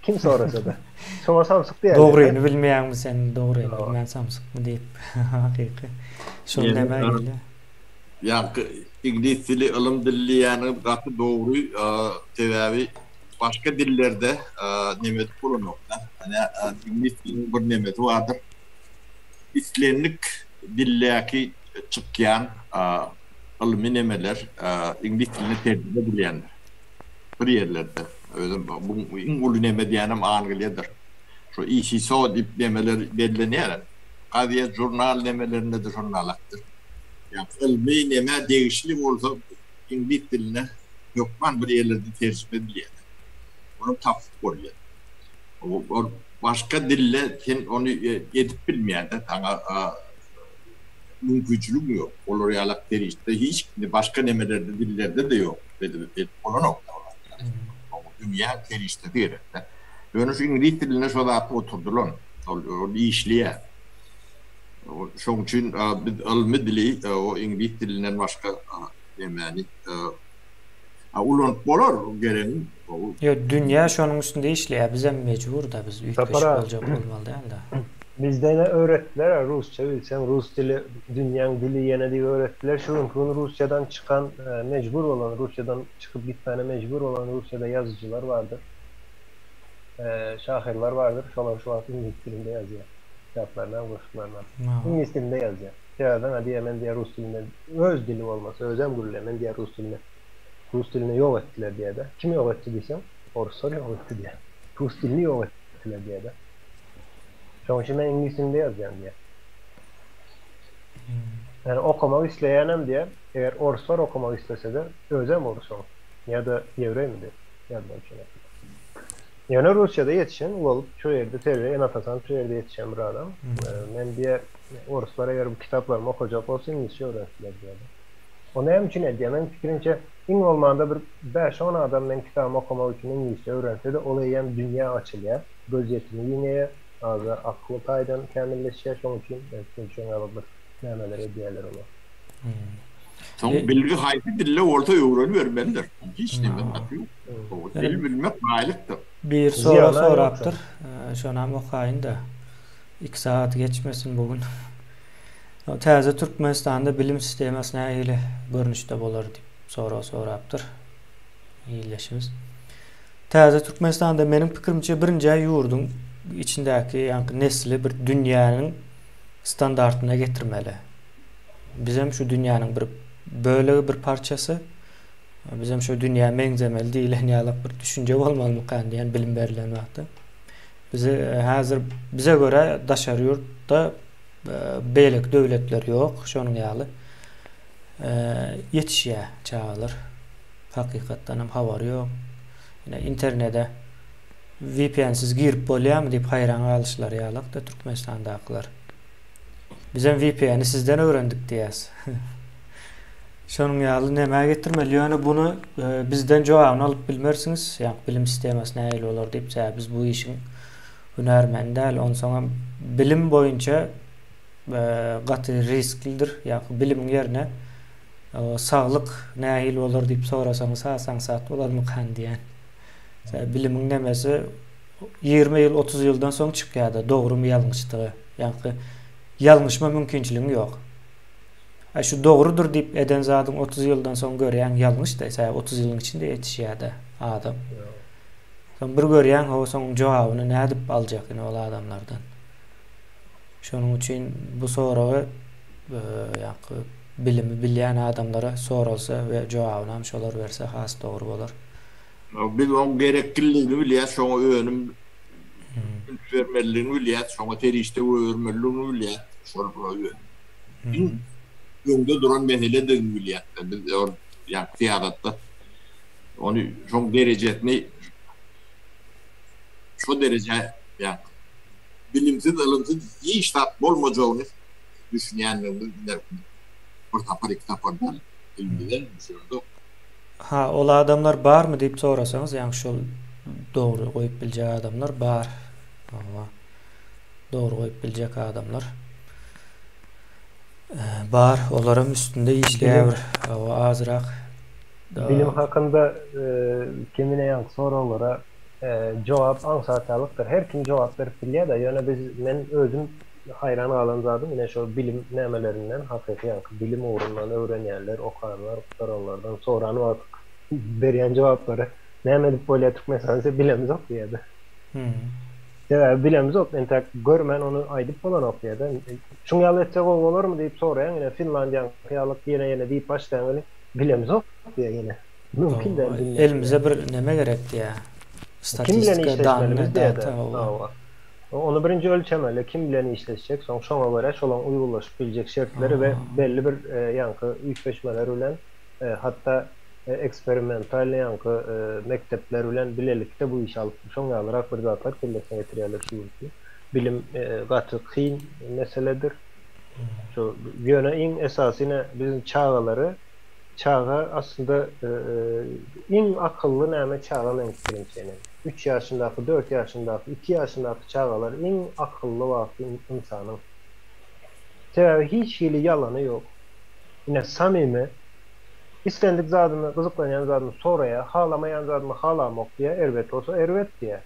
Kim sorasa da. Şoma samsyk diýerler. Dogryny bilmeýärmi sen? Dogryny bilmän samsyk mı diýip. Hakyky. Şol näme gelýär? Yani İngiliz dili ilim dilli yani gatı doğru tedavi başka dillerde nimet bulunmakta. Yani İngiliz dilinin bir nimeti vardır. İslenlik dilleki çıkan ilmi nimeler İngiliz dilini tercih edilenler. Bir yerlerde. Bu İngiliz nimet diyenim Angliyadır. Şu işi so dip nimeler belirlenir. Kadiye jurnal nimelerinde de jurnalaktır. Yani ilmi nime değişiklik olsa İngiliz diline yokman bir yerlerde tercih edilir. Onu tafsir koyuyor. O başka dille sen onu edip bilmeyen de sana mümkünçülük yok. Olur yalak işte hiç başka nemelerde dillerde de yok. Onu nokta olarak. Dünya terişte değil. Yani şu İngiliz diline şu da oturdular. O işliye. Şunun için ilmi dili o İngiliz dilinden başka yani ulanıp olur gelenin. Yo dünya şonun üstünde işleýär. Bize mecbur da biz ýetişip boljak bolmaly da. Bizde ne öğrettiler Rusça bilsem Rus dili dünyanın dili yene diye öğrettiler. Şu an Rusya'dan çıkan mecbur olan Rusya'dan çıkıp gitmene mecbur olan Rusya'da yazıcılar vardır. Şahirler vardır. Şolar şu an İngiliz dilinde yazıyor. Kitaplarına, kurslarına. İngiliz dilinde yazıyor. Yerden hadi hemen diğer Rus diline öz dili olması, özem gürüle hemen diğer Rus diline Rus dilini yok ettiler diye de. Kim yok etti diysem? Ruslar yok etti diye. Rus dilini yok ettiler diye de. Şoň için ben İngilizcinde yazıyorum diye. Yani okumak isteyenem diye, eğer Ruslar okumak istese de özem Rus ya da Yevrey mi diye. Yazmak için. Yani Rusya'da yetişen olup şu yerde terbiye en atasan şu yerde yetişen bir adam. Ben diye Ruslara eğer bu kitaplarımı okuyacak olsa İngilizce öğrensiler diye. O ne için ediyor? Ben fikrimce İngolman'da bir 5-10 adam ben kitabımı okumak için İngilizce öğrense de olayım dünya açılıyor. Göz yetimi yine ağzı aklı taydan kendilleşiyor. Onun için ben için alabilir. Neler ediyorlar onu. Son bilgi haydi dille orta öğrenivermelidir. Hiç ne ben atıyor. O dil bilmek aylıktır. Bir soru soraptır. Şonam okayın da 2 saat geçmesin bugün. Täze Türkmenistanda bilim sistemasi nähili görnüşde bolar dip soraptır. İyileşimiz. Täze Türkmenistanda menin pikirimçe birinji ýurdun içindäki ýa-ni nesli bir dünýäniň standartyna getirmeli. Bizem şu dünýäniň bir böyle bir parçası. Bizem şu dünýä meňzemeli diýilen ýalyk bir düşünje bolmaly diýen bilim berilen wagtda. Bize hazır bize göre daşar ýurtda beýlek döwletler ýok, şonuň ýaly ýetişýär çağlar. Hakykatdan hem habar ýok. Ýa internete VPN'siz girip bolýarmy diýip hayran galyşlar ýalyk da Türkmenistandakylar. Bizem VPN'i sizden öğrendik diýäs. Şonuň ýaly näme getirmeli? Ýöne bunu bizden jogabyny alyp bilmersiňiz. Ýa bilim sistemasi näil bolar diýip biz bu işin hünärmendi däl. Onsoň bilim boýunça gaty risklidir. Ýa bilimiň ýerine saglyk näil bolar diýip sorasaňyz saat bolarmy kan diýen. Bilimiň nemesi 20 ýyl 30 ýyldan soň çykýardy. Dogrumy ýalňyşdygy. Ýa-ni ýalňyşma mümkinçiligi ýok. Şu doğrudur diýip eden zadyň 30 ýyldan soň görýän ýalňyş da 30 ýylyň içinde ýetişýärdi adam. Son bir görýän o soň jogabyny nädip aljak ine ol adamlardan. Şonuň üçin bu soragy ýa-ni bilimi bilýän adamlara soralsa we jogabyny hem şolar berse has dogry bolar. Biz o gerekliligini bilýär, şoňa öňüm vermeliligini bilýär, şoňa terişde öwürmeliligini bilýär. Şol Yönde duran mesele de bilýär. Biz ýa tiýaratda onu şoň derejetini şu derece ýa bilimsiz ilmsiz hiç tat bolmajagyny düşünýänler bir tapar iki tapardan ilmiler düşündi. Ha, ol adamlar barmy diýip sorasaňyz, ýa-ni şol dogry goýup biljek adamlar bar. Dogry goýup biljek adamlar bar, olaram üstünde işleýär, azyrak bilim hakynda kimine ýa soralara jogap ansatylykdyr. Her kim jogap berip bilýär da, ýöne men özüm hayran galan zadym ine şo bilim nämelerinden hakyky bilim uğrundan öwrenýärler, okanlar, soralardan sorany berýän jogaplary näme diýip bolýardyk meselesi bilemiz ok diýdi. Ya bilemiz ok, entek görmen onu aýdyp bolan ok diýdi. Şuň ýaly etsek bolarmy diýip soraýan, ine Finlandiýa ýalyk ýene diýip başlaýan bilemiz ok diýe ýene. Mümkin de elimize bir näme gerekdi ýa. Statistika danyny data. Onu birinci ölçemeli. Kim bilen işleşecek, şoňa göre şolan uygulaşyp biljek şertleri ve belli bir ýanky üýtgeçmeler bilen hatta eksperimental ýanky mektepler bilen bilelikde bu iş alyp şoňa alarak bir zatlar kelleşe getirýärler şu bilim gaty kyn meseledir. Şu ýöne iň esasyny bizim çağa aslında iň akıllı näme çağa men fikrimçe. 3 yaşındaky, 4 yaşındaky, 2 yaşındaky çağalar iň akıllı wagty insanyň. Sebäbi hiç hili ýalany ýok. Ine samimi istendik zadyny, gyzyklanýan zadyny soraýa, halamaýan zadyny halamak diýe, erwet bolsa erwet diýe.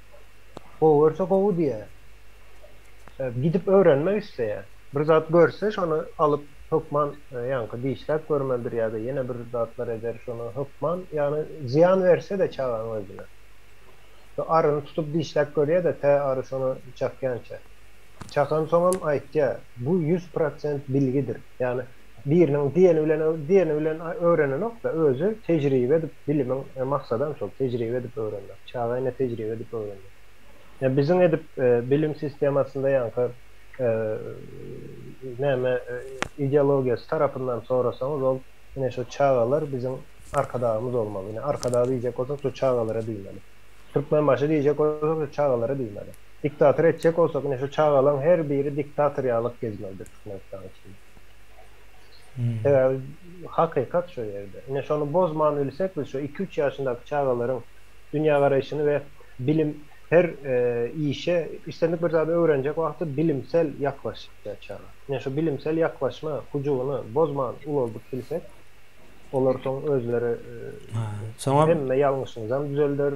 Gowy görse gowy diýe. Gidip öwrenmek isleýär. Bir zat görse şonu alyp hukman ýa-ni diýişler görmelidir ýa-da ýene bir zatlar eder şonu hukman, ýa-ni ziyan verse de çağanyň özüne. Arını tutup dişlek görüyor da arı şonu çakyança. Çakan soňam aýtdy, bu 100% bilgidir. Yani birinin diğerini bilen öğrenenek de özü tecrübe edip bilimin maksadan çok tecrübe edip öğrenmek. Çağayna tecrübe edip öğrenmek. Yani bizim edip bilim sistemasında yankı ideologiyası tarafından sorarsanız ol yine şu çağalar bizim arkadağımız olmalı. Yani arkadağı diyecek olsak şu çağalara değmeli. Türkmen başı diyecek olsak şu çağalara değmeli. Diktatör edecek olsak yine şu çağalan her biri diktatöryalık gezmelidir Türkmenistan için. Yani, hakikat şu yerde. Yine şunu bozman ölsek biz şu 2-3 yaşındaki çağaların dünya arayışını ve bilim her işe istendik bir zaten öğrenecek vakti bilimsel yaklaşacak çağa. Yani şu bilimsel yaklaşma hucuğunu bozman olduk bilsek olur son özleri hem yanlışınızdan düzeldir.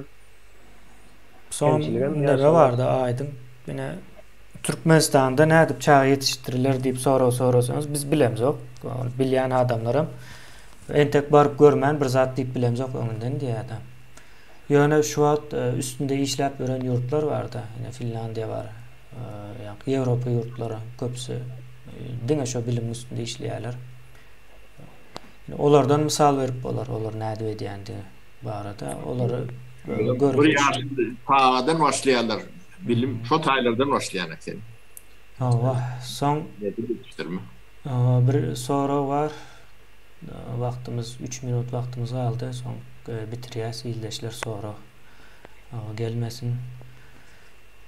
Son nebe vardı aydın. Yine Türkmenistan'da ne edip çağı yetiştirilir deyip sorarsanız biz bilemiz yok. Bilyen adamlarım en tek barıp görmeyen bir zat deyip bilemiz yok önünden diye adam. Yani şu an üstünde işlep veren yurtlar var da. Yine Finlandiya var. Yani Avrupa yurtları köpsü. Dine şu bilim üstünde işleyenler. Yani onlardan misal verip onlar ne edip ediyendi bu arada. Onları görüp tağadan başlayanlar. Bilim şu taylardan başlayanlar senin. Son bir soru var. Vaktimiz 3 minut vaktimiz kaldı. Son bitiriyaz ildeşler soru gelmesin.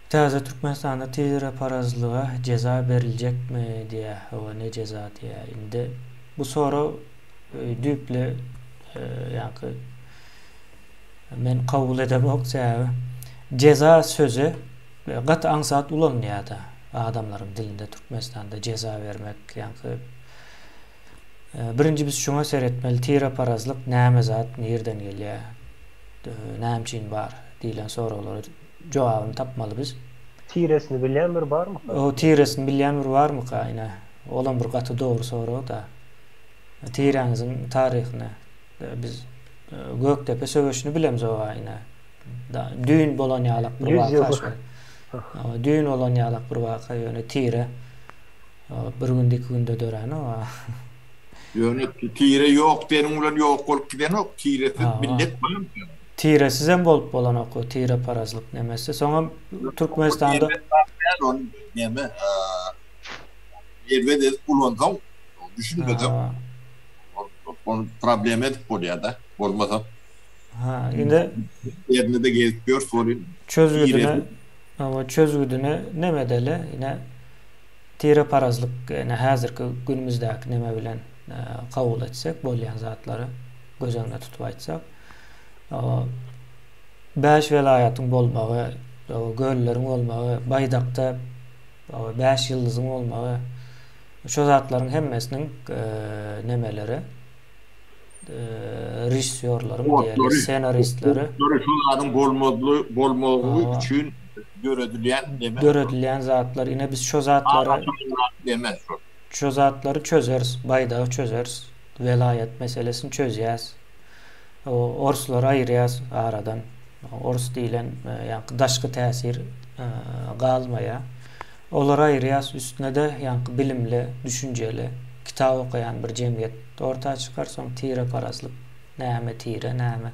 Taze Türkmenistan'da tire parazlığa ceza verilecek mi diye. Ne ceza diye. Şimdi bu soru düple yani men kabul edemok sebebi ceza sözü gat ansat ulanmıyor da adamların dilinde Türkmenistan'da ceza vermek yani birinci biz şuna seyretmeli tire parazlık näme zat nereden geliyor näme var diyen soruları cevabını tapmalı biz. Tiresini bilen bir var mı? O tiresini bilen bir var mı kayna? Olan bir katı doğru soru da. Tirenizin tarihini biz Göktepe sögüşünü bilemiz o ayna. Düğün bolonyalak bir vaka. Düğün bolonyalak bir vaka yani tire bir gündeki günde dören o. Yani tire yok derim ulan yok olup giden yok. Tiresiz millet var mı? Tiresiz hem bolup bolan oku. Tire parazlık nemesi. Sonra Türkmenistan'da neme yerve de kullandım. Düşünmedim. Onun problemi edip oluyor da. Olmasa. Yine yerine de gerekiyor sorun. Çözgüdüne ne medeli yine tire parazlık yani hazırki günümüzdeki neme bilen kabul etsek bolyan zatları göz önüne tutup aytsak beş velayatın bolmağı, göllerin olmağı, Baydak'ta 5 yıldızın olmağı şu zatların hemmesinin nemeleri rejissörlerin diyelim senaristleri şunların bolmağı için göredilen zatlar yine biz şu zatları çözeriz, Baydağı çözeriz, velayet meselesini çözeriz. Orslar ayırıyaz aradan. Ors deyilen yani daşkı tesir kalmaya. Olar ayırıyaz üstüne de yani bilimli, düşünceli, kitap okuyan bir cemiyet ortaya çıkar. Sonra tire parazlık. Näme tire, näme.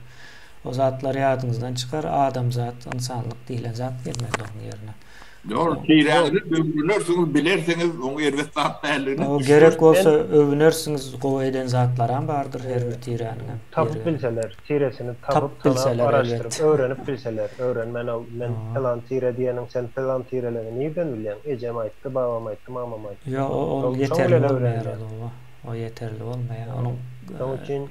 O zatlar yadınızdan çıkar. Adam zat, insanlık deyilen zat vermedi onun yerine. Doğru. Tire'niz övünürsünüz, bilirsiniz onu ervet zatlarlığını. O gerek olsa övünürsünüz o eden zatlar vardır her bir tire'nin. Tapıp bilseler, tiresini tapıp araştırıp, öğrenip bilseler. Men falan tire diyenin sen falan tirelerini nereden biliyorsun? Ecem ayttı, babam ayttı, mamam ayttı. Ya o yeterli olmuyor. O yeterli olmuyor. Onun için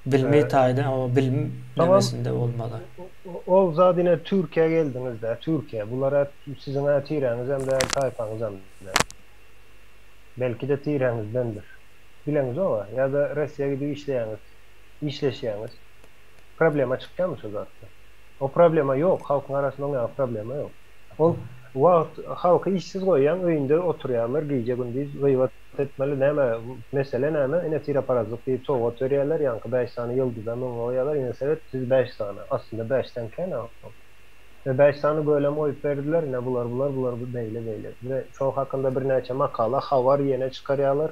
bilmeyi taydı ama bilim demesinde olmalı. O zadine Türkiye geldiniz de Türkiye. Bunlara sizin tireniz hem de sayfanız hem de. Belki de tirenizdendir. Bileniz o var. Ya da Rusya'ya gidip işleşeyiniz. Problema çıkıyor mu zaten? O problema yok. Halkın arasında problema yok. O halkı işsiz koyan öyünde oturuyorlar. Giyecek gündeyiz. Gıyvat etmeli. Neme? Mesele neme? Yine tire parazlık deyip çoğu oturuyorlar. Yankı 5 tane yıldızdan oyalar. Yine sebep siz 5 tane. Aslında 5'ten kene aldım. Ve 5 tane bölüm oyup verdiler. Yine bunlar böyle. Ve çok hakkında bir neçe makala havar yine çıkarıyorlar.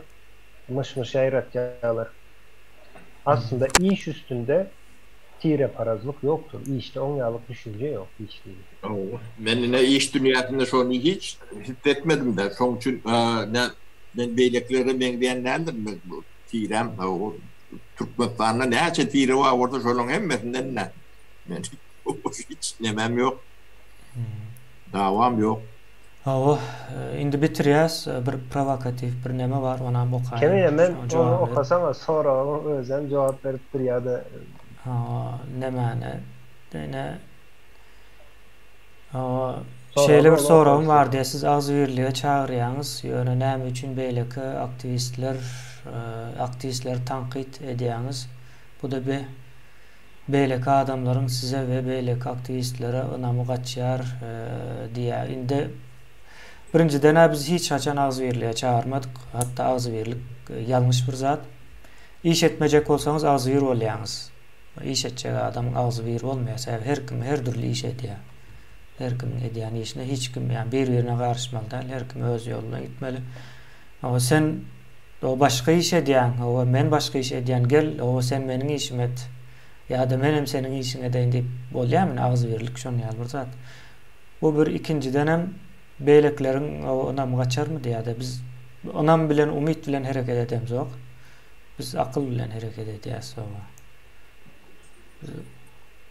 mış yaratacaklar. Aslında iş üstünde tire parazlık yoktur. İşte onyalık düşünce yok. İş değil. Ben ne iş dünyasında şonu hiç hissetmedim de. Son için ne beylikleri ben diyenlerdir mi bu tirem o Türkmenistan'da ne tire var orada şolun hemmesinden ne? Ben hiç nemem yok. Davam yok. O indi bitirýäs, bir provokativ bir neme var, ona bokaýyn. Kemine men onu okasam sonra onu özüm cevap verip durýardy. Nemene dene Sonra şeýle bir onu sorum okarsın. var diye siz agzybirlige çagyrýaňyz, ýöne näme üçin beýleki aktivistler tanqid edýäňiz. Bu da beýleki adamlaryň size we beýleki aktivistlere ynamy gaçýar diýär. Indi birinciden biz hiç haçan agzybirlige çağırmadık. Hatta agzybirlik ýalňyş bir zat. İş etmejek bolsaňyz agzybir bolýaňyz. İş etjek adam agzybir bolmaýasa her kim her türlü iş edýär. Her kim edýän işine hiç kim yani bir-birine garşymaly däl. Her kim öz ýoluna gitmeli. Ama sen o başka iş edýän, o men başka iş edýän gel, o sen meniň işimi et. Ya da menem senin işin edeyin deyip bolýarmy agzybirlik şonu ýaly bir zat. Bu bir ikinciden hem beýlekleriň onam gaçarmy diýär biz onam bilen umyt bilen hereket edemiz ok. Biz akyl bilen hereket edýäs oga.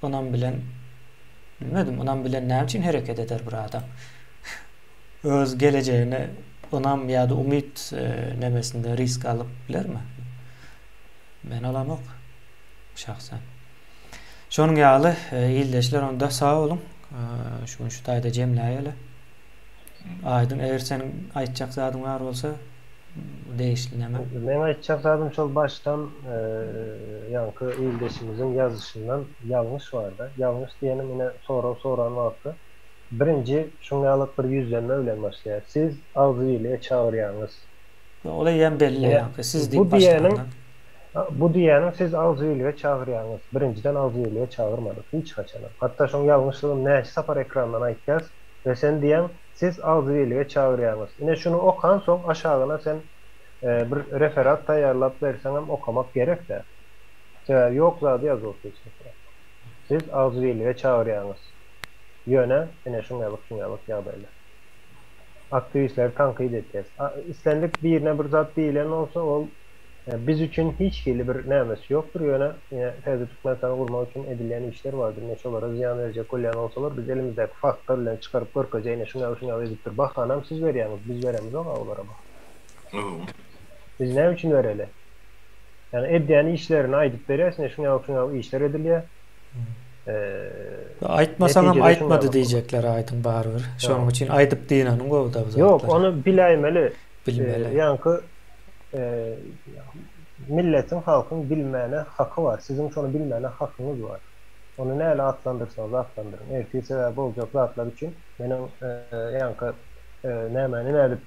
Onam bilen bilmedim, onam bilen näme üçin hereket eder bir adam. Öz geleceğine onam ýa-da umyt nemesinde risk alyp bilermi? Ben alam ok. Şahsen. Şonuň ýaly ildeşler onda sağ olun. Şu taýda jemläýeli. Aydın eger senin aýtjak zadyň bar bolsa değişli näme? Men aýtjak zadym şol baştan ýanky ildeşimizin ýazyşyndan ýalňyş barda. Ýalňyş diýenim ine soran wagtda. Birinji şuňalyk bir ýüzlenme bilen başlaýar. Siz agzybirlige çagyrýaňyz. Olay ýa belli ýa-da siz diýip Bu diýenim başlaýan. bu diýenim siz agzybirlige çagyrýaňyz. Birinciden agzybirlige çagyrmadyk hiç haçan. Hatta şoň ýalňyşlygyny näçe sapar ekrandan aýtýas we sen diýen siz agzybirlige çagyrýaňyz. Ine şunu okan soň aşagyna sen bir referat taýýarlap berseňem okamak gerek de. Sebäbi ýok zady ýazyp siz agzybirlige çagyrýaňyz. Ýöne ine şuňalyk ýagdaýlar. Aktivistler tanqid etýär. İstendik birine bir zat diýilen olsa ol biz üçün hiç bir nämesi ýokdur. Ýöne täze Türkmenistan'ı gurmak üçin edilýän işler bardyr. Neçelara ziýan berjek bolýan olsalar biz elimizdäki faktlar bilen çykaryp görkejeýine şuňa edipdir. Bahanam siz berýäňiz, biz beremiz olara bak. Biz näme üçin bereli? Yani edýän işlerini aýdyp berýärsiň, şuňa işler edilýär. Aýtmasaňam aýtmady diýjekler aýdym barbyr. Şonuň üçin aýdyp diýenim gowda bu zatlar. Ýok, onu biläýmeli. Bilmeli. Ýanky milletin, halkın bilmene hakkı var. Sizin şonu bilmene hakkınız var. Onu näle atlandırsanız atlandırın. Ertesi sebäbi boljak zatlar üçün menin ýanky nämeni nädip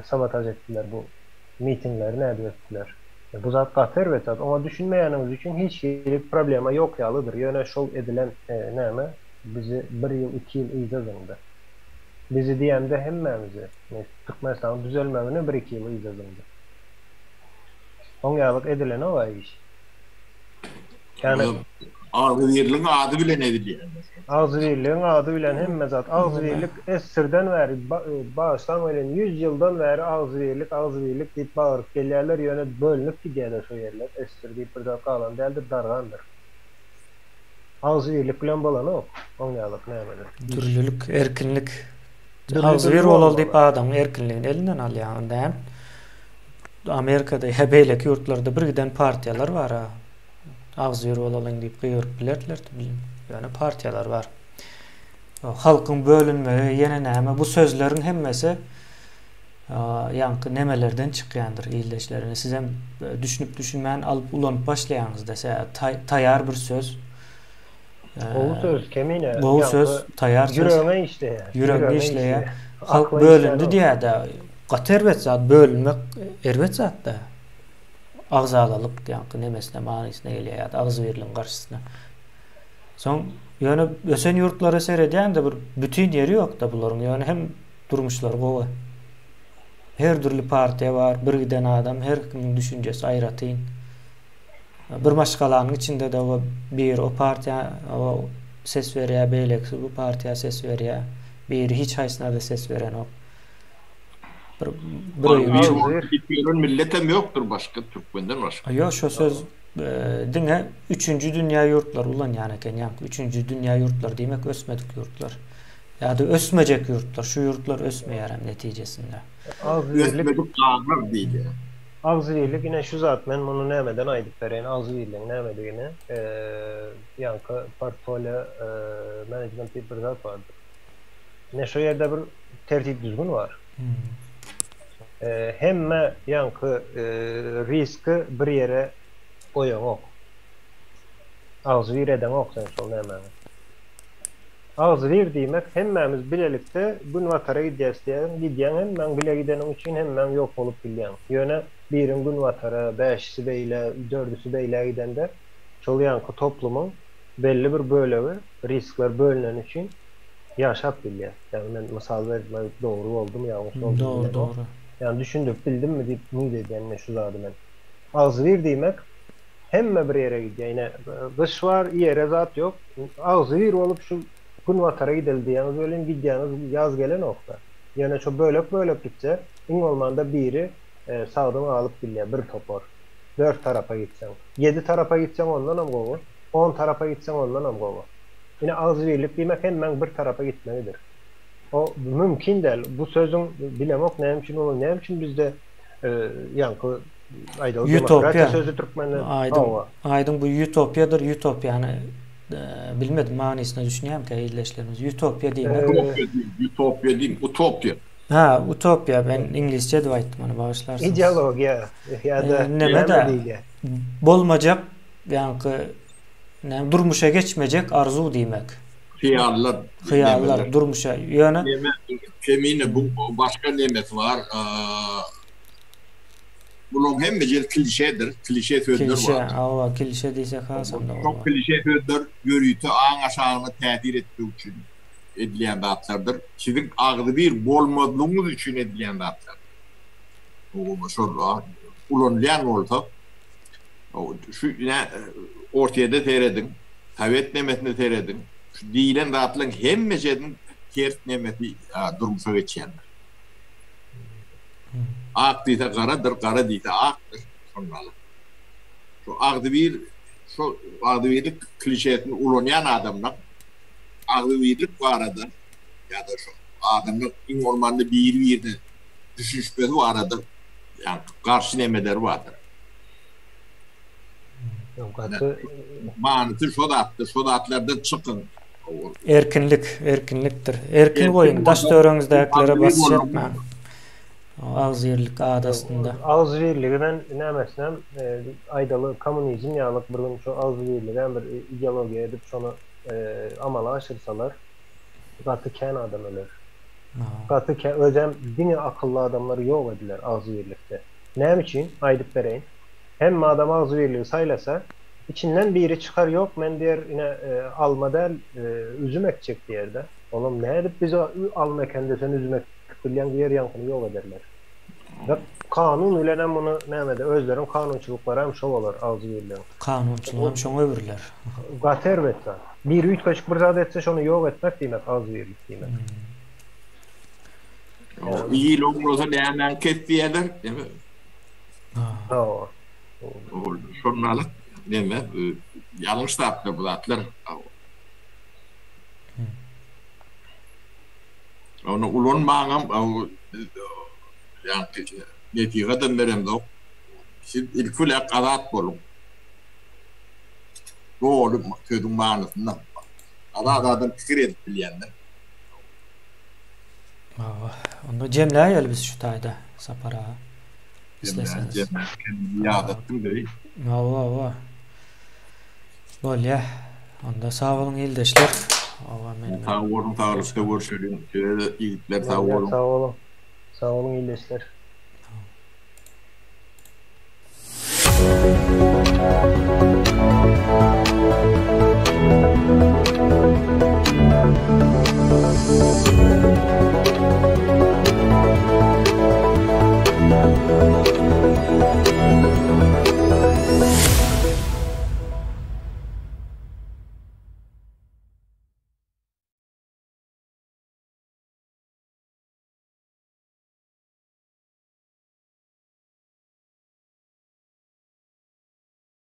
sabotaj etdiler bu mitingleri nädip etdiler. Bu zat gater we zat. Ama düşünmeýänimiz üçün hiç bir problema ýok ýalydyr. Ýöne şol edilen näme bizi 1 ýyl 2 ýyl ýyzadyndy. Bizi diýende hemmemizi Türkmenistan'ın düzelmegine 1-2 ýyl ýyzadyndy. Oňalyk edilen o iş. Yani Agzybirligiň ady bilen edilýär. Agzybirligiň ady bilen hemme zat agzybirlik esirden bäri başdan ölen 100 ýyldan bäri agzybirlik diýip bagyryp gelýärler, ýöne bölünip gidýärler şo ýerler. Esir diýip bir zat galan däldir, dargandyr. Agzybirlik bilen bolan ok. Oňalyk nämedir? Türlülük, erkinlik. Agzybir bolal diýip adam erkinligini elinden alýan däl. Amerika'da beýleki ýurtlarda bir giden partiýalar var ha. Agzybir bolalyn diýip gyýryp bilerler. Yani partiýalar var. Halkyň bölünmegi, ýene näme bu sözleriň hemmesi ýanky nemelerden çykýandyr ildeşlerine. Siz hem düşünüp düşünmän alyp ulanyp başlaýaňyz dese taýar bir söz. O söz kemine. Bu söz taýar söz. Yüreğime işleýär. Yüreğime işleýär. Halk bölündü diýär-de. Gaterbet zat bölünmek erbet zat da. Agzalylyk ýanky nemesine manisine gelýär agzybirligiň garşysyna. Soň ýöne ösen ýurtlara seredýän de bir bütün ýeri ýok da bularyň ýöne hem durmuşlar gowy. her türlü partiya var, bir giden adam, her kimin düşüncesi aýratyn. Bir maşgalaanyň içinde de o bir o partiya o ses berýär, beýleki bu partiya ses berýär. Biri hiç haýsyna da ses beren ok. Bir Bir Ağzı- bitmeyen milletem yoktur başka Türkmenden başka. Yo şu söz diňe 3-nji dünýä ýurtlar ulan ýany eken ýa-da 3-nji dünýä ýurtlar diýmek ösmedik ýurtlar. Ýa-da ösmejek ýurtlar. Şu ýurtlar ösmeýär hem netijesinde. Ağzıvirlik, Üretmedik dağlar değil ya. ağzıvirlik yine şu zat men bunu nämeden aýdyp berýän ağzıvirliň nämedigini ýanky portfolio management diýip bir zat bardyr. Ne şu ýerde bir tertip düzgün var. Hemme ýanky riski bir ýere oýan ok. Ağzıvir eden ok sen şol näme? Ağzıvir diýmek hemmemiz bilelikde gün watara gidýän hemmen bile gidenim üçin hemmen ýok bolup bilýän. Ýöne birin gün watara 5'si beýle 4'üsi beýle gidende şol ýanky toplumyň belli bir bölegi riskler bölünen üçin ýaşap bilýär. Yani men mysal bermek dogry boldumy ýa-da Doğru, doğru. Yani düşündük bildim mi deyip ümit edýän şu zady men. Ağzıvir diýmek hemme bir ýere gidýär. Ýene dış var, ýere zat ýok. Ağzıvir bolup şu gün watara gidildiýäňiz bölüm gidýäňiz ýaz gelen okda. Ýene şu bölek gitse, iň bolmanda biri sağdan alıp bilýär bir topor. 4 tarafa gitsen, 7 tarafa gitsen ondan hem gowy, 10 tarafa gitsen ondan hem gowy. Ýene ağzıvirlik diýmek hemmen bir tarafa gitmelidir. O mümkin değil. Bu sözün bilemek ne için olur, ne için bizde yankı aydın demokrasiya sözü Türkmenler. Aydın bu ütopyadır. Ütopya yani bilmedim manisini düşünýärmi teyirleşlerimiz. Ütopya diýmek. Ütopya değil, utopya. Ha, utopya ben İngilizce de aýtdym onu bağışlarsınız. İdeologiya ya da neme de bolmajak yankı durmuşa geçmeyecek arzu diýmek. Hıyallar durmuşa ýöne kemine bu başka nemet var. Bunun hem de klişedir. Klişe sözler var. Awa klişe diýsek hasam da. Çok klişe sözler görüýti aň aşagyny täsir etmek üçin edilen zatlardır. Sizin agdy bir bolmadığınız üçin edilen zatlar. O şol ulanýan bolsa şu ortaya seredin. Tavet nemetini seredin. Şu diýilen zatlaryň hemmejedin ters nemeti durmuşa geçýänler. Ak diýse garadyr, gara diýse akdyr. Şondaly. Şu agdybirlik klişesini ulanýan adamlar agdybirlik barada ýa-da şu adamlar iň ormanda bir-birine düşünşmesi barada ýa garşy nemeler bardyr. Manysy şu zatlardan çykyn. Erkinlikdir. Erkin goýun. Daş döwreňizdeklere basy etme. Ağzıvirlik adasında. Ağzıvirligi ben nämesinäm aýdaly kommunizm ýalyk bir gün şu ağzıvirligen bir ideologiýa edip şonu amala aşyrsalar gaty kän adam öler. Gaty kän özem dini akıllı adamları ýok ediler ağzıvirlikde. Näme üçin aýdyp bereýin? Hem adam ağzıvirligi saýlasa içinden biri çıkar yok men diğer yine alma del üzüm ekecek diğerde. Oğlum ne edip bizi alma kendi sen üzüm ektirleyen diğer yankını yol ederler. Ve kanun ülenen bunu nemede özlerin kanunçulukları hem şov olur ağzı verilen. Kanunçuluğu hem şonu öbürler. Gater betsen. Bir üç kaşık bir zat etse şonu yok etmek demek ağzı verilik demek. İyi olmasa ne hemen kestiyeler değil mi? Tamam. Şunlarla değil mi? Yanlış da yaptı bu zatlar. Onu ulanmağım yani netiğeden verem de şimdi ilk fülek adat bolum. Doğru sözün manasından. Adatdan fikir edip bilýänler. Onda cemläýäl biz şu taýda sapara. İsleseniz. Ýad etdim de. Awa. Bolýa. Onda sağ olun ildeşler. Awa men. Sağ olun, sağ olun. Görüşürüz. Şöyle iyilikler, sağ olun. Sağ olun. Sağ olun ildeşler.